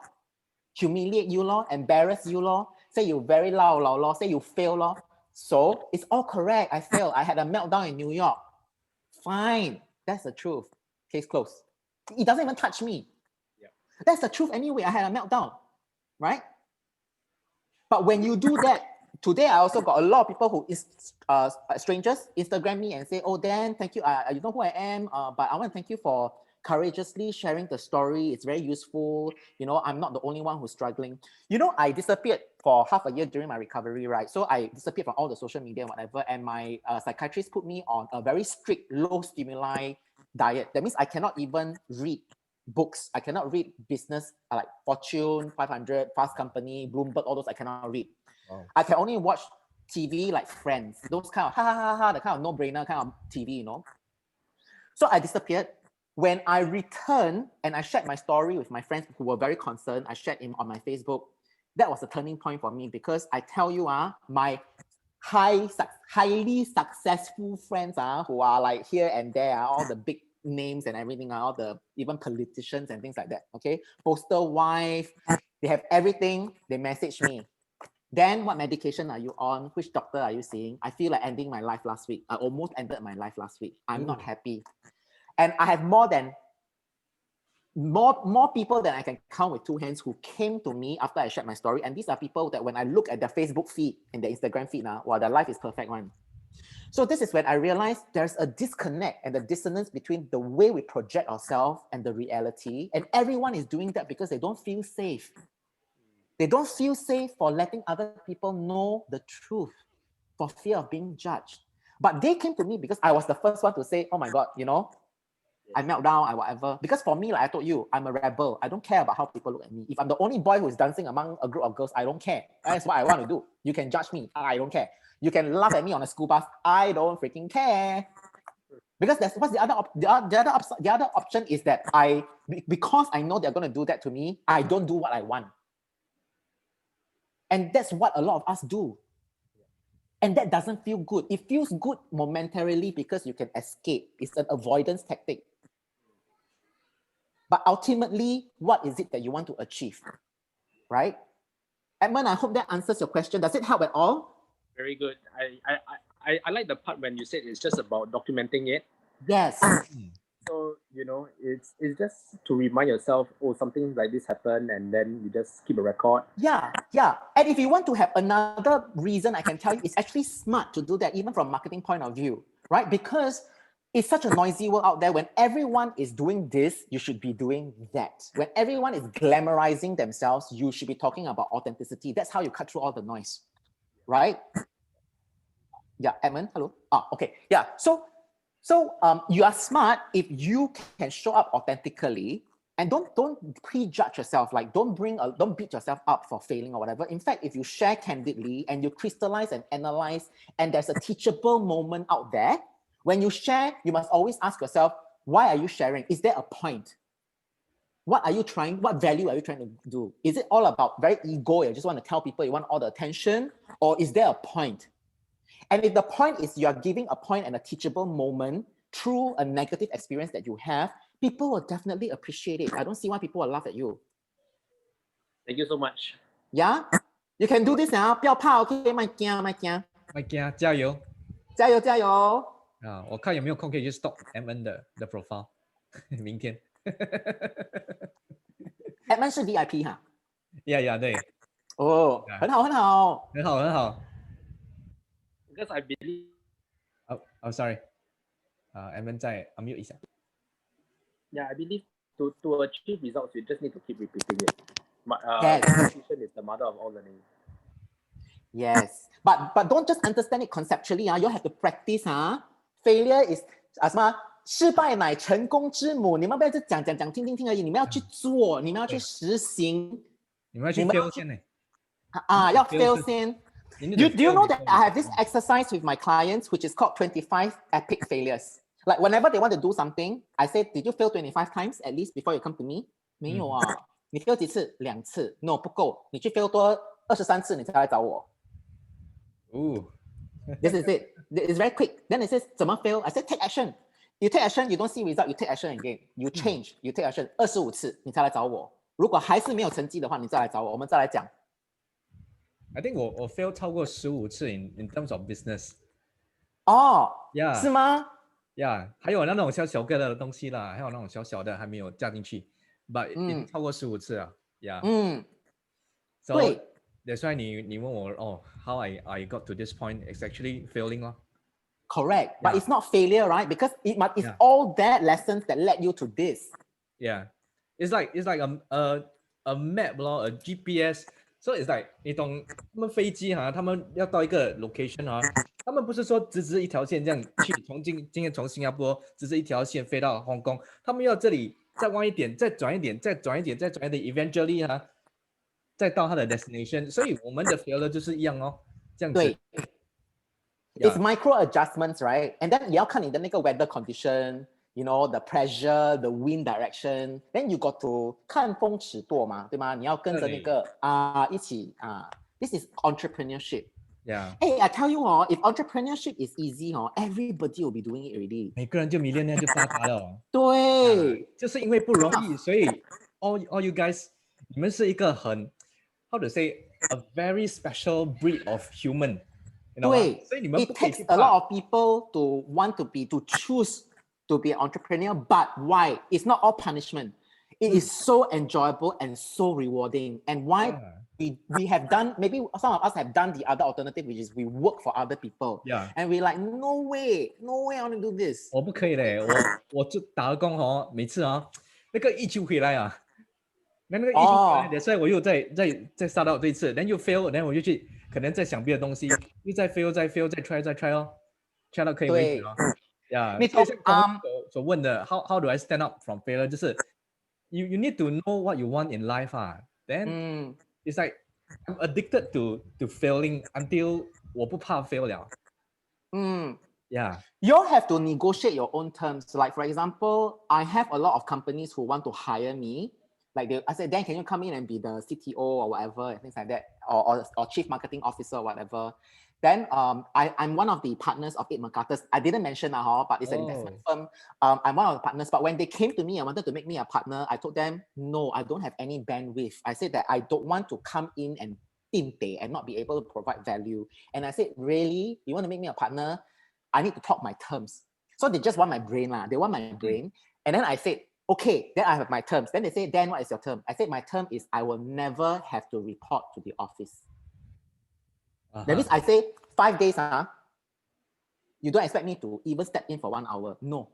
humiliate you, lor, embarrass you, lor, say you very loud, lor, say you fail, lor. So it's all correct. I failed. I had a meltdown in New York. Fine. That's the truth. Case closed. It doesn't even touch me. Yeah. That's the truth anyway. I had a meltdown, right? But when you do that, today I also got a lot of people who is strangers Instagram me and say, oh, Dan, thank you. You know who I am, but I want to thank you for courageously sharing the story. It's very useful. You know, I'm not the only one who's struggling. You know, I disappeared for half a year during my recovery, right? So I disappeared from all the social media and whatever. And my psychiatrist put me on a very strict low stimuli diet. That means I cannot even read books. I cannot read business like Fortune 500, Fast Company, Bloomberg, all those I cannot read. Wow. I can only watch TV like Friends, those kind of the kind of no-brainer kind of TV, you know. So I disappeared. When I returned and I shared my story with my friends who were very concerned, I shared it on my Facebook. That was a turning point for me because I tell you, my highly successful friends who are like here and there, all the big names and everything, all the even politicians and things like that. Okay, poster wife, they have everything. They message me. Then what medication are you on? Which doctor are you seeing? I feel like ending my life last week. I almost ended my life last week. I'm not happy. And I have more people than I can count with two hands who came to me after I shared my story. And these are people that when I look at their Facebook feed and their Instagram feed now, wow, their life is perfect one. So this is when I realized there's a disconnect and a dissonance between the way we project ourselves and the reality. And everyone is doing that because they don't feel safe. They don't feel safe for letting other people know the truth for fear of being judged. But they came to me because I was the first one to say, oh my God, you know, I melt down, I whatever. Because for me, like I told you, I'm a rebel. I don't care about how people look at me. If I'm the only boy who's dancing among a group of girls, I don't care. That's what I want to do. You can judge me. I don't care. You can laugh at me on a school bus. I don't freaking care. Because that's what's the other option is that because I know they're going to do that to me, I don't do what I want. And that's what a lot of us do. And that doesn't feel good. It feels good momentarily because you can escape. It's an avoidance tactic. but ultimately, what is it that you want to achieve, right? Edmund, I hope that answers your question. Does it help at all? Very good. I like the part when you said it's just about documenting it. Yes. So it's just to remind yourself, oh, something like this happened, and then you just keep a record. Yeah. And if you want to have another reason, I can tell you, it's actually smart to do that, even from a marketing point of view, right? Because it's such a noisy world out there. When everyone is doing this, you should be doing that. When everyone is glamorizing themselves, you should be talking about authenticity. That's how you cut through all the noise, right? Yeah, Edmund, hello. Okay. Yeah. So you are smart if you can show up authentically, and don't prejudge yourself. Like don't beat yourself up for failing or whatever. In fact, if you share candidly and you crystallize and analyze, and there's a teachable moment out there, when you share, you must always ask yourself, why are you sharing? Is there a point? What value are you trying to do? Is it all about very ego? You just want to tell people you want all the attention, or is there a point? And if the point is you are giving a point and a teachable moment through a negative experience that you have, people will definitely appreciate it. I don't see why people will laugh at you. Thank you so much. Yeah? You can do this now. 不要怕 OK? 卖惊卖惊加油！加油加油！我看有没有空可以去 stalk MN 的 profile， 明天。Edmund 是 VIP 哈。呀，对。哦，很好。Because I believe. Sorry. MN 再 unmute 一下。Yeah, I believe to achieve results, you just need to keep repeating it. But Yes. repetition is the mother of all learning. Yes, but don't just understand it conceptually. You have to practice. Failure is 什么？失败乃成功之母。你们不要只讲听而已，你们要去做，你们要去实行。你们要去 fail 先呢。要 fail 先。Do you know that I have this exercise with my clients, which is called 25 epic failures? Like whenever they want to do something, I say, did you fail 25 times at least before you come to me? 没有啊，你 fail 几次？2次。No， 不够，你去 fail 多23次，你才来找我。This is it. It's very quick. Then it says, 怎么 fail? I said, take action. You take action, you don't see result, you take action again. You change, you take action. 25次，你才来找我。如果还是没有成绩的话，你再来找我，我们再来讲。I think 我 fail 超过15次 in terms of business。Yeah. 是吗？ Yeah， 还有那种小个的东西啦，还有那种小的还没有加进去 ，but 已经超过15次了。Yeah。So 对。That's why 你问我how I got to this point, it's actually failing 咯。Correct, but it's not failure, right? Because it's all that lessons that led you to this. Yeah, it's like a map 咯，a GPS. So it's like 你懂，他们飞机他们要到一个 location 他们不是说直一条线这样去，今天从新加坡直一条线飞到香港，他们要这里再弯一点，再转一点，再转一点 ，eventually 再到他的 destination。所以我们的 failure 就是一样这样子。对。It's micro adjustments, right? And then 也要看你的那个 weather condition, you know, the pressure, the wind direction. Then you got to 看风尺舵嘛，对吗？你要跟着那个一起This is entrepreneurship. Yeah. Hey, I tell you if entrepreneurship is easy everybody will be doing it already. 每个人就millionaire就发达了对，就是因为不容易，所以 all you guys， 你们是一个很 how to say a very special breed of human。对，所以你们 It takes a lot of people to want to choose to be an entrepreneur, but why? It's not all punishment. It is so enjoyable and so rewarding. And why we have done, maybe some of us have done the other alternative, which is we work for other people. Yeah. And we're like, no way I want to do this. 我不可以嘞，我就打工每次那个疫情回来那个疫情回来的，所以我又再 start out 这一次 ，then 又 fail， then 我就去可能再想别的东西，又再 fail， 再 try ，try 到可以为止Yeah， 你所问的 how do I stand up from failure， 就是 you need to know what you want in life then it's like I'm addicted to failing until 我不怕 fail 了。Yeah. You all have to negotiate your own terms. Like for example, I have a lot of companies who want to hire me, Like I said, Dan, can you come in and be the CTO or whatever, and things like that, or chief marketing officer or whatever. Then I'm one of the partners of 8 MacArthur's. I didn't mention but it's an investment firm. I'm one of the partners, but when they came to me and wanted to make me a partner, I told them, no, I don't have any bandwidth. I said that I don't want to come in and tinte and not be able to provide value. And I said, really? You want to make me a partner? I need to talk my terms. So they just want my brain. They want my brain. And then I said, okay, then I have my terms. Then they say, Dan, what is your term? I said, my term is I will never have to report to the office. That means I say 5 days, you don't expect me to even step in for 1 hour. No.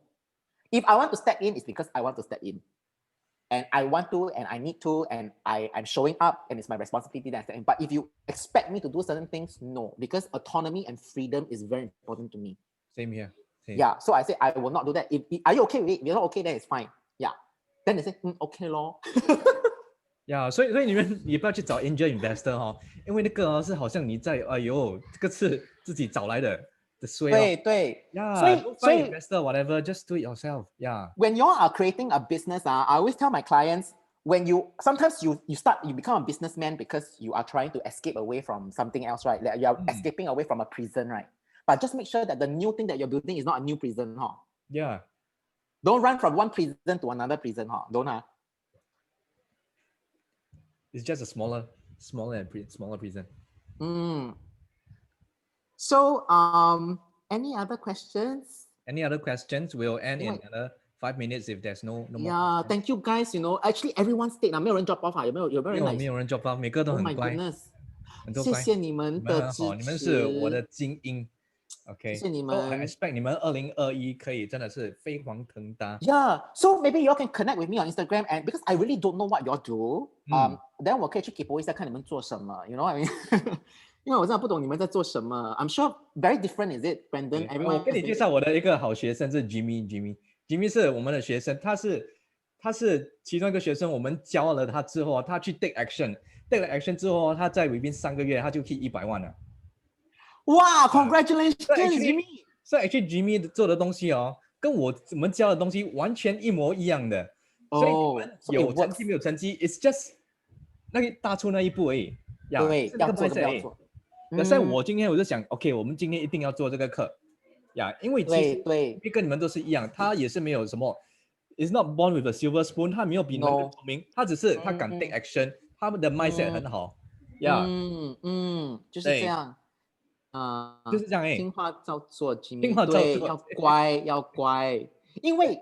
If I want to step in, it's because I want to step in. And I want to, and I need to, and I'm showing up, and it's my responsibility that I step in. But if you expect me to do certain things, no. Because autonomy and freedom is very important to me. Same here. Same. Yeah, so I say, I will not do that. Are you okay with it? If you're not okay, then it's fine. Yeah. Then they say, okay lor.所以你们也不要去找 angel investor 因为那个是好像你在这个是自己找来的衰对所以 investor whatever, just do it yourself. When you are creating a business, I always tell my clients, when sometimes you become a businessman because you are trying to escape away from something else, right? Like you are escaping away from a prison, right? But just make sure that the new thing that you're building is not a new prison, Yeah. Don't run from one prison to another prison, Don't. It's just a smaller prison. So, any other questions? Any other questions? We'll end in another 5 minutes if there's no more. Yeah, thank you guys. Actually everyone stayed. 没有人 drop off 有没有人 drop off， 每个都很乖。 Oh my goodness， 很多乖。谢谢你们的支持，你们是我的精英。Okay. 谢谢你们。So I expect 你们2021可以真的是飞黄腾达。Yeah, so maybe you all can connect with me on Instagram, and because I really don't know what you all do, then 我可以去 keep 一下看你们做什么 ，you know what I mean? 因为我真的不懂你们在做什么。I'm sure very different, is it, Brandon? Everyone. 我跟你介绍我的一个好学生是 Jimmy 是我们的学生，他是其中一个学生，我们教了他之后，他去 take action 了 action 之后，他在 within 3个月他就 hit 100万了。哇 ，Congratulations, Jimmy! So actually Jimmy 做的东西跟我们教的东西完全一模一样的。所以你们有成绩没有成绩 ，it's just 那个踏出那一步而已。对，要做。所以我今天我就想 ，OK， 我们今天一定要做这个课。因为其实跟你们都是一样，他也是没有什么 ，is not born with a silver spoon， 他没有比你们更聪明，他只是他敢 take action， 他们的 mindset 很好。就是这样。就是这样听话照做 ，Jimmy。听话照做，对，要乖。因为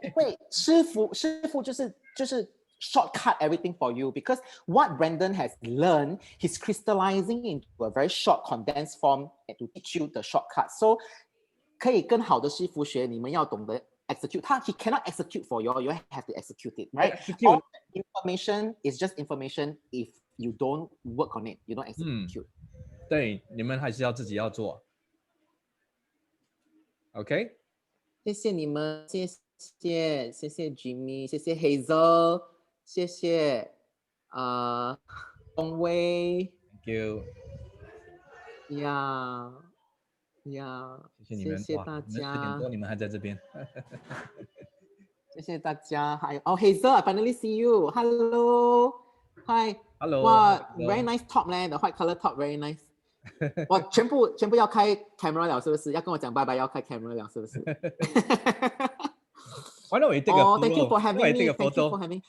师傅就是 shortcut everything for you, because what Brandon has learned, he's crystallizing into a very short condensed form to teach you the shortcut. So 可以跟好的师傅学，你们要懂得 execute. He cannot execute for you, you have to execute it, right? All information is just information if you don't work on it, you don't execute. 对，你们还是要自己要做。OK， 谢谢你们，谢谢 Jimmy， 谢谢 Hazel， 谢谢东威 ，Thank you， 谢谢你们，谢谢大家。4点多你们还在这边，谢谢大家。还有Hazel, I finally see you. Hello, hi. Hello. 哇 ，very nice top 咧 ，the white color top very nice. 哇，全部要开 camera 了，是不是？要跟我讲拜拜，要开 camera 了，是不是？Why don't we take a photo? Thank you for having me. Take a photo. Thank you for having.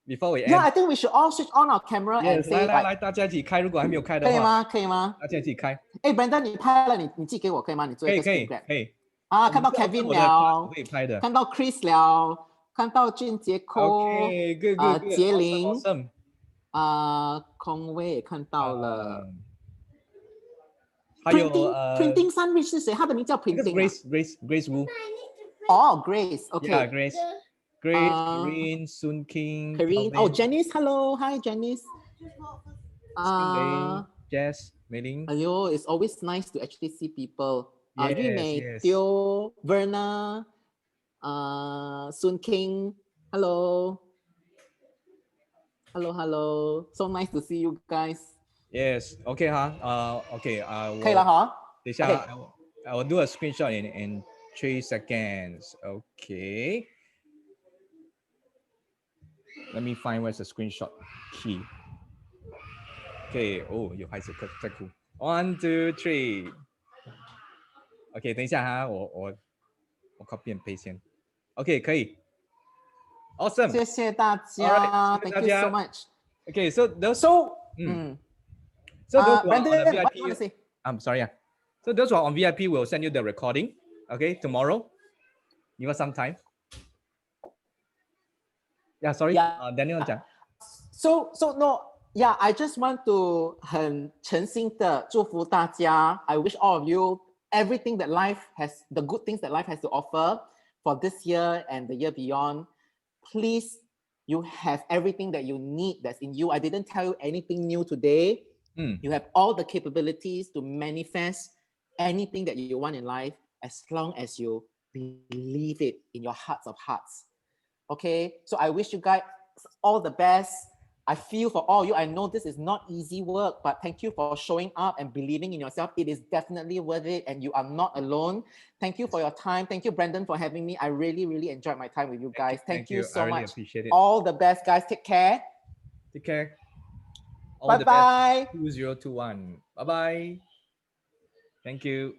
Before we end. Yeah, I think we should all switch on our camera and say 来，大家一起开。如果还没有开的话，可以吗？大家一起开。Brandon， 你拍了，你寄给我可以吗？你做一个 screen grab。可以。看到 Kevin 了，可以拍的。看到 Chris 了，看到俊杰 Cole， 杰林，空威也看到了。还有 Printing Sunrich 是谁？他的名叫 Printing。Grace Wu。Grace，OK。Yeah, Grace, Green, Sun King, Janice, hello, hi Janice. Jess, Mei Ling. It's always nice to actually see people. Yu Mei, Teo, Verna, Sun King, hello. Hello. So nice to see you guys. Yes, OK OK 可以了哈。等一下 I will do a screenshot in 3 seconds. OK. Let me find where's the screenshot key. Okay, oh, 有孩子在哭。1, 2, 3. OK， 等一下哈，我 copy and paste 先。OK， 可以。Awesome。谢谢大 Alright，家 谢谢 ，Thank 大 you 家 so much. Okay, so those So, so those who are on the Brandon, what VIP, do you want to say? I'm sorry, yeah. So those who are on VIP will send you the recording. Okay, tomorrow. Give us some time. Yeah, sorry. Yeah. Daniel 讲。So no, yeah, I just want to 很诚心的祝福大家. I wish all of you everything that life has, the good things that life has to offer for this year and the year beyond. Please, you have everything that you need that's in you. I didn't tell you anything new today. You have all the capabilities to manifest anything that you want in life as long as you believe it in your hearts of hearts. Okay, so I wish you guys all the best. I feel for all you. I know this is not easy work, but thank you for showing up and believing in yourself. It is definitely worth it, and you are not alone. Thank you for your time. Thank you, Brandon, for having me. I really, really enjoyed my time with you guys. Thank you so I really much. appreciate it. All the best, guys. Take care. Take care. All Bye the bye. best. 2021. Bye bye. Thank you.